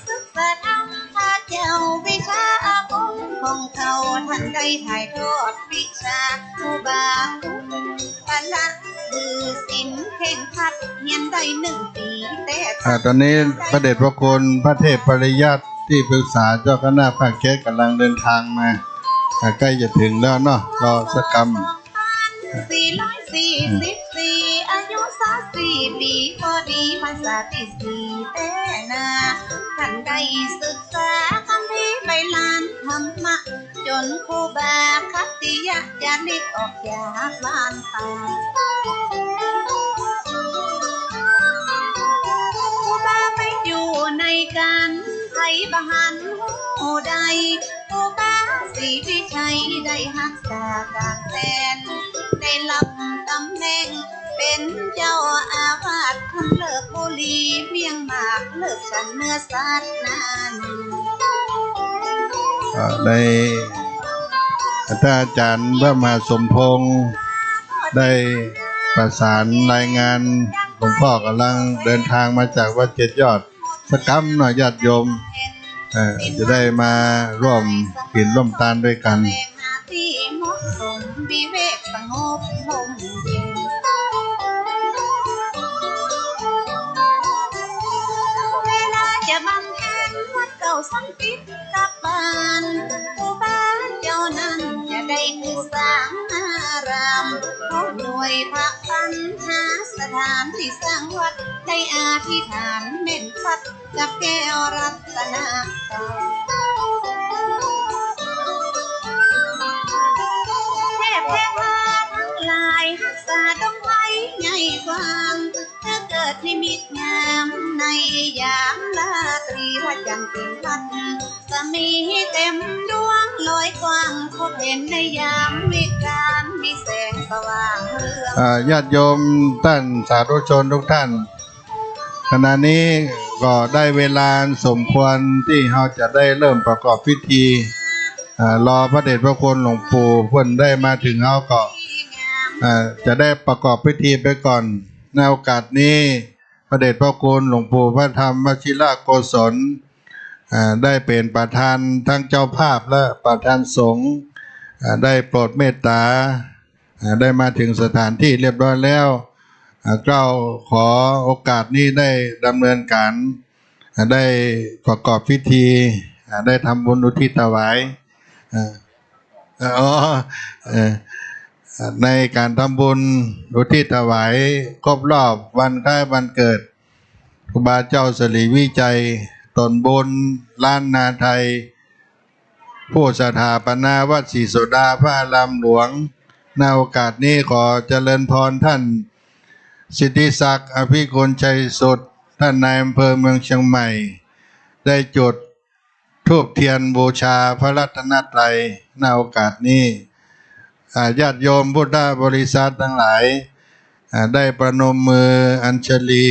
ศึกษาธรรมพระเจ้าวิชาอาคมของเขาท่านได้ถ่ายทอดวิชาอุบาอุปละคือศิลป์เข่งขัดเรียนได้1 ปีแต่ตอนนี้พระเดชพระคุณพระเทพปริยัติที่ปรึกษาเจ้าคณะภาคเขตกำลังเดินทางมาใกล้จะถึงแล้วเนาะรอสักกรรม444อายุ34 ปีพอดีภาษาที่4แต่นาท่านได้ศึกษาคำพีใบลานธรรมะจนครูบาคัตติยะจะนิกออกจากบ้านตาครูบาไปอยู่ในการไทยบหันหูใดครูบาศรีวิชัยได้รักษาการแทนได้รับตำแหน่งเป็นเจ้าอาวาสท่านเลิกบุหรี่เพียงมากเลิกฉันเนื้อสัตว์นานได้ท่านอาจารย์พระมหาสมพงษ์ได้ประสานรายงานหลวงพ่อกำลังเดินทางมาจากวัดเจ็ดยอดสักกรรมหน่อยญาติโยมจะได้มาร่วมกินร่วมทานด้วยกันที่เหมาะสมวิเวกสงบลมเย็นเวลาจะบำเพ็ญวัดเก่าสังกิตกลับบ้านผู้บ้านเจ้านั้นจะได้คือสร้างอารามพบหน่วยพระปัญหาสถานที่สร้างวัดได้อธิษฐานเม่นพัดกับแก้วรัตนาหักษาดงไม้ใหญ่กว้างถ้าเกิดนิมิตงามในยามราตรีพระจันทร์เต็มพัดจะมีเต็มดวงลอยกว้างพบเห็นในยามวิกาลมีแสงสว่างเรืองญาติโยมท่านสาธุชนทุกท่านขณะนี้ก็ได้เวลาสมควรที่เราจะได้เริ่มประกอบพิธีรอพระเดชพระคุณหลวงปู่เพิ่นได้มาถึงเราก็จะได้ประกอบพิธีไปก่อนในโอกาสนี้พระเดชพระคุณหลวงปู่พระธรรมวชิรโกศลได้เป็นประธานทั้งเจ้าภาพและประธานสงฆ์ได้โปรดเมตตาได้มาถึงสถานที่เรียบร้อยแล้วก็ขอโอกาสนี้ได้ดำเนินการได้ประกอบพิธีได้ทำบุญอุทิศถวาย ในการทำบุญอุทิศถวายครบรอบวันคล้ายวันเกิดครูบาเจ้าสิริวิจัยตนบุญล้านนาไทยผู้สถาปนาวัดศรีโสดาพระอารามหลวงในโอกาสนี้ขอเจริญพรท่านสิทธิศักดิ์อภิกุลชัยสุดท่านนายอำเภอเมืองเชียงใหม่ได้จุดธูปเทียนบูชาพระรัตนตรัยในโอกาสนี้ญาติโยมพุทธบริษัททั้งหลายได้ประนมมืออัญชลี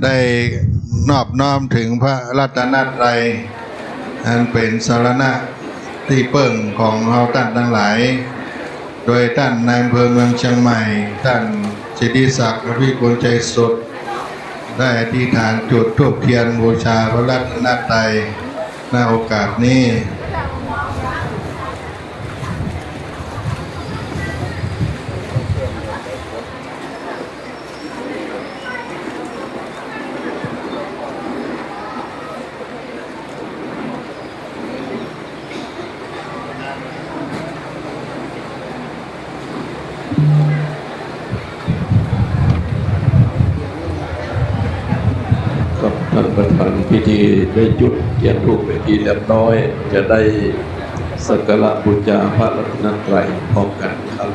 ได้นอบน้อมถึงพระรัตนตรัยอันเป็นสรณะที่เปิ่งของเราท่านทั้งหลายโดยท่านนายอำเภอเมืองเชียงใหม่ท่านสิทธิศักดิ์อภิกุลใจสุดได้อธิษฐานจุดธูปเทียนบูชาพระรัตนตรัยในโอกาสนี้ท่านประธานพิธีได้จุดเทียนธูปไปทีเรียบร้อยจะได้สักการะบูชาพระรัตนตรัยพร้อมกันครับ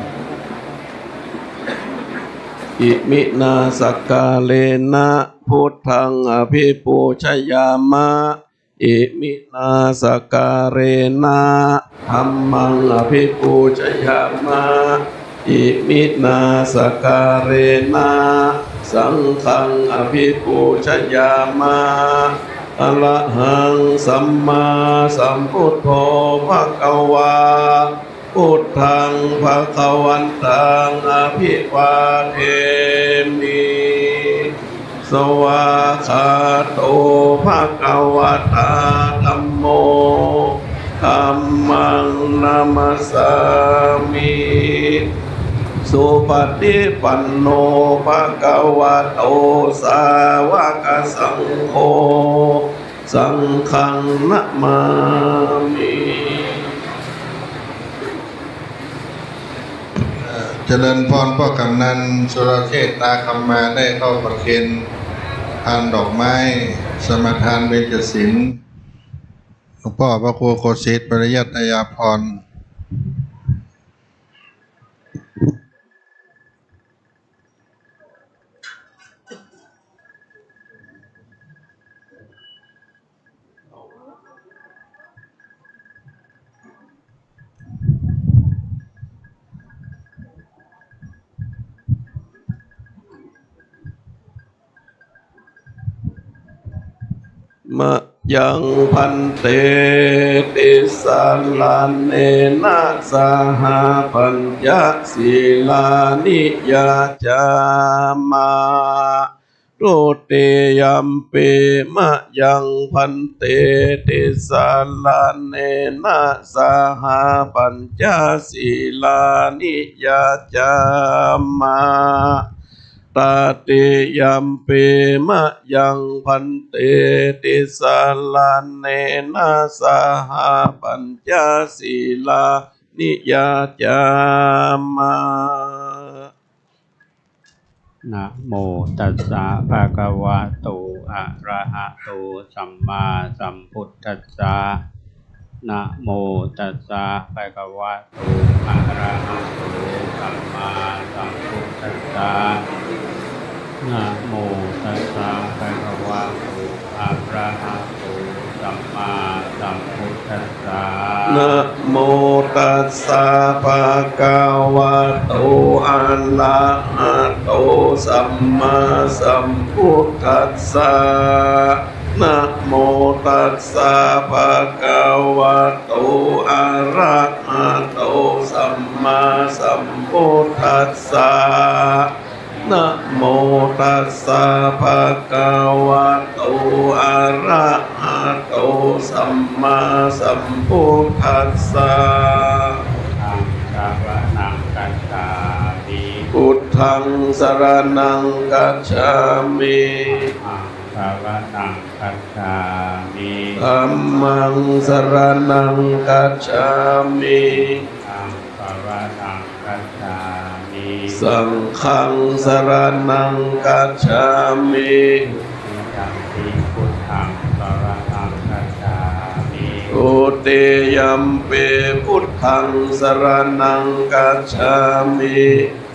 อิมินาสักกาเลนะพุทธังอภิปูชยามะอิมินาสักกาเรนะธัมมังอภิปูชยามะอิมินาสักกาเรนะสังฆังอภิปูชยามะอะระหังสัมมาสัมพุทโธภควาพุทธังภควันตังอภิวาเทมิสวากขาโตภควตาธัมโมธัมมังนามัสสามิสุปฏิปันโนภะคะวะโตสาวกสังโฆสังฆังนะมามิเจริญพรพ่อกำนันสุรเชษฐ์ตาคำมาได้เข้าประเคนทานดอกไม้สมทานเบญจศีลหลวงพ่อพระครูโคสิทธิ์ปริยัติยาพรมะยังพันเตติสาลานเนนะสหปัญญศีลานิยาจามาโรเตยัมเปมะยังพันเตติสาลานเนนะสหปัญญศีลานิยาจามาตาเตยัมเปมะยังพันเตติสาลานเนนะสหปัญญศีลานิยาจามานะโมตัสสะภะคะวะโตอะระหะโตสัมมาสัมพุทธัสสะนะโมตัสสะภะคะวะโตอะระหะโตสัมมาสัมพุทธัสสะนะโมตัสสะภะคะวะโตอะระหะโตสัมมาสัมพุทธัสสะนะโมตัสสะภะคะวะโตอะระหะโตสัมมาสัมพุทธัสสะนะโมตัสสะภะคะวะโตอะระหะโตสัมมาสัมพุทธัสสะนะโมตัสสะภะคะวะโตอะระหะโตสัมมาสัมพุทธัสสะธังสรณังกัจฉามิ พุทธังสรณังกัจฉามิธัมมังสรณังกัจฉามิ ธัมมังสรณังกัจฉามิธังสรณัง สังฆังสรณังกัจฉามิ ติยัมปิพุทธังสรณังคัจฉามิ ทุติยัมปิพุทธังสรณังกัจฉามิ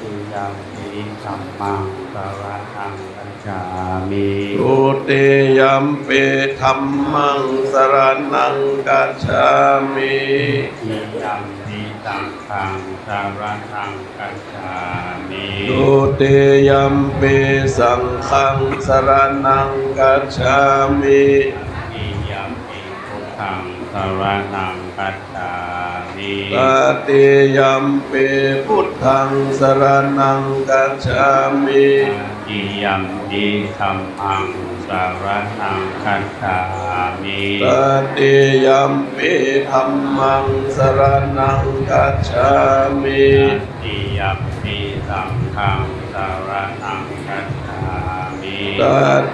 ติยัมปิธัมมังสรณังคัจฉามิ ทุติยัมปิธัมมังสรณังกัจฉามิ ติยัมปิสังฆังสรณังคัจฉามิ ทุติยัมปิสังฆังสรณังกัจฉามิ ติยัมปิพุทธังสรณังคัจฉามิ ตติยัมปิพุทธังสรณังกัจฉามิ ติยัมปิธัมมังสรณังคัจฉามิ ตติยัมปิธัมมังสรณังกัจฉามิ ติยัมปิสังฆังสรณังคัจฉามิ ต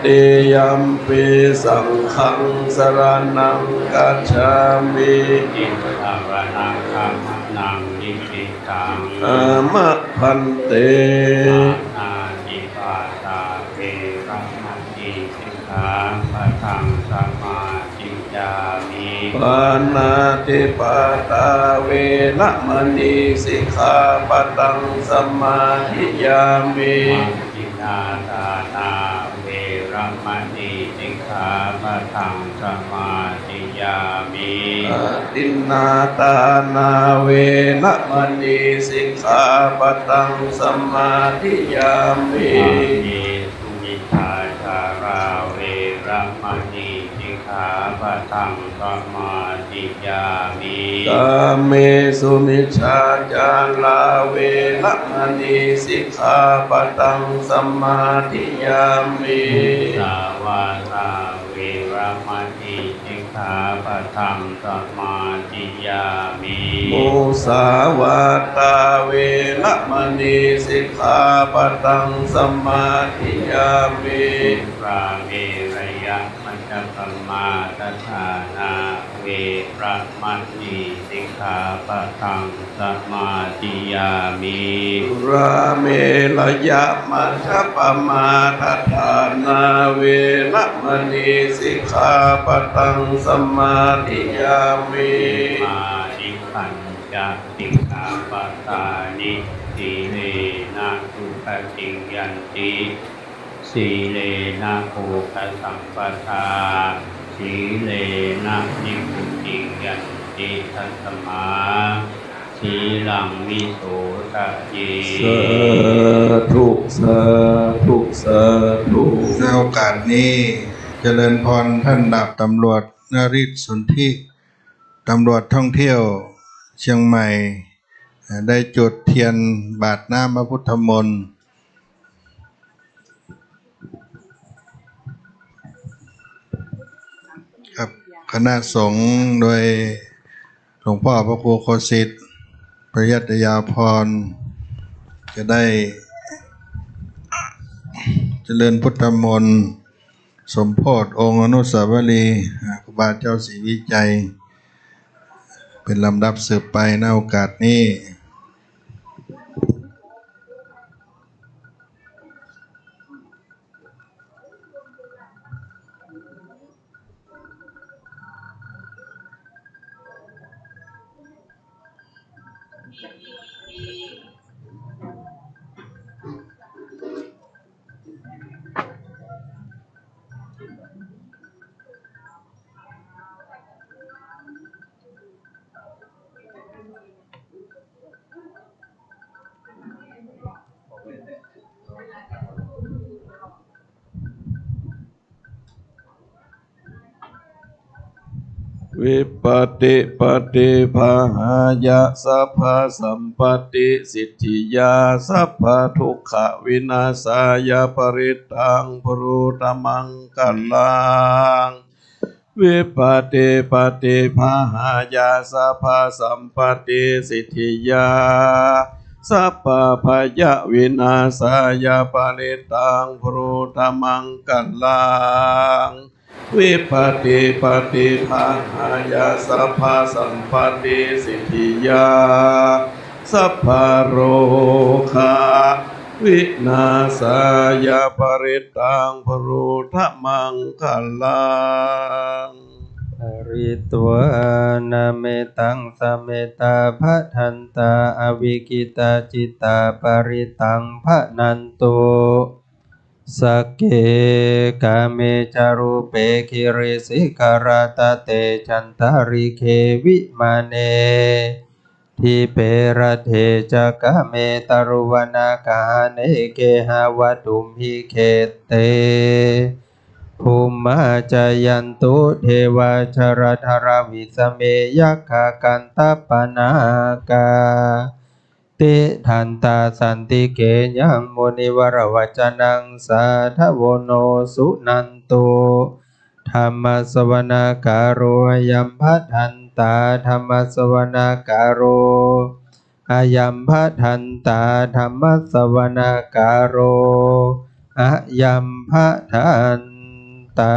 ติยัมปิสังฆังสรณังกัจฉามิ อิสรณังคัมนังนิพิตัง อามะพันเต อานิปาตาเวรัมมณีสิกขาปะทังสมาธิยามิ ปานาติปาตาเวระมณีสิกขาปะตังสมาธิยามิ มัจจินาทานาเวรัมมณีสิกขาปะทังสมาธิยามิ อาทินนาตานาเวระมณีสิกขาปะตังสมาธิยามิ อาเยสุมิทาชาราเวรัมมณีสิกขาปะทังสมาธิยามิ กาเมสุมิชฌาจาราเวระมณีสิกขาปะตังสมาธิยามิ สาวาทาเวรัมมณีสิกขาปะทังสมาธิยามิ มุสาวาตาเวระมณีสิกขาปะตังสมาธิยามิ ราเวระยะมัจจปัมมาทฐานาเวระมณีสิกขาปะทังสมาธิยามิ ราเมระยะมัชฌัปปมาทัฏฐานาเวระมณีสิกขาปะตังสมาธิยามิ มานิพันจะสิกขาปะตานิสีเลนะสุขติงยันติสีเลนะโภคสัมปทาสีเลนะนิพุติงยันติทัสมาสีลังวิโสทะเย สาธุสาธุสาธุในโอกาสนี้เจริญพรท่านดาบตำรวจนฤทธิ์สุนทิตำรวจท่องเที่ยวเชียงใหม่ได้จุดเทียนบาทน้ำพระพุทธมนต์ครับคณะสงฆ์โดยหลวงพ่อพระครูโคสิทธิ์ปริยัตยาพรจะได้เจริญพุทธมนต์สมโภชองค์อนุสาวรีย์ครูบาเจ้าศรีวิจัยเป็นลำดับสืบไปในโอกาสนี้ วิปติปฏิภาหายะสัพพสัมปติสิทธิยาสัพพทุกขวินาศายาปริตังปรุตมังกัลลังวิปติปฏิภาหายะสัพพสัมปติสิทธิยาสัพพพยวินาศายาปริตังปรุตมังกัลลังวิปติปฏิภาหายาสัพพสัมปติสิทธิยา สัพพโรคาวินาศายาปริตังพรูธมังคัลลังอริตัวนาเมตังสเมตาภะทันตาอวิกิตาจิตตาปริตังภะนันตุสักเกกาเมจารุเปคิริสิกรตะเตจันตาริเควิมาเนทิเประเทจักะเมตรุวนาคาเนเกหาวตุมหิเคเตภูมิจายันตุเทวาชรธรวิสเมยัคขกันตปนากาติทันตาสันติเกยังมุนิวรวจนังสาทโวโนสุนันตุธรรมสวนาการโรยัมพัทันตาธรรมสวนาการโรอายัมพัทันตาธรรมสวนาการโรอายัมพัทันตา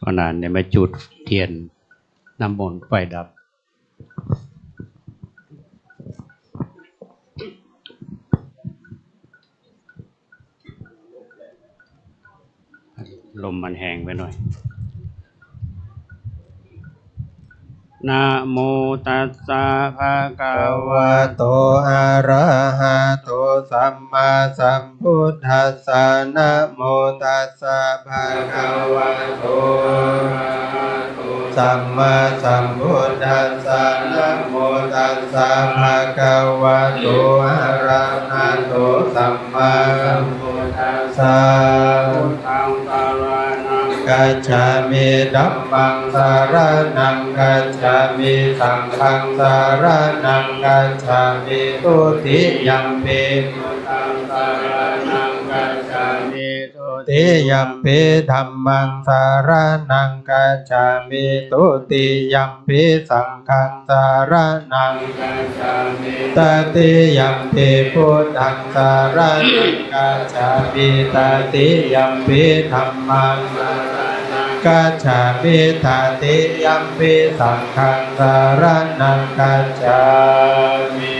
ขณะนี้มาจุดเทียนน้ำมนต์ไฟดับลมมันแห้งไปหน่อยนะโมตัสสะภะคะวะโตอะระหะโตสัมมาสัมพุทธัสสะนะโมตัสสะภะคะวะโตสัมมาสัมพุทธัสสะนะโมตัสสะภะคะวะโตอะระหะโตสัมมาสัมพุทธัสสะพุทธังสรณังกัจฉามิธัมมังสรณังกัจฉามิสังฆังสรณังกัจฉามิทุติยัมปิพุทธังสรณังกัจฉามิทุติยัมปิธัมมังสรณังกัจฉามิทุติยัมปิสังฆังสรณังกัจฉามิตติยัมปิพุทธังสรณังกัจฉามิตติยัมปิธัมมังสรณังกัจฉามิตติยัมปิสังฆังสรณังกัจฉามิ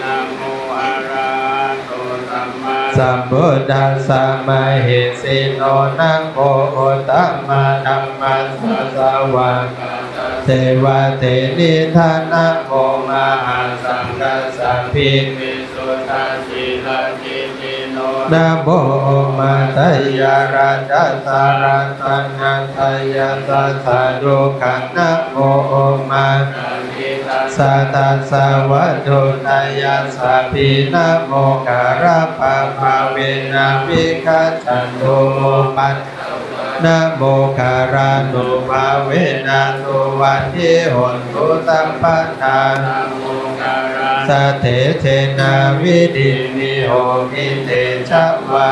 นะโมอะระหะโตสัมมาสัมพุทธัสสะมะเหสิโนนะโมตัมมาธัมมัสสะสวะเทวะเทนิธานะโมมหาสังฆสัพพิวิสุทธัสสิลกิติโนนะโมมาตยาราชสารัสังฆทายาสัสสะโลกังนะโมมาสัตตะสวัตถุทายาสัพพินะโมการะปะภะเวนะวิคัจฉันโตปัสนะโมการานุภาเวนะสุวันทิโหนตุสัมปัฏฐานะโมการาสัทเถเทนาวิดินิโหมิเตชะวา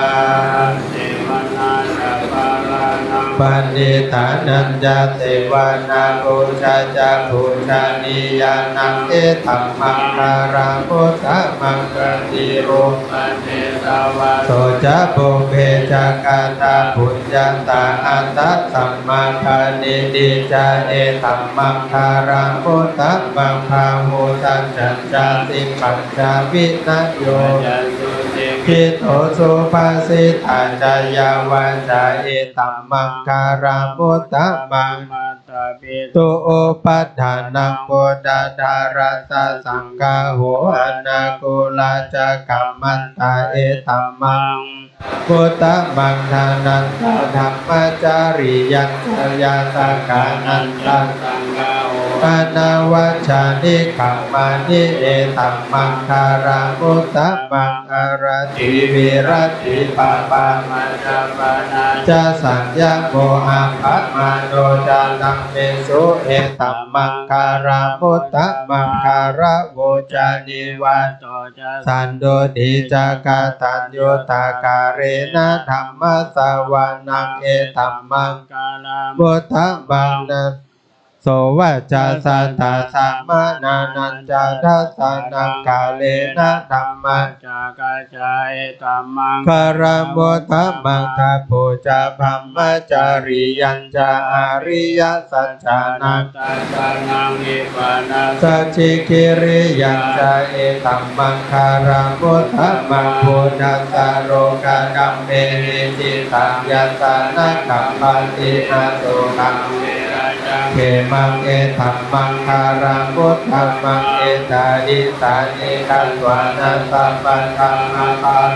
เทวนานาปารานังปันนิธานัญญาเทวนาปุชาจาปุชานิยานังเอธัมมังคาราพุทธมังคติโรปันเทสาวะโสจะปุเพจากาตาปุญญาตาอัตตะสัมมาคานิติจาเอธัมมังคาราพุทธมังคาหุตัจจันจาติปัญจวินัยโยคิโตสุภาสิทาจายาวันจาเอธัมมังคาราพุทธมังตุโอปัฏฐานังโกดาดารัสสังฆาโหอนาคุลาจกัมมันตาเอธัมมังพุทธมังทานันตธรรมจาริยัญชยาตากานันตสังฆาโหปนาวัชานิขัมมานิเอธัมมังคาราพุทธมังอารติวิรัติปะปามัจจปนาจะสัญญาโมหังพัตมาโนจานังเมสุเอธัมมังคาราพุทธมังคาราโวจานิวันโตจะสันโดติจากาตัญโยตากาเรนะธรรมสวานังเอธัมมังคาราพุทธมังนะ โสวัจจาสัตตาสัมมานานันจาทัสสานังกาเลนะธัมมัจจากาจายธัมมังคารมุตตมังคาปุจจาภัมมจาริยัญจาอาริยสัจจานังตัสสะนังนิพพานัสสัจจิกิริยัญจาเอธัมมังคารมุตตมังปุจจาสโรกากัมเมหิจิตังยัสสานะกัมปันติอาโตกังเขมังเอธัมมังคารังพุทธัมมังเอตาดิสานิกัสวานัสสัพพะธัมมังคัน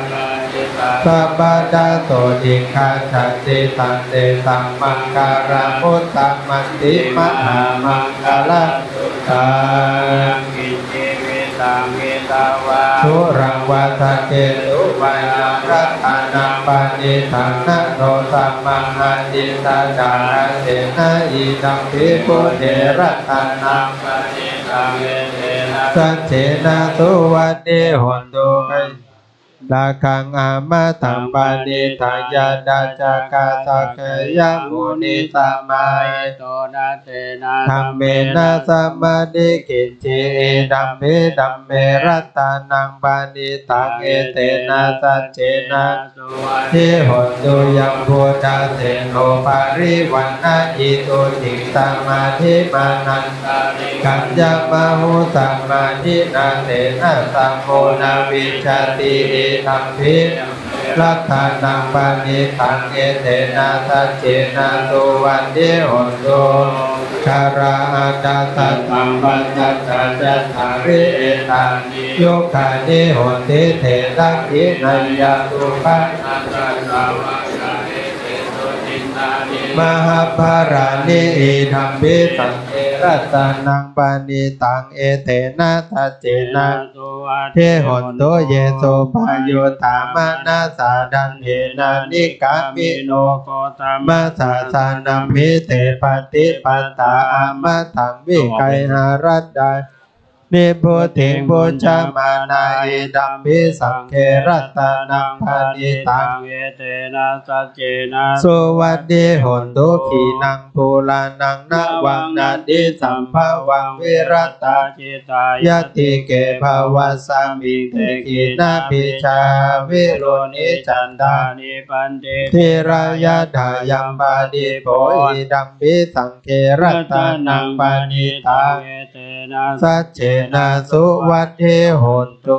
สัพพะดาโสติฆาชันติตันเตสัมมังคารังพุทธัมมังติมหามังคลังตังกิจิวิตังเอตาวาทุรังวัฏเกตุวายังรัตนังปานิทังนะโนสัมมังอาทิตาจาระเสนะอิตังภิปุเถรัตนังปานิทังเอเตนะสัจเจนะสุวัฏเดหนตุไกลาคังอามาตัมปานิทังยาดาจักาสักยะมุนิสัมมาโตนะเตนะธัมเมนะสัมมาดิกิจเจดัมเมดัมเมรัตตานังปานิทังเอเตนะสัจเจนะสุวัฏเดหนตุยังโพธาเสโนปาริวันนะอิโตติสมาธิมานันตาริกัญญมหุสัมมาทินาเตนะสัมโพนาวิชาติธัมภิรัตนังปานิทังเอเตนะสัจเจนะสุวัฏเดหนตุคาราอาตาสัตตังปัสสัจจัตถาริเอตังโยคานิโหติเถรังกินัยยะตุปัสสัจจาวาสาเอเตโสตินานิมหาภารานิอิธัมภิสังเกรัตนังปานิตังเอเตนะสัจเจนะเทหนโตเยโสภายุตามนาสาดันเหนานิกามิโนโกตมัสสะสานัมมิเตปฏิปัตตาอามาธังวิไกหารัตดานิพุติปุจจามานาเอดัมภิสังเขรัตนังปานิตังเอเตนะสัจเจนะสุวัฏเดหนตุขีนังภูลานังนาวังนาดิสัมภวังวิรัตตาจิตายติเกภวะสามิเตกินาปิชาวิโรนิจันดานิปันติทิรายาดายัมปาดิโภอิดัมภิสังเขรัตนังปานิตังเอเตนะสัจเจนะสุวัฏเดหนตุ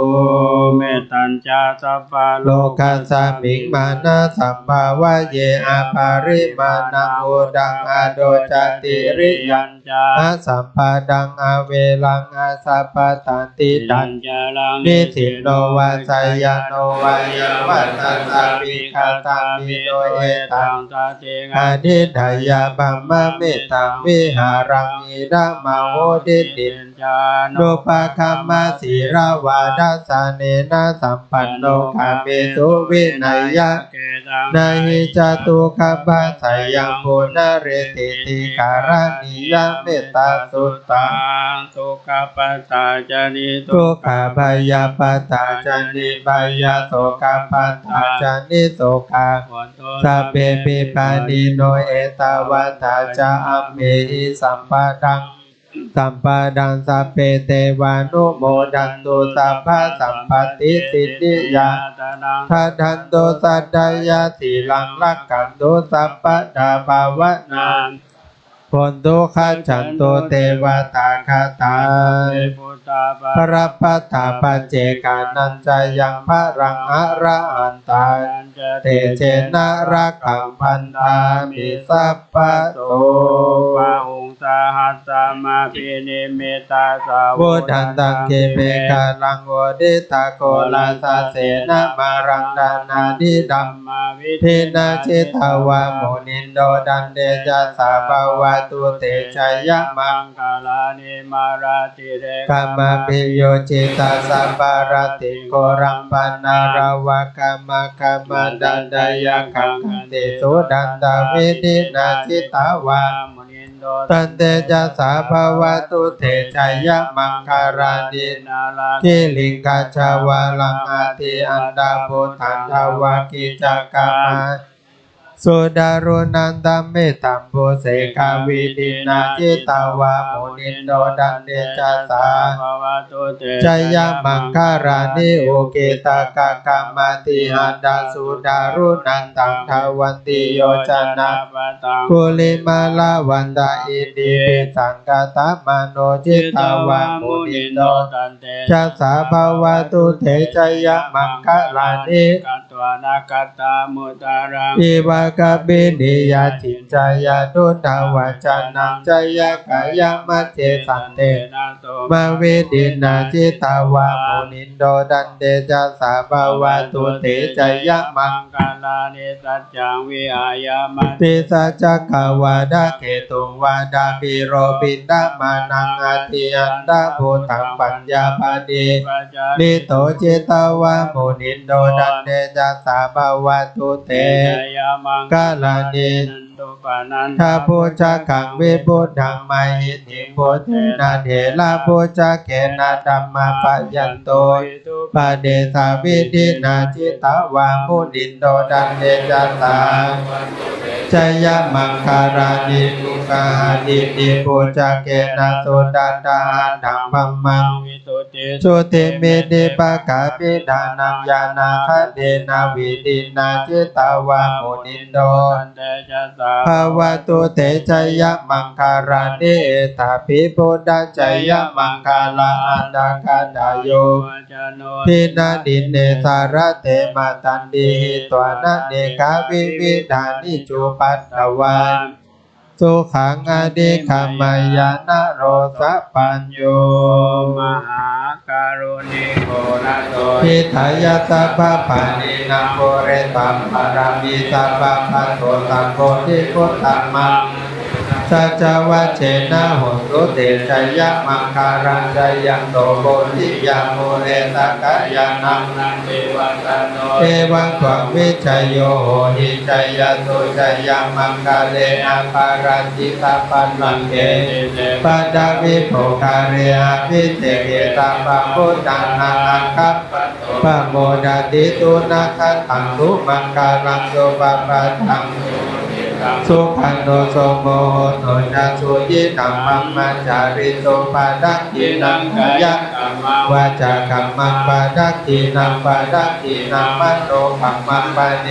เมตัญจาสัพพะโลกัสสมิงมานะสัมภาวะเยอาภาริมานังอุดังอโดจติริยัญจาสัมปะดังอเวลังอาสัพพะตันติตัญจลังนิสิโนวาสยโนวายวัตตัสสะปิคาตามิโนเอตังสัจเจงอดิดายาบัมมะเมตังวิหารังอิดามะโหติติญาโนปะคัมมาสีราวาดัสสะเนนะสัมปันโนคามิสุวินัยยะนาหิจตุคัปปะสยังปุณเรติติการานิยะเมตตาสุตตังทุกขปัสสะจานิทุกขพยาปัสสะจานิพยาโสกปัสสะจานิโสกะสัพเพปิปานิโนเอตวัฏฐาจาอัมเมหิสัมปะดังสัมปะดังสัพเพเทวานุโมดันตุสัพพะสัมปติสิทธิยาทัดดันตุสัตตยาสีลังลักขันตุสัพพะดาภาวนาผลตุขัจฉันตุเทวตาคาตาพระปัตตาปัจเจกานันจายังพระรังอระหันตาเตเจนะรักขังพันธามิสัพพะโตวะหุงสหัสสะมาพินิมิตาสาวุธันตังเกเปกาลังโอดิตาโกลาสาเสนะมารังดานาดิดัมมาวิธินาจิตาวะโมนินโดดันเดจาสาภาวะตุเตชัยยะมังคลานิมาราติเรกัมมาปิโยจิตาสัมปารติโกรัมปันนาราวะกัมมะกัมมันดันดายะกังคันติสุดันตาวิธินาจิตาวะตันเตจะสาภาวะตุเตชัยยะมังคารานิกิลิงกาชาวะลังอาทิอันดาปุถันทาวะกิจักกามา สุดารุนันตัมเมตัมโพเสกาวิดินาจิตาวามุนินโดดันเดชะสาจยมังคารานิโอเกตากากามาติหันดาสุดารุนันตังทวันติโยชนะกุลิมาลาวันดาอิติปิสังกตามโนจิตาวามุนินโดจัสสะภาวะตุเถจยมังคารานิอิวากะบินิยาจินจายาตุนาวาจานังจายกายมัจเจสันเตมาเวดินาจิตาวามุนินโดดันเดจัสสะภาวะตุเถจยมังคารานิสัจจังวิอายามติสัจจกวาดาเกตุวาดาบิโรบินดามานังอาทิยันดาภูตังปัญญาปาดีนิโตจิตาวามุนินโดดันเดจัสสะภาวะตุเถกาลานิถ้าพุทธกังวิพุทธังไมหิติพุทธนาเถระพุทธเกนะธัมมาปะยันโตปะเดสาวิธินาจิตาวามุนินโดดันเดจัสสะจยมังคารานิทุกาดิติพุทธเกนะโสดาดาธัมมังมังสุติเมติปะกาปิดานังญาณคเดนะวิดินาจิตาวามุนินโดภาวะตุเตจยมังคารานิตาภิพุทธจยมังคาลาอันดาคาดาโยทินาดินเนสารเตมาตันดิหิตวานะเนกาวิวิดานิจุปัตตวาสุขังอดิขามายานะโรสะปัญโยมหาการุณิโกนะโตทิทายาสัพพปานินาโพเรตัมปารามิสัพพะพัทโตสัพโพธิพุทธัมมังสัจวัชเชนะโหตุเตชยมังคารังจยังโตโพธิยาโมเรตกายานังนันเทวัตโนเอวังคววิชยโยโหหิจยโตจยมังคาเลนะปาราจิตาปันลังเกปัดาวิโภคาเรหะวิเตเกตาปะโพจันนาคัปปะโมดาติตุนาคัตถังทุมังคารังโสปะปะทังสุขันโตโสโมโหโตจัสุยิธัมมังมัจจาริโตปาดักขินังกายะวาจากัมมังปาดักขินังปาดักขินังมัตโตขัมมังปาเน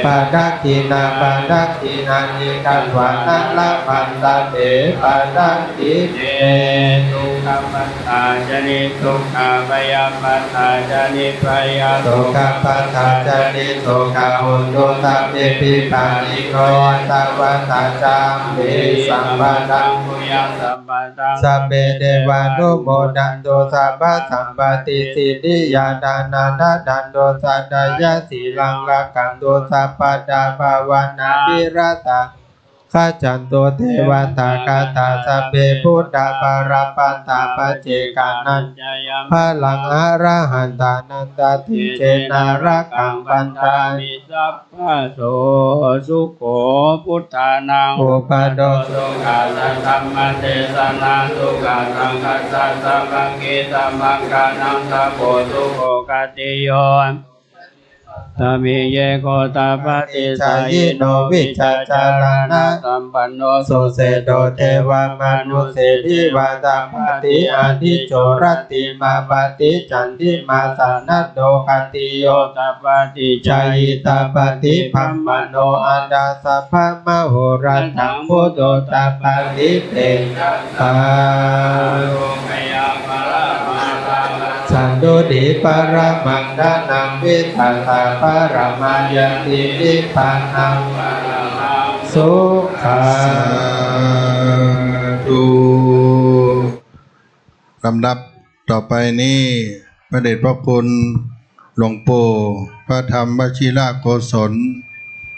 ปาดักขินาปาดักขินานิกัตวานะละพันตะเถปาดักขิเตทุกขปัฏฐาจานิทุกขพยาปัฏฐาจานิพยาทุกขปัฏฐาจานิทุกขหุนตุสัพเพปิปานิโกตวัตจามเมสัมปะทังมุยัสสัมปะทังสัพเพเทวานุโมดันโตสัพพะสัมปติสิทธิยาดานานาดันโตสัตตยะสีลังละกันโตสัพพะดาภาวนาภิรตาข้าจันโตเทวตากาตาสัพเพพุทธปาราปัตตาปเจกานันพลังอรหันตานันตติเจนารักังปันตามิสัพพะโสสุโขพุทธานังอุปโดสุขาสัธรรมเทศนาสุขาสังฆัสสะสัพพังกิสัมมังกานังสัพโพสุโขกติโยตามิเยโกตาปฏิสายิโนวิจาจารณะสัมปันโนสุเสโดเทวามนุเสดิวาตาปฏิอาทิโจรติมาปฏิจันติมาสานัโดคันติโยตาปฏิจายิตาปฏิพัมมโนอันดาสัพพะมโหรัตังพุทโธตาปฏิเตตาสันโดดิปรมังดานังวิทัสสะปรมายันตินิพพานังสุขัง ธุลำดับต่อไปนี้พระเดชพระคุณหลวงปู่พระธรรมวชิระโกศล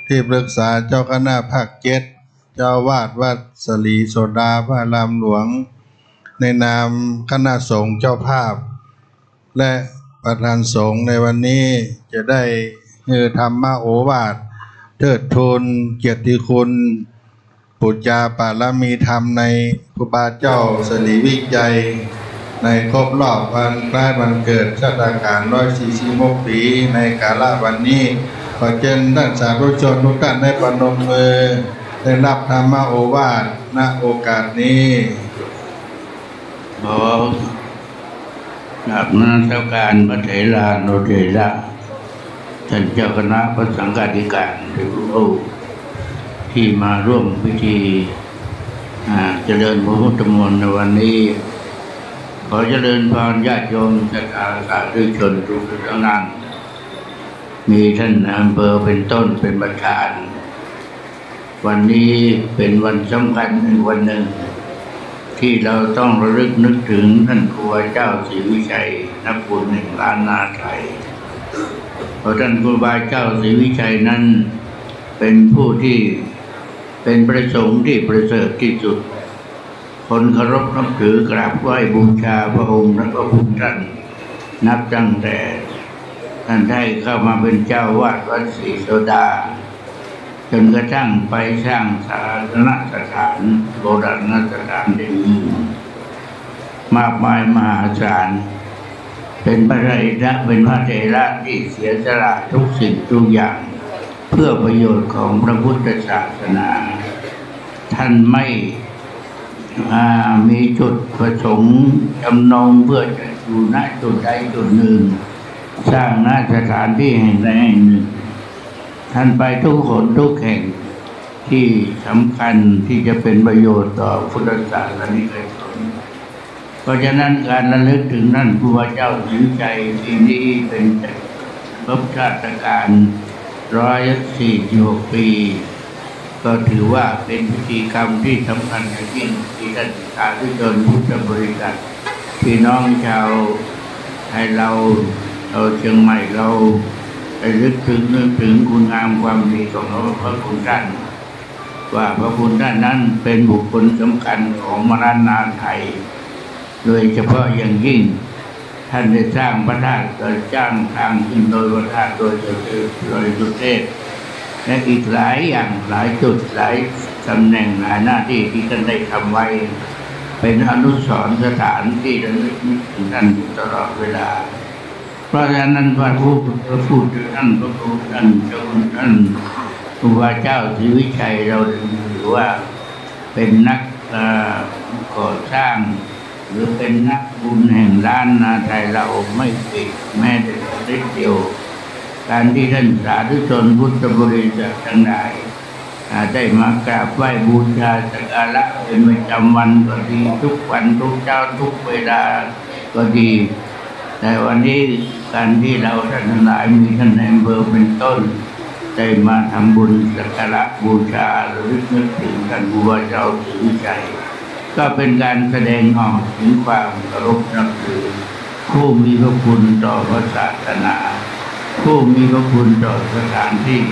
ที่ปรึกษาเจ้าคณะภาค7เจ้าวาดวัดสลีโสดาพระรามหลวงในนามคณะสงฆ์เจ้าภาพและประธานสงฆ์ในวันนี้จะได้ธรรมโอวาทเทิดทูนเกียรติคุณปุจจาปารมีธรรมในครูบาเจ้าสลีวิจัยในครบรอบวันคล้ายวันเกิดชาติการ146 ปีในกาลวันนี้ ขอเชิญท่านสาธุชนทุกท่านได้ประนมมือได้รับธรรมโอวาทณโอกาสนี้ขอกราบนมัสการพระเถรานุเถระท่านเจ้าคณะพระสังฆาธิการทุกรูปที่มาร่วมพิธีเจริญพระพุทธมนต์ในวันนี้ ขอเจริญพรญาติโยมศรัทธาสาธุชนทุกท่านนั้นมีท่านอำเภอเป็นต้นเป็นประธานวันนี้เป็นวันสำคัญวันหนึ่งที่เราต้องระลึกนึกถึงท่านครูบาเจ้าศรีวิชัยนักบุญแห่งล้านนาไทยเพราะท่านครูบาเจ้าศรีวิชัยนั้นเป็นผู้ที่เป็นพระสงฆ์ที่ประเสริฐที่สุดคนเคารพนับถือกราบไหว้บูชาพระองค์และพระคุณท่านนับตั้งแต่ท่านได้เข้ามาเป็นเจ้าวาดวัดศรีโสดาจนกระทั่งไปสร้างศาสนสถานโบราณสถานแห่งนี้มากมายมหาศาลเป็นพระเถระที่เสียสละทุกสิ่งทุกอย่างเพื่อประโยชน์ของพระพุทธศาสนาท่านไม่มีจุดประสงค์จำนงเพื่อจะอยู่ณจุดใดจุดหนึ่งสร้างณสถานที่แห่งใดแห่งหนึ่งท่านไปทุกหนทุกแห่งที่สำคัญที่จะเป็นประโยชน์ต่อพุทธศาสนิกชนเพราะฉะนั้นการระลึกถึงท่านครูบาเจ้าศรีวิชัยปีนี้เป็นครบชาติการ146 ปีก็ถือว่าเป็นพิธีกรรมที่สำคัญอย่างยิ่งที่ท่านสาธุชนพุทธบริษัทพี่น้องชาวไทยเราเชียงใหม่เราได้นึกถึงคุณงามความดีของพระคุณท่านว่าพระคุณท่านนั้นเป็นบุคคลสำคัญของมรณนาไทยโดยเฉพาะอย่างยิ่งท่านได้สร้างพระธาตุจ้างทางขึ้นโดยพระธาตุโดยสุเทพและอีกหลายอย่างหลายจุดหลายตำแหน่งหลายหน้าที่ที่ท่านได้ทำไว้เป็นอนุสรณ์สถานที่ระลึกนึกถึงท่านตลอดเวลาเพราะฉะนั้นพระผู้พูดถึงท่านพระครูท่านเจ้าท่านครูบาเจ้าศรีวิชัยเราถือว่าเป็นนักก่อสร้างหรือเป็นนักบุญแห่งล้านนาไทยเราไม่ปิดแม้แต่นิดเดียวการที่ท่านสาธุชนพุทธบริษัททั้งหลายได้มากราบไหว้บูชาสักการะเป็นประจำวันก็ดีทุกวันทุกเช้าทุกเวลาก็ดีแต่วันนี้การที่เราท่านทั้งหลายมีท่านในอำเภอเป็นต้นได้มาทำบุญสักการะบูชาหรือนึกถึงท่านครูบาเจ้าศรีวิชัยก็เป็นการแสดงออกถึงความเคารพนับถือผู้มีพระคุณต่อพระศาสนาผู้มีพระคุณต่อสถานที่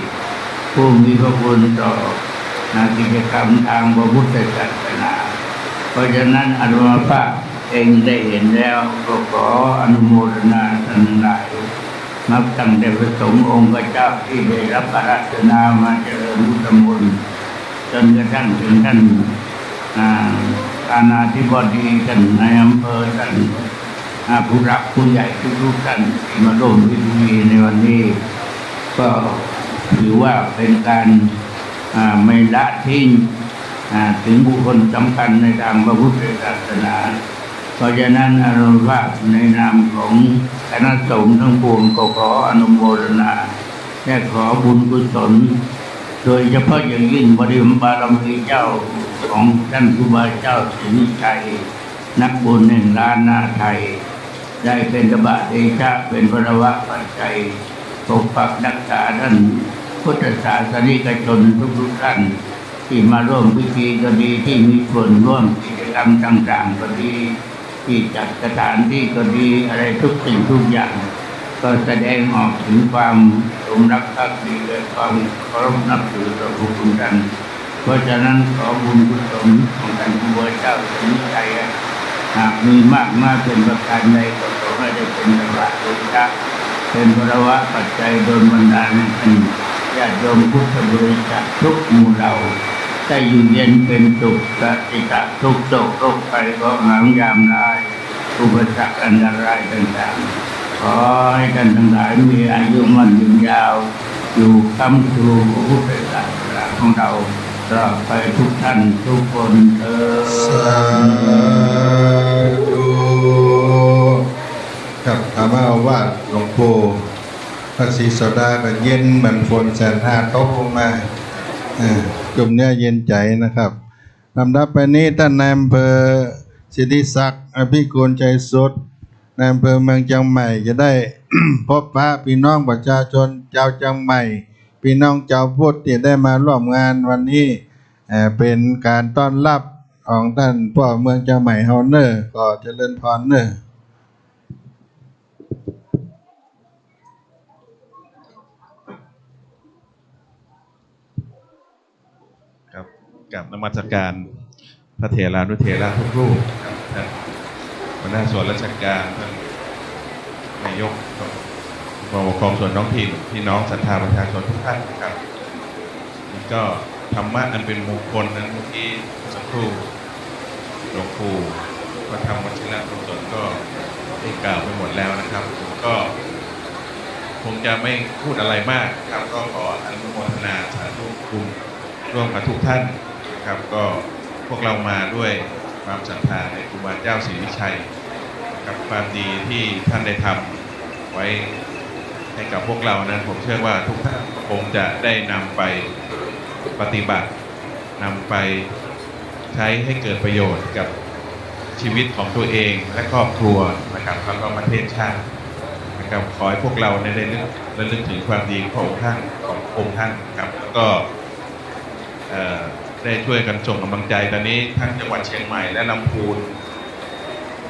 ผู้มีพระคุณต่อกิจกรรมทางพระพุทธศาสนาเพราะฉะนั้นอาตมาภาพเองได้เห็นแล้วก็ขออนุโมทนาท่านหลายนับตั้งแต่พระสงฆ์องค์เจ้าที่ได้รับอาราธนามาเจริญพุทธมนต์จนกระทั่งถึงท่านอาณาธิบดีท่านนายอำเภอท่านผู้รักผู้ใหญ่ทุกท่านที่มาร่วมพิธีในวันนี้ก็ถือว่าเป็นการไม่ละทิ้งถึงบุคคลสำคัญในทางพระพุทธศาสนาเพราะฉะนั้นอนุภาพในนามของคณะสงฆ์ทั้งปวงก็ขออนุโมทนาและขอบุญกุศลโดยเฉพาะอย่างยิ่งบารมีเจ้าของท่านครูบาเจ้าศรีวิชัยนักบุญแห่งล้านนาไทยได้เป็นตบะเดชะเป็นพระวะปัจจัยปกปักรักษาท่านพุทธศาสนิกชนทุกท่านที่มาร่วมพิธีก็ดีที่มีส่วนร่วมกิจกรรมต่างๆก็ดีที่จัดสถานที่ก็ดีอะไรทุกสิ่งทุกอย่างก็แสดงออกถึงความสมรักภักดีและความเคารพนับถือต่อพระคุณท่านเพราะฉะนั้นขอบุญกุศลของท่านครูบาเจ้าศรีวิชัยหากมีมากเป็นประการใดก็ขอให้ได้เป็นตบะเดชะเป็นพระวะปัจจัยโดนบันดาลให้ท่านญาติโยมพุทธบริษัททุกหมู่เหล่าได้อยู่เย็นเป็นสุขสันติทุกโศกโรคภัยก็หามยามร้ายอุปสรรคอันตรายต่างๆขอให้ท่านทั้งหลายมีอายุมั่นยืนยาว อยู่คำสู่พุทธศาสนาของเราตลอดไปทุกท่านทุกคนสาธุกับธรรมาวาสหลวงปู่พระศรีโสดาก็เย็นเหมือนฝนแสนหาตกลงมาจุ่มเนี้ยเย็นใจนะครับลำดับไปนี้ท่านนายอำเภอสิทธิศักดิ์อภิกูลใจสุดนายอำเภอเมืองเชียงใหม่จะได้ พบพระพี่น้องประชาชนเจ้าเชียงใหม่พี่น้องเจ้าพุทธที่ได้มาร่วมงานวันนี้เป็นการต้อนรับของท่านพ่อเมืองเชียงใหม่เฮาเนอร์ก็เจริญพรเนอร์กับนมัสการพระเถรานุเถระทุกรูปท่านหัวหน้าส่วนราชการท่านนายกผู้ปกครองส่วนท้องถิ่นพี่น้องศรัทธาประชาชนทุกท่านครับนี่ก็ธรรมะอันเป็นมงคลนั้นเมื่อกี้สักครู่หลวงปู่พระธรรมวชิระโกศลก็ได้กล่าวไปหมดแล้วนะครับผมก็คงจะไม่พูดอะไรมากครับก็ขออนุโมทนาสาธุคุณร่วมกับทุกท่านนะครับก็พวกเรามาด้วยความศรัทธาในครูบาเจ้าศรีวิชัยกับความดีที่ท่านได้ทำไว้ให้กับพวกเรานั้นผมเชื่อว่าทุกท่านคงจะได้นำไปปฏิบัตินำไปใช้ให้เกิดประโยชน์กับชีวิตของตัวเองและครอบครัวนะครับแล้วก็ประเทศชาตินะครับขอให้พวกเราได้ระลึกถึงความดีขององค์ท่านครับแล้วก็ได้ช่วยกันส่งกำลังใจตอนนี้ทั้งจังหวัดเชียงใหม่และลำพูน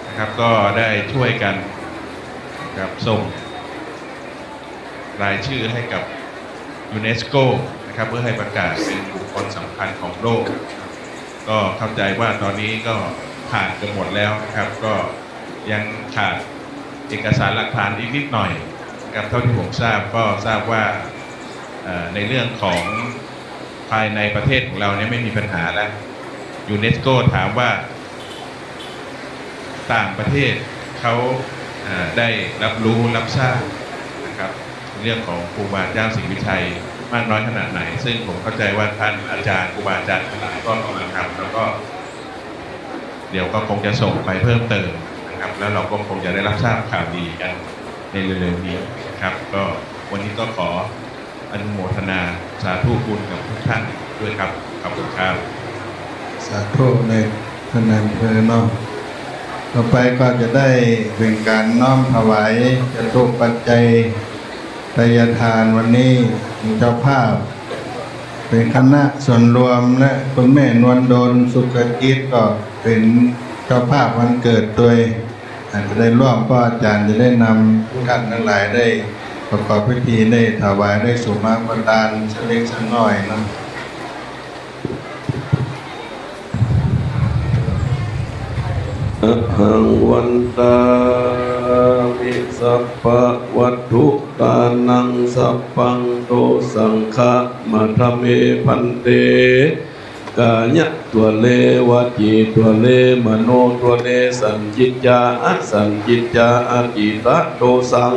นะครับก็ได้ช่วยกันนะครับส่งรายชื่อให้กับยูเนสโกนะครับเพื่อให้ประกาศเป็นบุคคลสำคัญของโลกก็เข้าใจว่าตอนนี้ก็ผ่านกันหมดแล้วนะครับก็ยังขาดเอกสารหลักฐานอีกนิดหน่อยนะครับเท่าที่ผมทราบก็ทราบว่าในเรื่องของภายในประเทศของเราเนี่ยไม่มีปัญหาแล้วยูเนสโกถามว่าต่างประเทศเขาได้รับรู้รับทราบนะครับเรื่องของครูบาเจ้าศรีวิชัยมากน้อยขนาดไหนซึ่งผมเข้าใจว่าท่านอาจารย์ครูบาอาจารย์ทั้งหลายก็กำลังทำแล้วก็เดี๋ยวก็คงจะส่งไปเพิ่มเติมนะครับแล้วเราก็คงจะได้รับทราบข่าวดีกันในเร็วๆนี้นะครับก็วันนี้ก็ขออนุโมทนาสาธุบุญกับทุกท่านด้วยครับขอบคุณครับสาธุในท่านนายอำเภอเนาะต่อไปก็จะได้เป็นการน้อมถวายจตุปัจจัยทายทานวันนี้เจ้าภาพเป็นคณะส่วนรวมและคุณแม่นวลโดนสุขกิจก็เป็นเจ้าภาพวันเกิดโดยอาจจะได้ร่วมก็อาจารย์จะได้นำทุกท่านทั้งหลายได้ประกอบพิธีได้ถวายได้สุมาประทานสักเล็กสักน้อยนะอะหังวันตามิสัพพะวัตถุตานังสัพพังโตสังฆะมัทเมพันเตกายะตัวเลวจีตัวเลมโนตัวเลสัญจิตจาอสัญจิตจาอจิตะโตสัง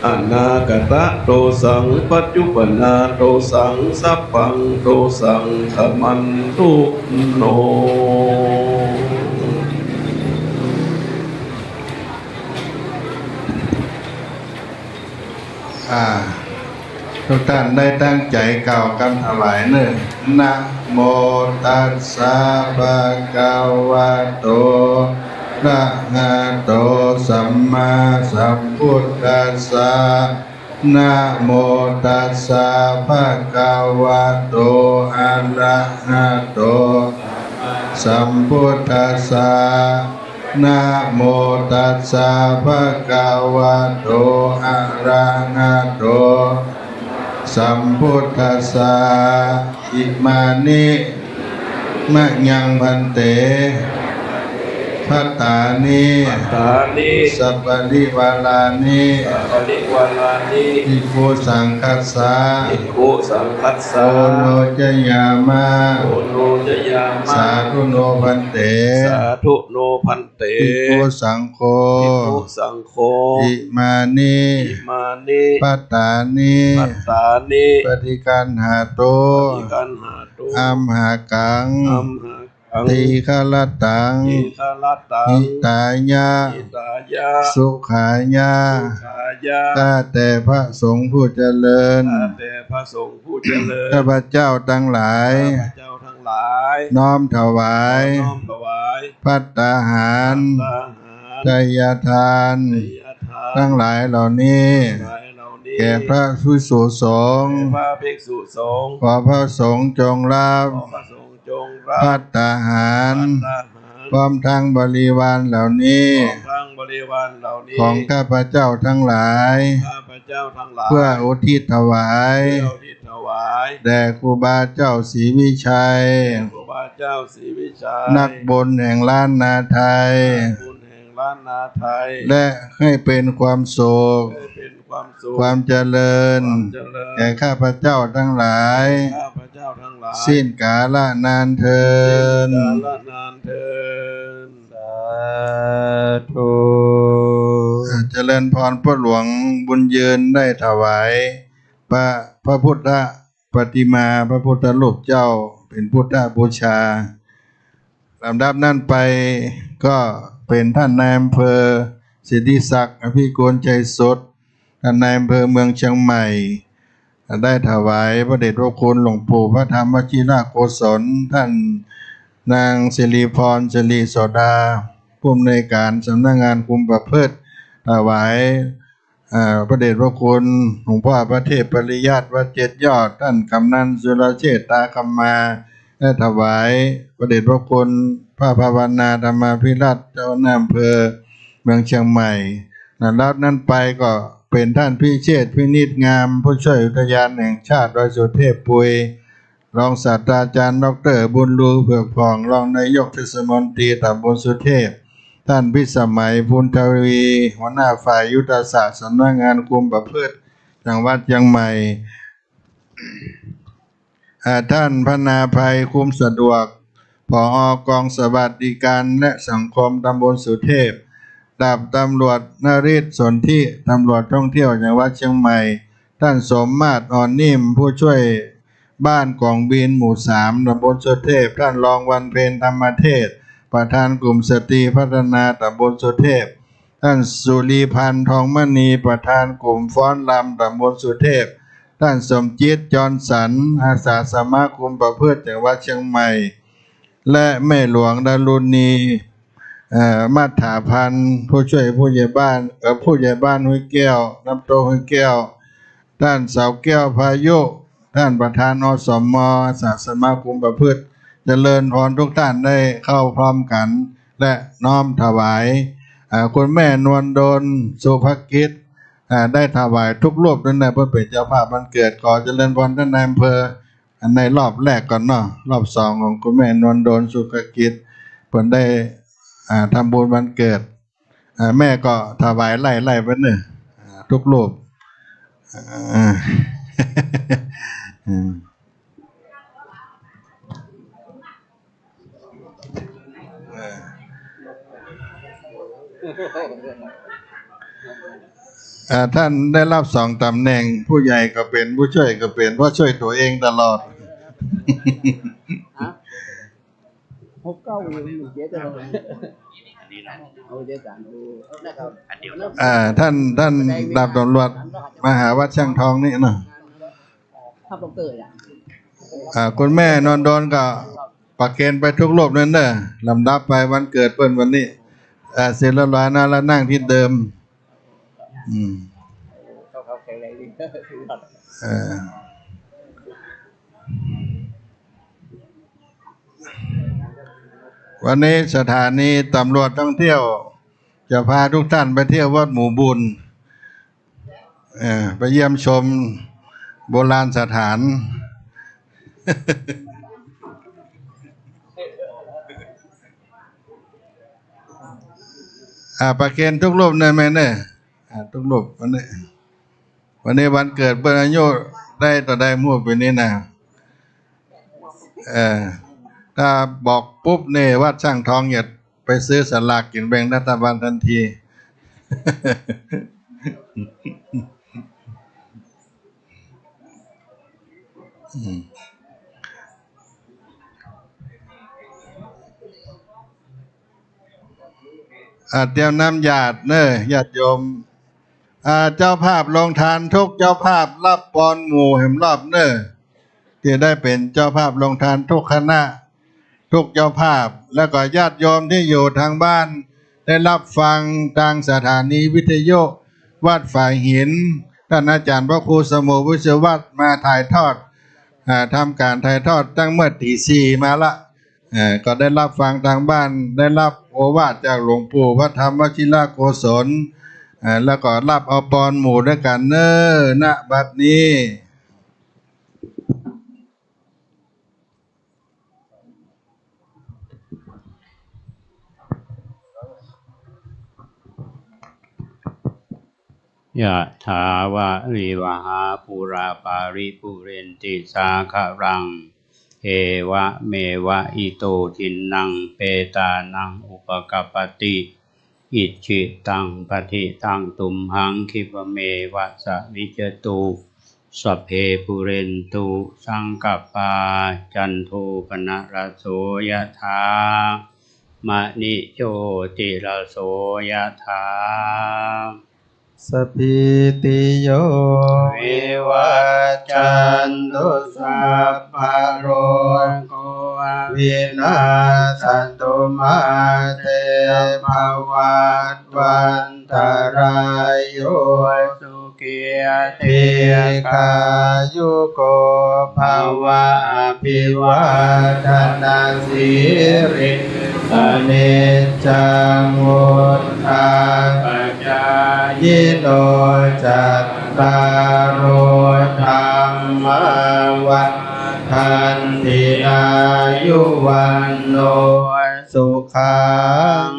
อนาคตะโตสังปัจจุบันนาโตสังสัพพังโตสังขมันตุโนทุกท่านได้ตั้งใจกล่าวคำถวายเนิ่นนะโมตัสสะภะคะวะโตอะระหะโตสัมมาสัมพุทธัสสะนะโมตัสสะภะคะวะโตอะระหะโตสัมพุทธัสสะนะโมตัสสะภะคะวะโตอะระหะโตสัมพุทธัสสะอิมานิมะยังพันเตภ พัตตานิ ปัตตานิ สัพพะริวาลานิ สัพพะริวาลานิ ภิกขุสังคัสสะ ภิกขุสังคัสสะ โอโนจยามะ โอโนจยามะ สาธุโนพันเต สาธุโนพันเต ภิกขุสังโฆ ภิกขุสังโฆ อิมานิ อิมานิ ปัตตานิ ปัตตานิ ปฏิกันหาโต ปฏิกันหาตุ อัมหากัง อัมหากัง ตีฆาลตัง อิคลตัง หิตายะ อิตายะ สุขายะ ขายะ ข้าแต่พระสงฆ์ผู้เจริญ ข้าแต่พระสงฆ์ผู้เจริญ ข้าพเจ้าทั้งหลาย ข้าพเจ้าทั้งหลาย น้อมถวาย น้อมถวาย ภัตตาหาร ทหาร ทายทาน ยทาน ทั้งหลายเหล่านี้ หลายเหล่านี้ แก่พระผู้สูสงฆ์ แก่พระภิกษุสงฆ์ ขอพระสงฆ์จงรับ ขอพระสงฆ์จงรับ ภัตตาหาร ทหาร พร้อมทั้งบริวารเหล่านี้ ของทั้งบริวารเหล่านี้ ของข้าพเจ้าทั้งหลาย ข้าพเจ้าทั้งหลาย เพื่ออุทิศถวาย เจ้าที่ถวาย แด่ครูบาเจ้าศรีวิชัย ครูบาเจ้าศรีวิชัย นักบุญแห่งล้านนาไทย บุญแห่งล้านนาไทย และให้เป็นความสุข ให้เป็นความสุข ความเจริญ ความเจริญ แก่ข้าพเจ้าทั้งหลาย ข้าพเจ้าทั้งหลาย สิ้นกาลนานเทิน กาลนานเทิน สาธุ เจริญพรพ่อหลวงบุญยืนได้ถวายพระพุทธปฏิมาพระพุทธรูปเจ้าเป็นพุทธบูชาลำดับนั้นไปก็เป็นท่านนายอำเภอสิทธิศักดิ์อภิโกลใจสดท่านนายอำเภอเมืองเชียงใหม่ ได้ถวายพระเดชพระคุณหลวงปู่พระธรรมวชิรโกศลท่านนางสิริพรสิริโสดาผู้อำนวยการสำนักงานคุมประพฤติถวายพระเดชพระคุณหลวงพ่อพระเทพปริยัติวัดเจ็ดยอดท่านกำนันสุรเชษฐ์ตาคำมาได้ถวายพระเดชพระคุณพระภาวนาธรรมาภิรัตน์เจ้าหน้าอำเภอเมืองเชียงใหม่รับนั้นไปก็เป็นท่านพิเชษฐ์พินิจงามผู้ช่วยอุทยานแห่งชาติดอยสุเทพปุยรองศาสตราจารย์ดร.บุญลือเผือกผ่องรองนายกเทศมนตรีตำบลสุเทพท่านพิสมัยพุนทวีหัวหน้าฝ่ายยุทธศาสตร์สำนักงานคุมประพฤติจังหวัดเชียงใหม่ท่านพนาภัยคุมสะดวกผอกองสวัสดิการและสังคมตำบลสุเทพดาบตำรวจนฤทธิ์สนธิตำรวจท่องเที่ยวจังหวัดเชียงใหม่ท่านสมมาตรอ่อนนิ่มผู้ช่วยบ้านกองบินหมู่3ตำบลสุเทพท่านรองวันเพ็ญธรรมเทศประธานกลุ่มสตรีพัฒนาตำบลสุเทพท่านสุรีพันธ์ทองมณีประธานกลุ่มฟ้อนรำตำบลสุเทพท่านสมจิตจรสันอาสาสมาคมประพฤติจังหวัดเชียงใหม่และแม่หลวงดารุณีมาถาพันธ์ผู้ช่วยผู้ใหญ่บ้านผู้ใหญ่บ้านห้วยแก้วน้ำโตห้วยแก้วท่านเสาแก้วพายุท่านประธานอสมอาสาสมาคมประพฤติเจริญพรทุกท่านได้เข้าพร้อมกันและน้อมถวายคุณแม่นวลดลสุภกิจได้ถวายทุกรูปนั่นแหละเพื่อเป็นเจ้าภาพวันเกิดขอเจริญพรท่านนายอำเภอในรอบแรกก่อนเนาะรอบ2ของคุณแม่นวลดลสุภกิจเพิ่นได้ทำบุญวันเกิดแม่ก็ถวายไล่ไปเนี่ยทุกรูปท่านได้รับ2 ตำแหน่งผู้ใหญ่ก็เป็นผู้ช่วยก็เป็นเพราะช่วยตัวเองตลอดท่านดาบตำรวจมหาวัดช่างทองนี่เนาะคุณแม่นอนโดนก็ประเคนไปทุกรูปนั่นเด้อลำดับไปวันเกิดเปิ้นวันนี้เสร็จแล้วนะแล้วนั่งที่เดิมวันนี้สถานีตำรวจท่องเที่ยวจะพาทุกท่านไปเที่ยววัดหมู่บุญไปเยี่ยมชมโบราณสถาน ประเคนทุกรูปเนี่ยแม่เนี่ยทุกรูปวันนี้วันเกิดเบิ้ลอายุได้ต่อได้มั่วไปนี้นะถ้าบอกปุ๊บเนี่ยวัดช่างทองอย่าไปซื้อสลากกินแบ่งรัฐบาลทันทีเตรียมน้ำหยาดเนอะญาติโยมเจ้าภาพลงทานทุกเจ้าภาพรับปอนหมู่แห่งรอบเนอะที่ได้เป็นเจ้าภาพลงทานทุกคณะทุกเจ้าภาพแล้วก็ญาติโยมที่อยู่ทางบ้านได้รับฟังทางสถานีวิทยุวัดฝ่ายหินท่านอาจารย์พระครูสมุวิศวัตรมาถ่ายทอดทำการถ่ายทอดตั้งเมื่อตี 4มาละก็ได้รับฟังทางบ้านได้รับโอวาทจากหลวงปู่พระธรรมวชิรโกศลแล้วก็รับเอาปอนหมู่ด้วยกันเนณบัดนี้ยะถาวะริวหาปุราปาริปุเรนติสาคารังเอวะเมวะอิโตทินังเปตานังอุปกัปปติอิจิตังปฏิตังตุมหังคิปเมวะสวิจตุสัพเพปุเรนตุสังกัปปาจันโทปนะระโสยะถามณิโชติระโสยะถาสัพพิติโยวิวัจจันตุสัพพะโรโควินาศตุมาเตภวัตวันตรายโยสุขีติกายุโกภวะอภิวาทนาสิริสเนจังวุฒาปัจจายโนจัตตารโอธรรมวัฏทันติอายุวันโนสุขัง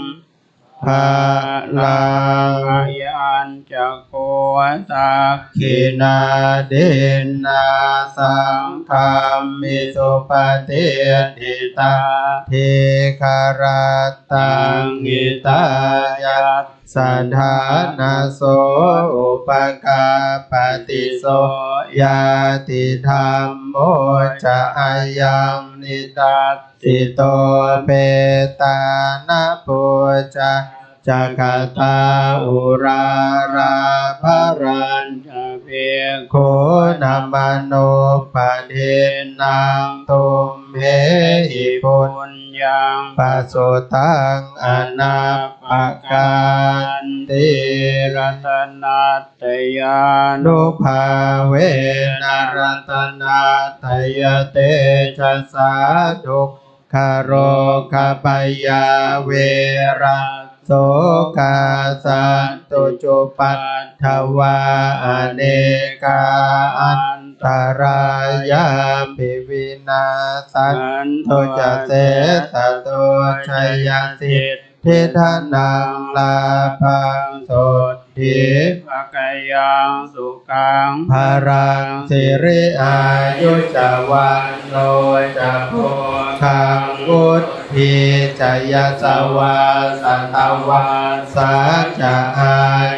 ภาลังยัญจะโกตักขินาเดนาสังฆามิสุปฏิทิตาเทคารัตตังหิตายัตสัทธานาโสอุปกาปฏิโสยาติธรรมโมจะอายังนิตัสสิโตเปตานะปุจจจักตาอุราราภรัญจะเพียงโคนามาโนปะเทนังตุมเหหิปุญญังปัสสุตังอนาปกันติรัตนัตตยานุภาเวนรัตนัตตยเตชะสาทุกขโรคปยาเวระโสกาสันตุจุปัฏฐวาอเนกาอันตรายาภิวินาสันตุจะเสสตุชัยสิทธิทานังลาภังโสทิภกยังสุขังภารังสิริอายุจวันโนจะโพคังวุฒิจยสวาสัตวาสัจจะอา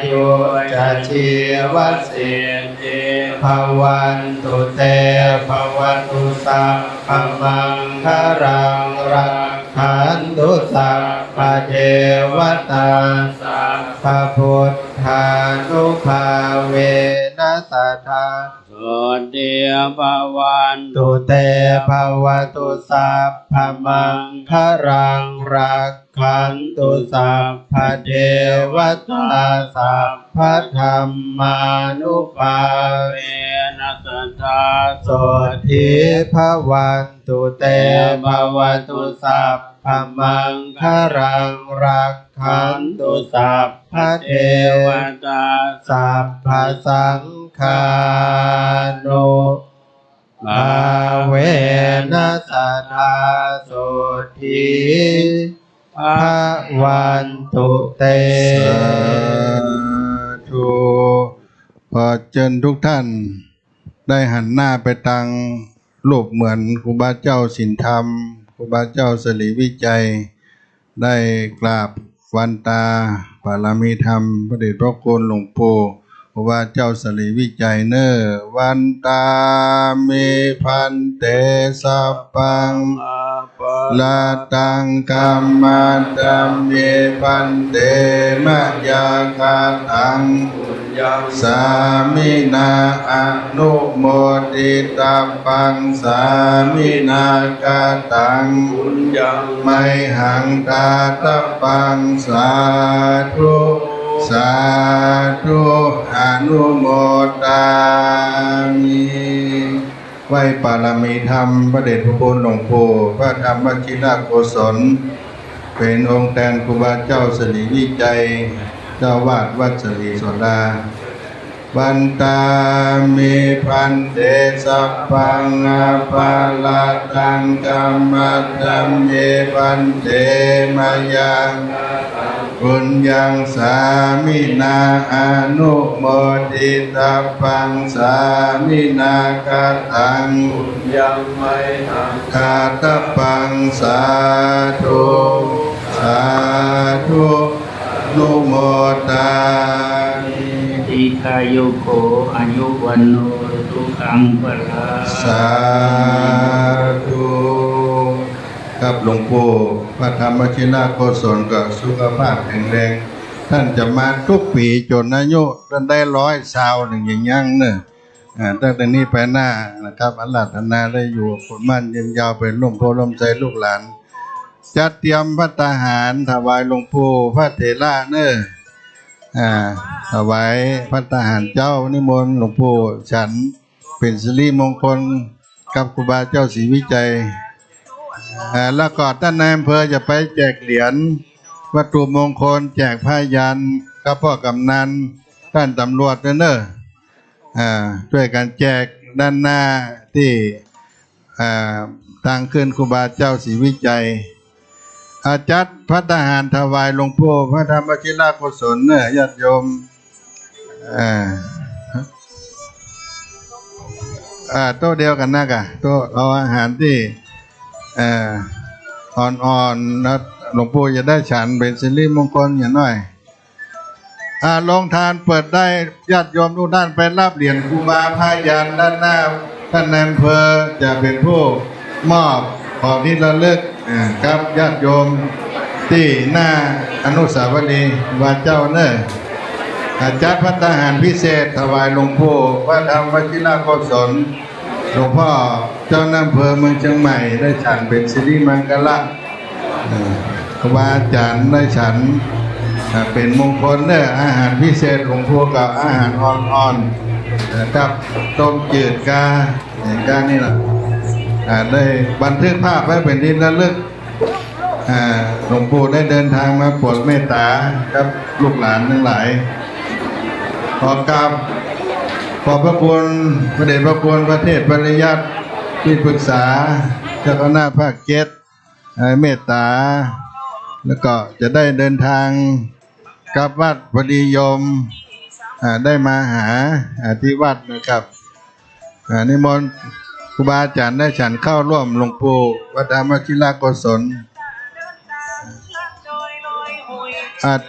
ยุจะชีวสิทธิภวันตุเตภวันตุสัพพมังคารังรักขันตุสัพพเทวตาสัพพพุทธานุภาเวนัสสะทาสุติภวันตุเตภวตุสัพพมังคารังรักขันตุสัพพเทวตาสัพพธรรมานุภาเวนัสสะทาสุติภวันตุเตภวตุสัพพมังคารังรักขันตุสัพพเทวตาสัพพสังฆานุภาเวนัสสะทาสุทิ ภะวันตุเต สาธุขอเชิญทุกท่านได้หันหน้าไปทางรูปเหมือนครูบาเจ้าสินธรรมครูบาเจ้าสลีวิจัยได้กราบวันตาปารามีธรรมพระเดชพระคุณหลวงปู่ครูบาเจ้าสลีวิจัยเนอวันตาเมพันเตสัพพังลาตังกัมมันตัมเมพันเตมะยาคาตังสามินาอนุโมทิตัพพังสามินาคาตังไมหังกาตัพพังสาธุสาธุอนุโมทามิไหว้ปารามีธรรมพระเดชพระคุณหลวงปู่พระธรรมวชิรโกศลเป็นองค์แทนครูบาเจ้าสลีวิจัยเจ้าวาดวัดสลีโสดาวันตามิพันเตสัพพังอาภาลาตังกัมมัตตัมเยพันเตมายังปุญญังสามินาอนุโมทิตัพพังสามินาคาตังยังไม่หังคาตัพพังสาธุสาธุนุโมทามิอิกายุโกอายุวันโนทุขังพลาสาธุครับหลวงปู่พระธรรมวชิรโกศลก็สุขภาพแข็งแรงท่านจะมาทุกปีจนอายุท่านได้100 ชาวหนึ่งอย่างยั่งเนอะตั้งแต่นี้ไปหน้านะครับอาราธนาได้อยู่คนมั่นยืนยาวเป็นร่มโพล่มใจลูกหลานจัดเตรียมภัตตาหารถวายหลวงปู่พระเถระเนอะถวายภัตตาหารเจ้านิมนต์หลวงปู่ฉันเป็นสิริมงคลกับครูบาเจ้าศรีวิจัยแล้วก็ท่านนายอำเภอจะไปแจกเหรียญวัตถุมงคลแจกผ้ายันกับพ่อกำนันท่านตำรวจเนอะช่วยกันแจกด้านหน้าที่ทางขึ้นครูบาเจ้าศรีวิจัยจัดภัตตาหารถวายหลวงปู่พระธรรมวชิรโกศลเนอะญาติโยมโต๊ะเดียวกันนะกะโต๊ะเอาอาหารที่อ่อนๆนะหลวงปู่จะได้ฉันเป็นสิริมงคลอย่างน้อยโรงทานเปิดได้ญาติโยมทุกท่านไปรับเหรียญครูบาพายันด้านหน้าท่านนายอำเภอจะเป็นผู้มอบของที่ระลึกครับญาติโยมที่หน้าอนุสาวรีย์วัดเจ้าเนอะจัดภัตตาหารพิเศษถวายหลวงปู่พระธรรมวชิรโกศลหลวงพ่อเจ้าอำเภอเมืองเชียงใหม่ได้ฉันเป็นสิริมังคละครูบาอาจารย์ได้ฉันเป็นมงคลเนอะอาหารพิเศษหลวงปู่กับอาหารอ่อนๆนะครับต้มจืดกานี่แหละได้บันทึกภาพไว้เป็นที่ระลึกหลวงปู่ได้เดินทางมาโปรดเมตตาครับลูกหลานทั้งหลายขอกราบขอบพระคุณพระเดชพระคุณพระเทพปริยัติที่ปรึกษาเจ้าคณะภาค7เมตตาแล้วก็จะได้เดินทางกลับวัดพอดีโยมได้มาหาที่วัดนะครับนิมนต์ครูบาอาจารย์ได้ฉันเข้าร่วมหลวงปู่วัดธรรมวชิรโกศล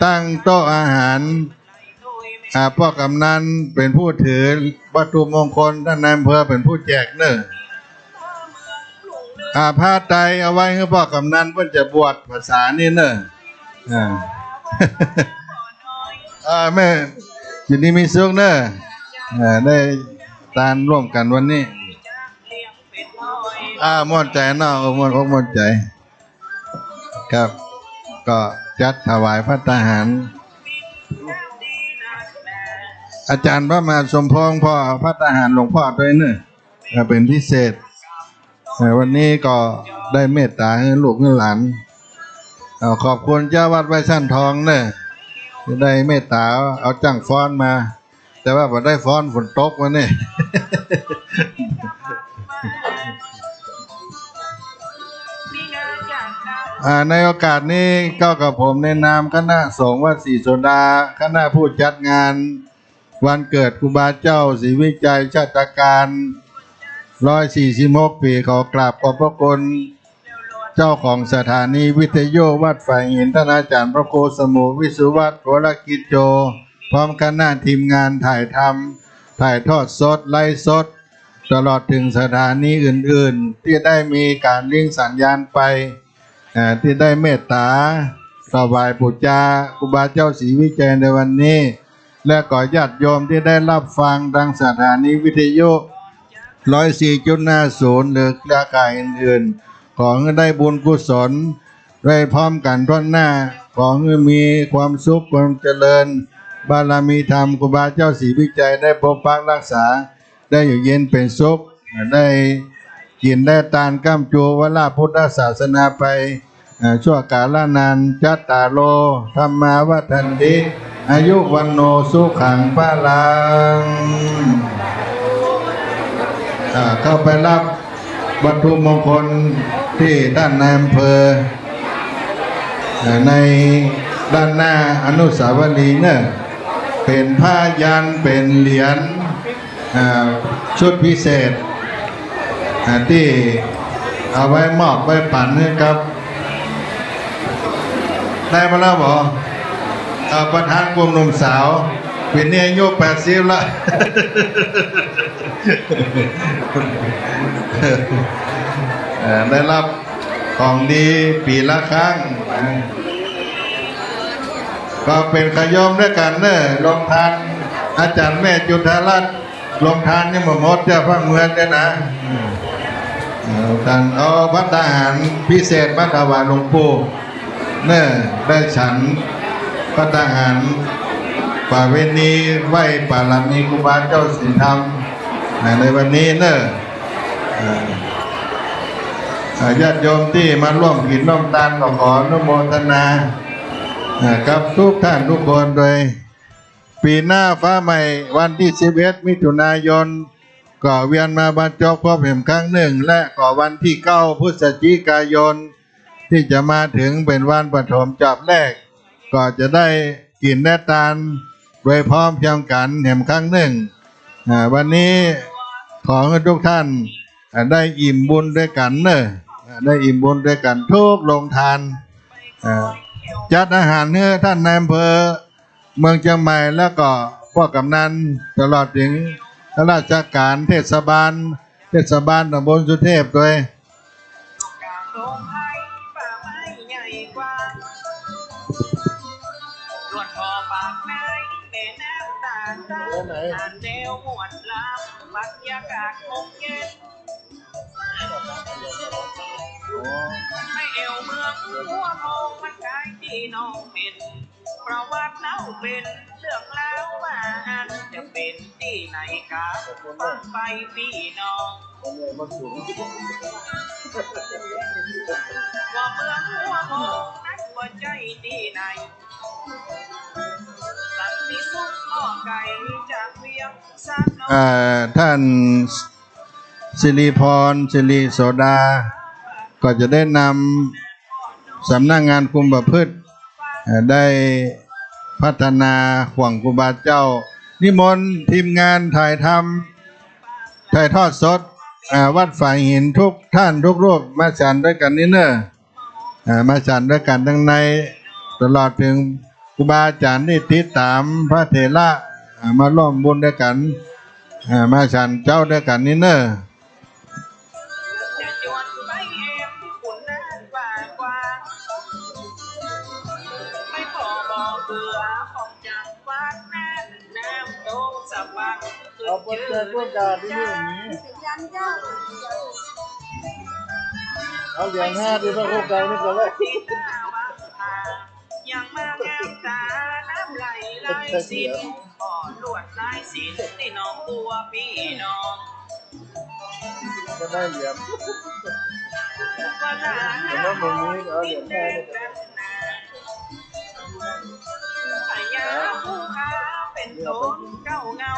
ตั้งโต๊ะอาหารพ่อกำนันเป็นผู้ถือวัตถุมงคลท่านนายอำเภอเป็นผู้แจกเนอะผ้าไตรเอาไว้ให้พ่อกำนันเพื่อจะบวชภาษานี่เนอะแม่อยู่นี่มีสุขเนอะได้ทานร่วมกันวันนี้มอดใจเนาะมอดใจครับก็จัดถวายภัตตาหารอาจารย์พระมหาสมพงษ์พ่อภัตตาหารหลวงพ่อด้วยเนอะเป็นพิเศษวันนี้ก็ได้เมตตาให้ลูกให้หลานขอบคุณเจ้าวัดไว้ชั้นทองเนอะได้เมตตาเอาจังฟ้อนมาแต่ว่าพอได้ฟ้อนฝนตกวันนี้ อ ในโอกาสนี้ก็กับผมในนามคณะสงฆ์วัดศรีโสดาคณะผู้จัดงานวันเกิดครูบาเจ้าศรีวิจัยชาติการ146 ปีขอกราบขอบพระคุณเจ้าของสถานีวิทยุวัดฝ่ายหินท่านอาจารย์พระโคสมุวิสุวัตรโกลกิจโจพร้อมคณะทีมงานถ่ายทำถ่ายทอดสดไลฟ์สดตลอดถึงสถานีอื่นๆที่ได้มีการลิงก์สัญญาณไปที่ได้เมตตาถวายปุจจาครูบาเจ้าศรีวิจัยในวันนี้และขอญาติโยมที่ได้รับฟังทางสถานีวิทยุ104.50หรือเครือข่ายอื่นๆขอให้ได้บุญกุศลได้พร้อมกันทั่วหน้าขอให้มีความสุขความเจริญบารมีธรรมครูบาเจ้าศรีวิจัยได้ปกปักรักษาได้อยู่เย็นเป็นสุขได้กินได้ตานก้ามจูวลาพุทธศาสนาไปชั่วกาลนานจัตตาโลธรรมาวัฏันติอายุวันโนสุขังพลังเข้าไปรับวัตถุมงคลที่ด้านนายอำเภอในด้านหน้าอนุสาวรีย์เนี่ยเป็นผ้ายันเป็นเหรียญชุดพิเศษที่เอาไว้มอบไว้ปั่นให้กับได้มาแล้วบอกประธานกลุ่มหนุ่มสาวปีนี้อายุ80ละได้รับของดีปีละครั้งก็เป็นขยมด้วยกันเนอะลงทานอาจารย์แม่จุฑารัตน์ลงทานนี่หมดเจ้าพระเมืองด้วยนะท่านเอาพระทหารพิเศษมาถวายหลวงปู่เนอะได้ฉันพระทหารป่าเวณีไหวป่าลามีครูบาเจ้าศีลธรรมในวันนี้เนอะญาติโยมที่มาร่วมกินร่วมทานก็ขออนุโมทนากับทุกท่านทุกคนโดยปีหน้าฟ้าใหม่วันที่11 มิถุนายนก็เวียนมาบรรจบพบเห็นครั้งหนึ่งและก็วันที่9 พฤศจิกายนที่จะมาถึงเป็นวันปฐมจับแรกก็จะได้กินได้ทานโดยพร้อมเพรียงกันเห็นครั้งหนึ่งวันนี้ขอให้ทุกท่านได้อิ่มบุญด้วยกันเนอะได้อิ่มบุญด้วยกันทุกโรงทานจัดอาหารให้ท่านนายอำเภอเมืองเชียงใหม่แล้วก็พวกกำนันตลอดถึงข้าราชการเทศบาลตำบลสุเทพด้วยไม่เอวเมืองหัวทองมันกายที่น้องเป็นเพราะว่าเล่าเป็นเรื่องแล้วว่าอันจะเป็นที่ไหนกันฟังไปพี่น้องว่าเมืองหัวทองนั้นว่าใจที่ไหนสันติสุขหม้อไก่จากเวียงสันท่านสิริพรสิริโสดาก็จะได้นำสำนักงานคุมประพฤติได้พัฒนาห่วงครูบาเจ้านิมนต์ทีมงานถ่ายทอดสดวัดฝ่ายหินทุกท่านทุกรูปมาฉันด้วยกันนี่เนอะมาฉันด้วยกันทั้งในตลอดถึงครูบาอาจารย์ที่ติดตามพระเถระมาร่วมบุญด้วยกันมาฉันเจ้าด้วยกันนี่เนอะเอาปัจจัยพวกการที่นี่เอาเหรียญ5ที่พระโคกานี่ก็เลยยังมางามตาน้ำไหลไหลสินก่อนลวดลายสินที่น้องบัวพี่น้องก็ได้เหรียญก็ลาหน้ามึงนี้เอาเหรียญ5นี่พญาผู้ค้าเป็นโตนเก้าเงา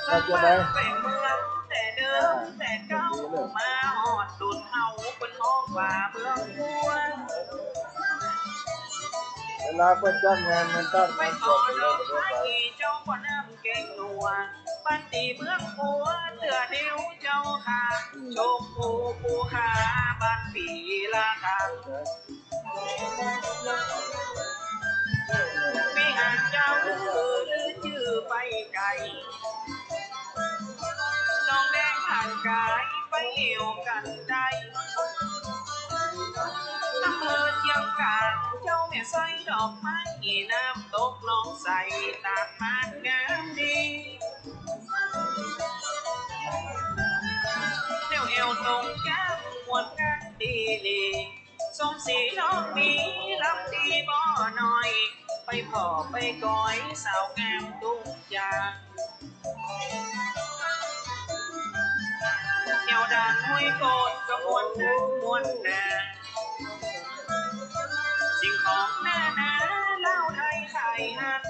เราจะได้เป็นเมืองแต่เดิม ริ่มแต่เก้ามาหอดดุดเฮาเป็นห้องว่าเมืองบัว เวลาเปิดจ้างงานมันตั้ง ไป งาน ข ส อ ด ด เล อย ก ประเทศ ไม้ ไทย เจ้าบ่น้ำเก่งหนัวปันตีเมืองบัวเตือเดียวเจ้าค่ะชมผู้ผู้ขาบ้านปีละค่ะมีหางเจ้าหรือชื่อไปไกลน้องแดงห่างกายไปเอวกันได้น้ำเพิดยังกาเจ้าแม่ใส่ดอกไม้น้ำตกน้องใส่ตาดมานงามดีแนวเอวตรงแก้มมวนกันดีลีสมสีน้องมีลำดีบ่หน่อยไปพ่อไปก้อยสาวงามทุกอย่างเอวด่านห้วยโกดก็มวนนักมวนแน่สิ่งของหน้าหนาเล่าไทยไทยหัน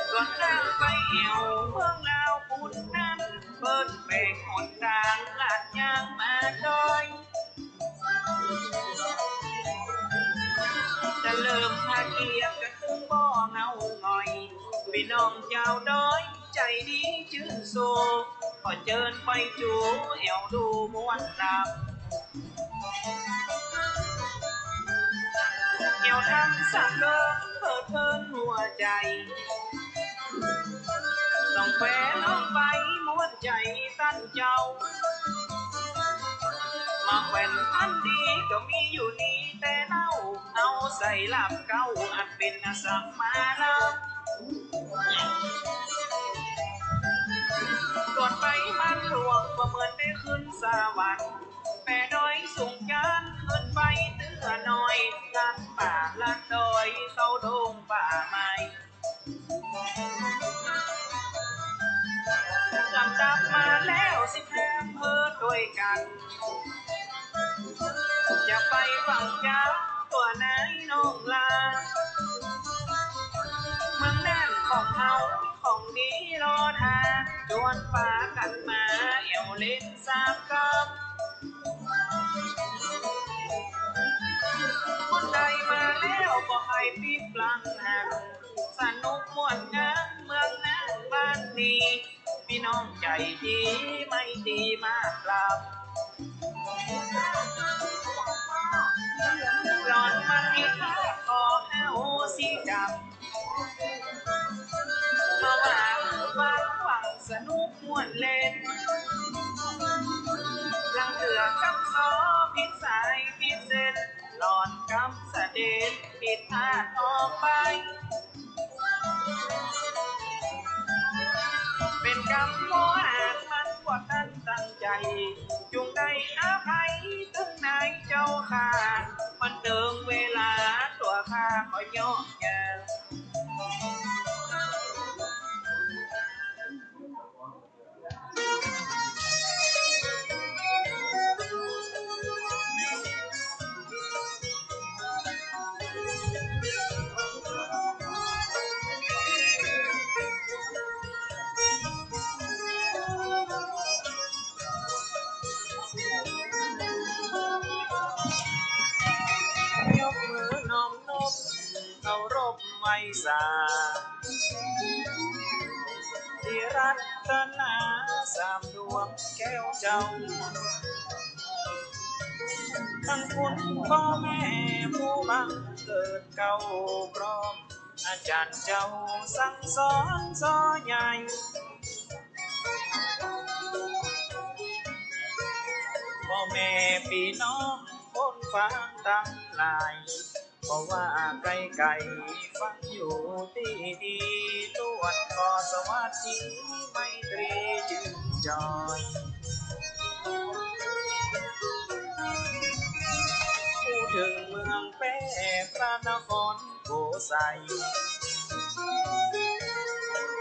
ส่วนทางไปเอวเมืองลาวปุ่นนั้นเบิ้ลเบงหนทางลาดยางมาดอยจะเริ่มพาเกียบกันถึงบ่อเงาหน่อยพี่น้องเจ้าดอยใจดีชื่นโซขอเชิญไปจูเอวดูมวนรำเอวทำสักเกินเพิดเพลินหัวใจต้องแฝงลงไปม้วนใจตั้นเจ้ามาแขวนพันดีก็มีอยู่นี่แต่เล่าเอาใส่ลาบเก้าอันเป็นสัมมาลาก่อนไปมันหลวงก็เหมือนได้ขึ้นสวรรค์แม่ดอยสูงยานขึ้นไปเตื้อหน่อยลัดป่าลัดดอยเข้าดงป่าไม้ลำดับมาแล้ว15 อำเภอด้วยกันจะไปฝั่งจ้าตัวไหนน้องลาเมืองแน่นของเฮาของดีรอทาจวนป่ากันมาเอวเล่นสามกับคนใดมาแล้วก็ให้ปีบลังหันสนุกม่วนงานเมืองน่านบ้านนี้พี่น้องใจดีไม่ดีมากครับร้อนมันมีค่าขอให้โอสิกรรมมาว่าบ้านหวังสนุกม่วนเล่นลังเถื่อคำซอพิษสายพิเศษหลอนกำเสด็จผิดพลาดออกไปเป็นกรรมโมหะมันกว่านั้นตั้งใจจุงได้อภัยถึงนายเจ้าค่ะมันเติมเวลาตัวข้าก็ย่อแย่ยกมือน้อมนบเคารพไว้สาที่รัตนาสามดวงแก้วเจ้าทั้งคุณพ่อแม่ผู้บังเกิดเก่าพร้อมอาจารย์เจ้าสั่งสอนสอใหญ่พ่อแม่พี่น้องคนฟังตั้งหลายเพราะว่าไกลไกลฟังอยู่ที่ดีล้วนขอสวัสดีไมตรีจืนจอยพูดถึงเมืองแพร่พระนครโกสัย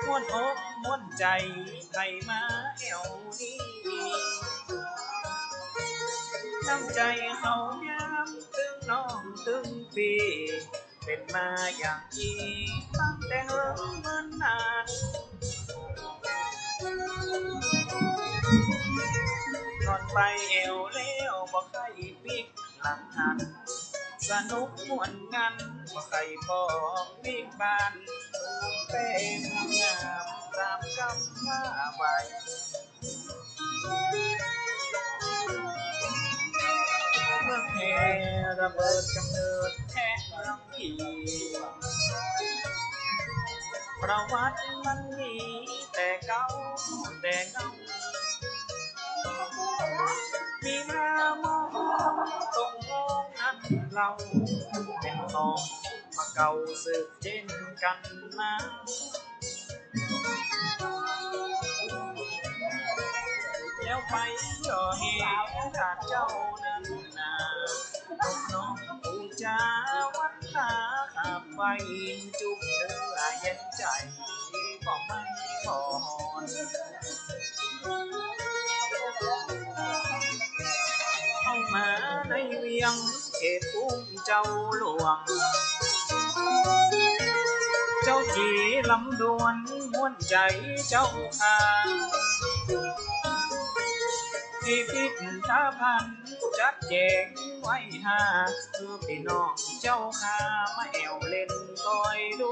ม่วนอกม่วนใจใครมาแอวนี้น้ำใจเขาย้ำถึงน้องถึงปีเป็นมาอย่างนี้ตั้งแต่เนิ่นนาน เอวเลี้ยวบ่ใครปิกหลังหันสนุกม่วนงันบ่ใครบอกปิกบ้านเต็มงามตามคำว่าไว้เมื่อแห่ระเบิดกำเนิดแท้รังกีประวัติมันมีแต่เก่ามีมามองตรงมองนั้นเราเป็นน้องมาเก่าสืบเจนกันมาแล้วไปย่อเหตุขาดเจ้านั้นนาน้องปูจาวันตาขับไปจุกเธอเย็นใจก็ไม่พอนเข้ามาในเวียงเขตภูมิเจ้าหลวงเจ้าจีลำดวนม้วนใจเจ้าข้าที่พิธภัณฑ์จัดแจงไว้หาคือพี่น้องเจ้าข้ามาแอวเล่นก้อยดู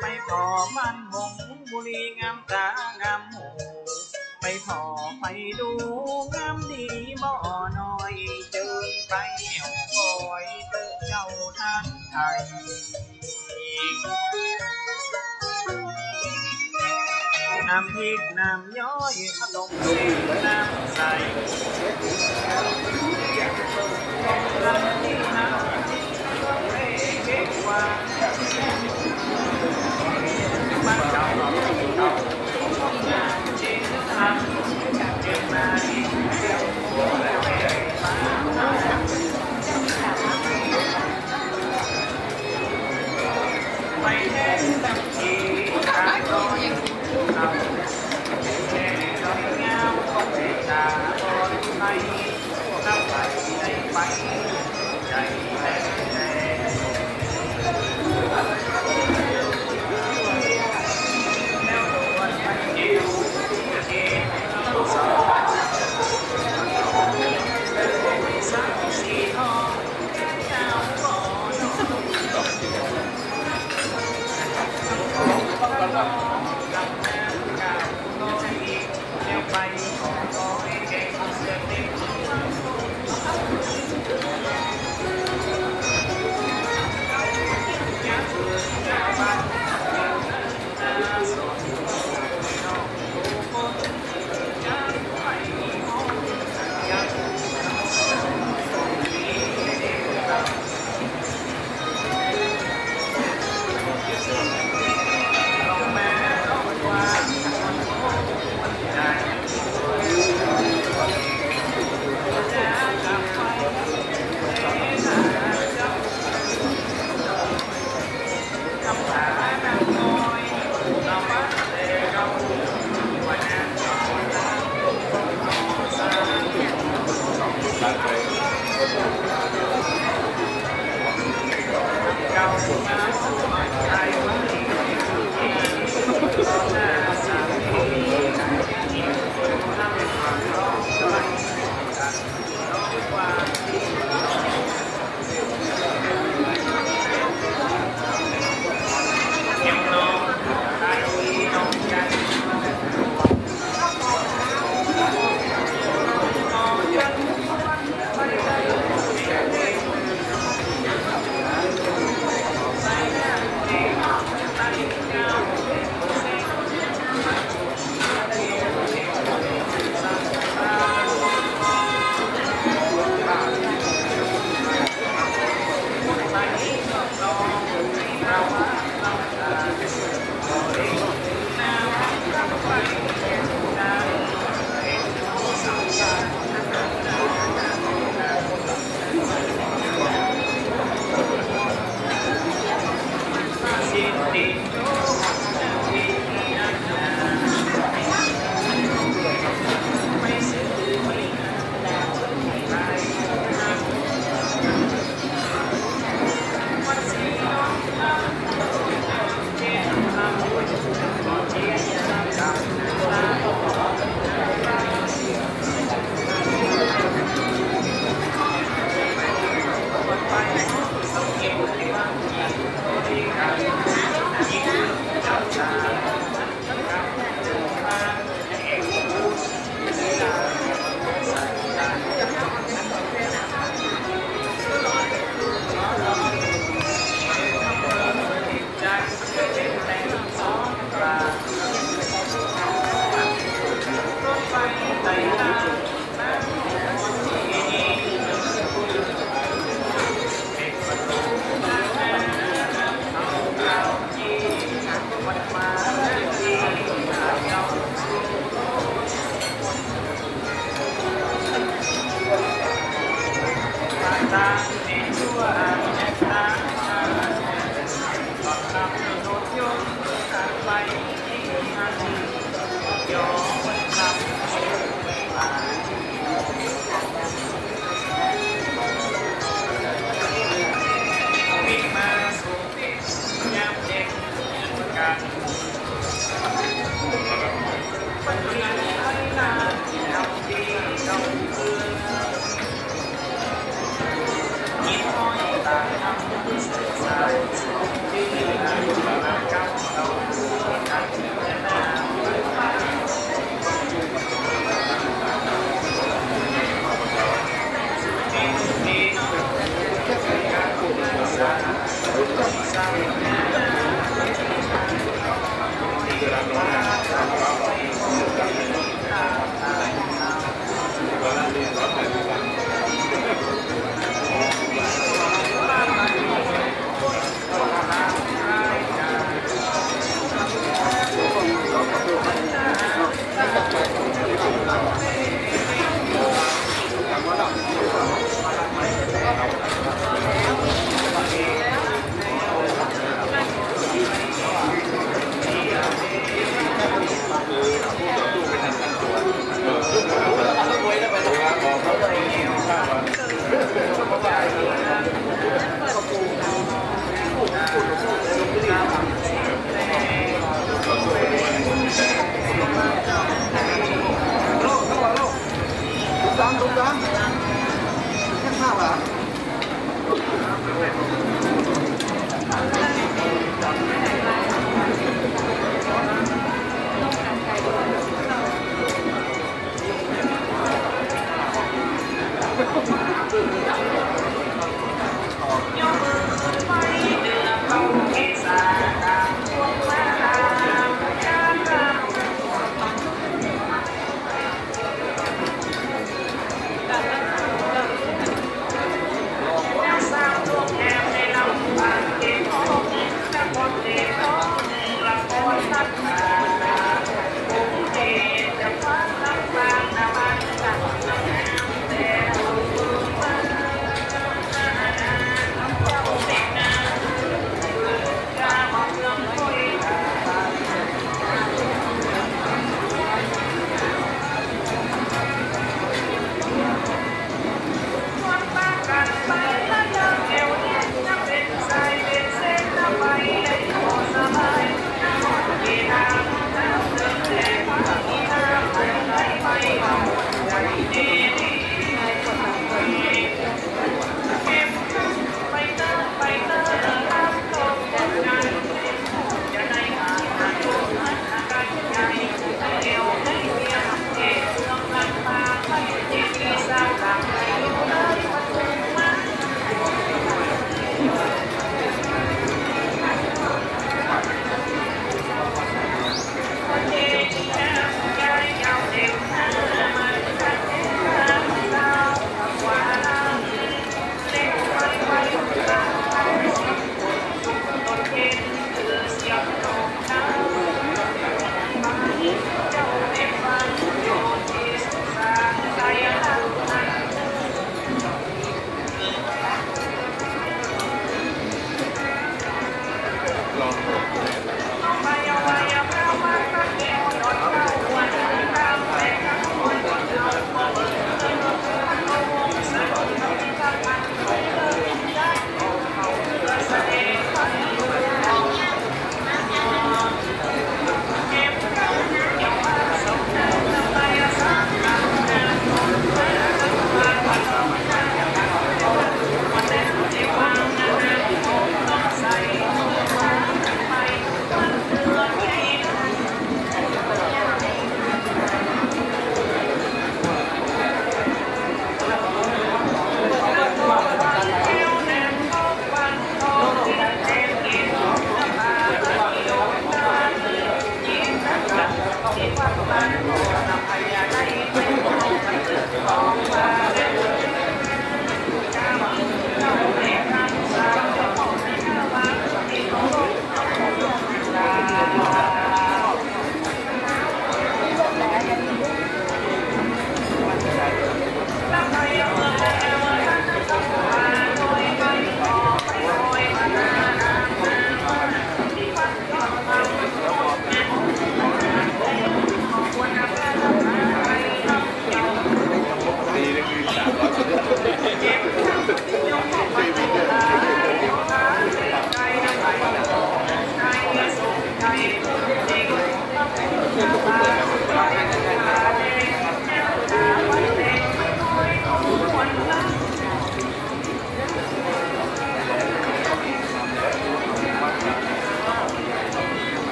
ไปพอบ้านบงบุรีงามตางามหูไปพอไปดูงามดีบ่อน้อยเจอไปแอวคอยเตอเจ้าท่านไทยน้ำพริกน้ำย้อยขนมจีนน้ำใสน้ำที่น้ำเล่เก็บวางบ้านเก่าน้ำจีนทำเก็บมาอีกเดียวไปแน่น้ำจีนทางดอยน้ำแช่ดอกงามของเศรษฐาบนไทยน้ำไหลได้ไปใจ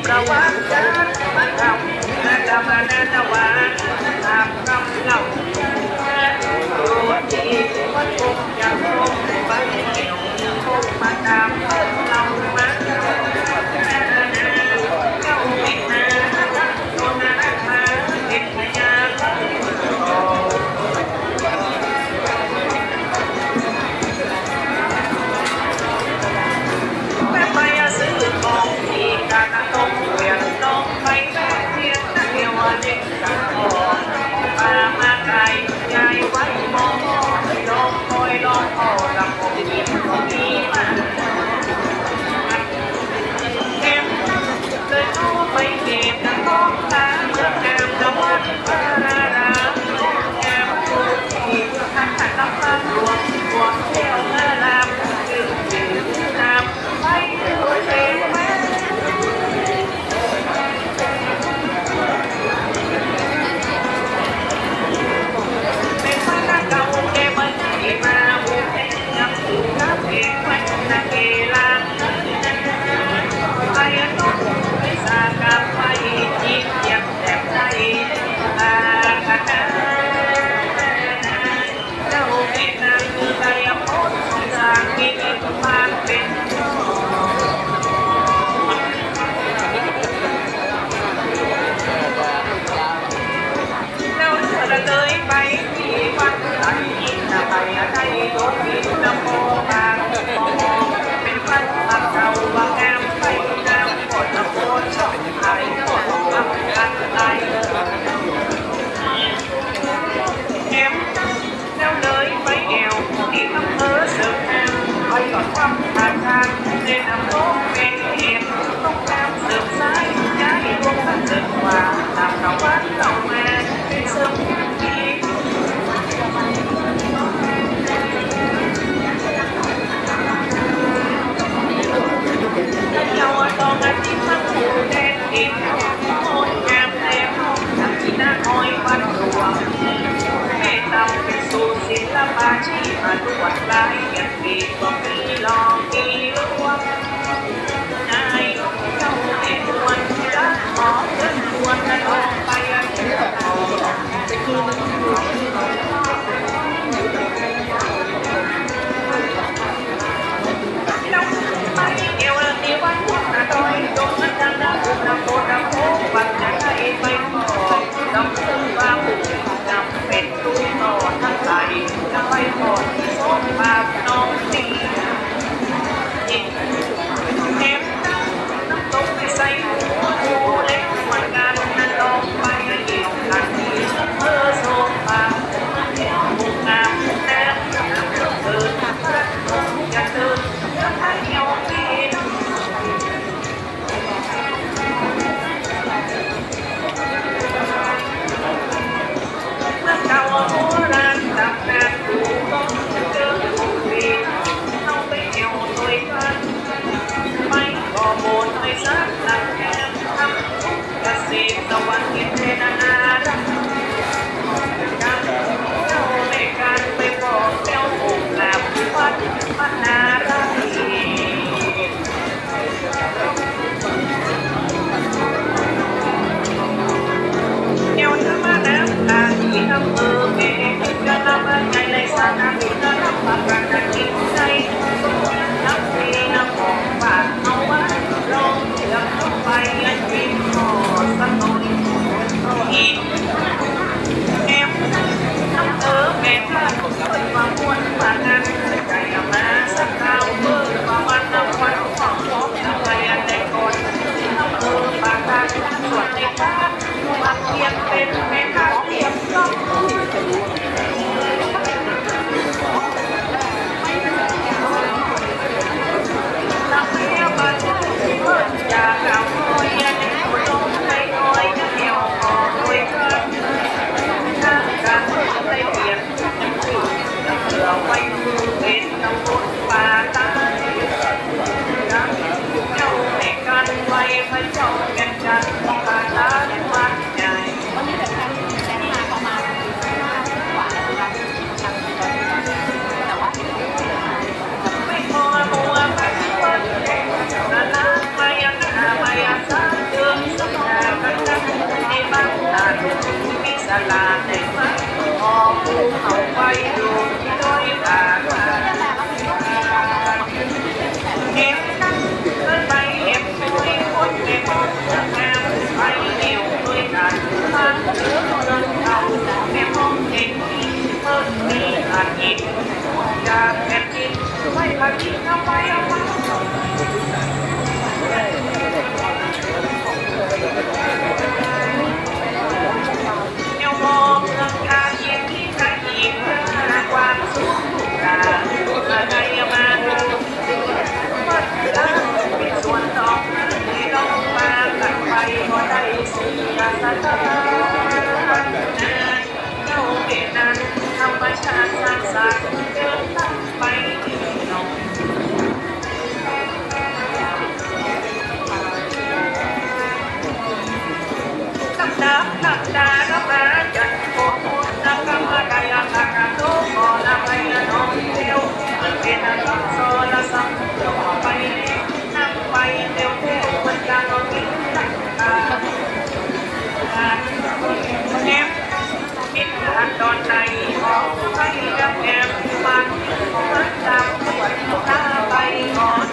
ประวัติศาสตร์มันทำนาจามานาจาวาตามคำเล่าตัวที่มันคงยังคงไปเกี่ยวคงมาตามเรามาเจ้าเป็นนาโดนนาคาเป็นพยาแม่ไปซื้อของที่การต้องเวียนต้องไปแม่เทียนนักเดียวเด็กกันอ่อนมาไกลใจไว้มองลองคอยลองพอลำผมยิ้มก็มีมาเก็บเลยเอาไปเก็บน้องตาเมื่อแก้มตะวันพาราแก้มผู้ที่ท่านน้ำตาหลวงหวงเที่ยวเมื่อลำจึงจืดน้ำไปด้วยเองแม่เป็นพนักเก่าแกมันที่มาบุกยังถูกน้ำเองมันนักเกลังไปต้องไปสากับไปยิ้มแย้มแจ่มใสตาขนาเจ้าเป็นนางใจพ้นจากมีความเป็นแล้วเธอเลยไปที่วัดไหนจะไปอะไรโดนดินน้ำโมบางเป็นวัดพักเก่าบางแอมไปน้ำกดน้ำโคตรชอบไทยกดน้ำกันไทยเอ็มแล้วเลยไปแอวที่อำเภอเสริมแอมไปหลอดความทางการในน้ำโลกเป็นเห็นต้องแอมเสริมซ้ายย้ายรวมกันเกิดกว่าตามเราวัดเราแม่เสริมที่เยาวตองกันที่ทั้งคู่เด่นดินโอนแอมแนมทั้งที่หน้าคอยวัดหลวงแม่ตำเป็นสูตรศิลปะชีมาทุกวันหลายอย่างดีก็มีลองมีรวมนายเจ้าเอ็นวันรักหอมเดินชวนกันออกไปเที่ยว ลาในฝันพอภูเขาไว้ดูที่ด้อยตาเก็บตั้งเดินไปเก็บสวยคนเก็บงามไปเดี่ยวด้วยกันมาเดินเดินเขาแม่ห้องเด็กที่เพิ่มมีอาทิตย์จากแผ่นดินไม่พันที่ทำไมเอามาเดี๋ยวมองเรื่องการเย็นที่ใจอีกนะความสุขกาอะไรมาเป็นส่วนต่อที่ต้องมาตัดไปก็ได้สิ่งการสร้างเจ้าเด็กนั้นธรรมชาติสร้างสรรค์เดินตั้งไปที่นองนับดานับมาจัดโอ้โหนับกำมาได้ละสักโตขอละไปละน้องเดียวเป็นอะไรโซละสักต่อไปนั่งไปเร็วเร็ววันการนอนกินตั้งตาแง้มคิดหาตอนไหนของใครจะแง้มมันมันตามปวดตาไปก่อน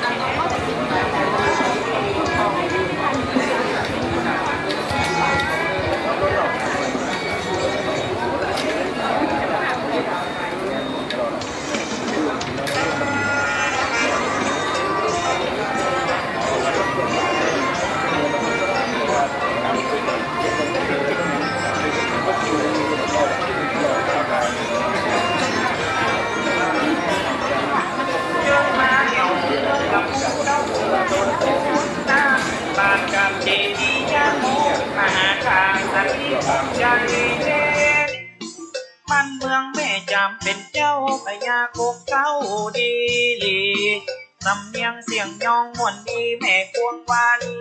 บ้านเมืองแม่จำเป็นเจ้าพญาโคกเก้าดีลีสำเนียงเสียงยองม่วนดีแม่ควงวาลี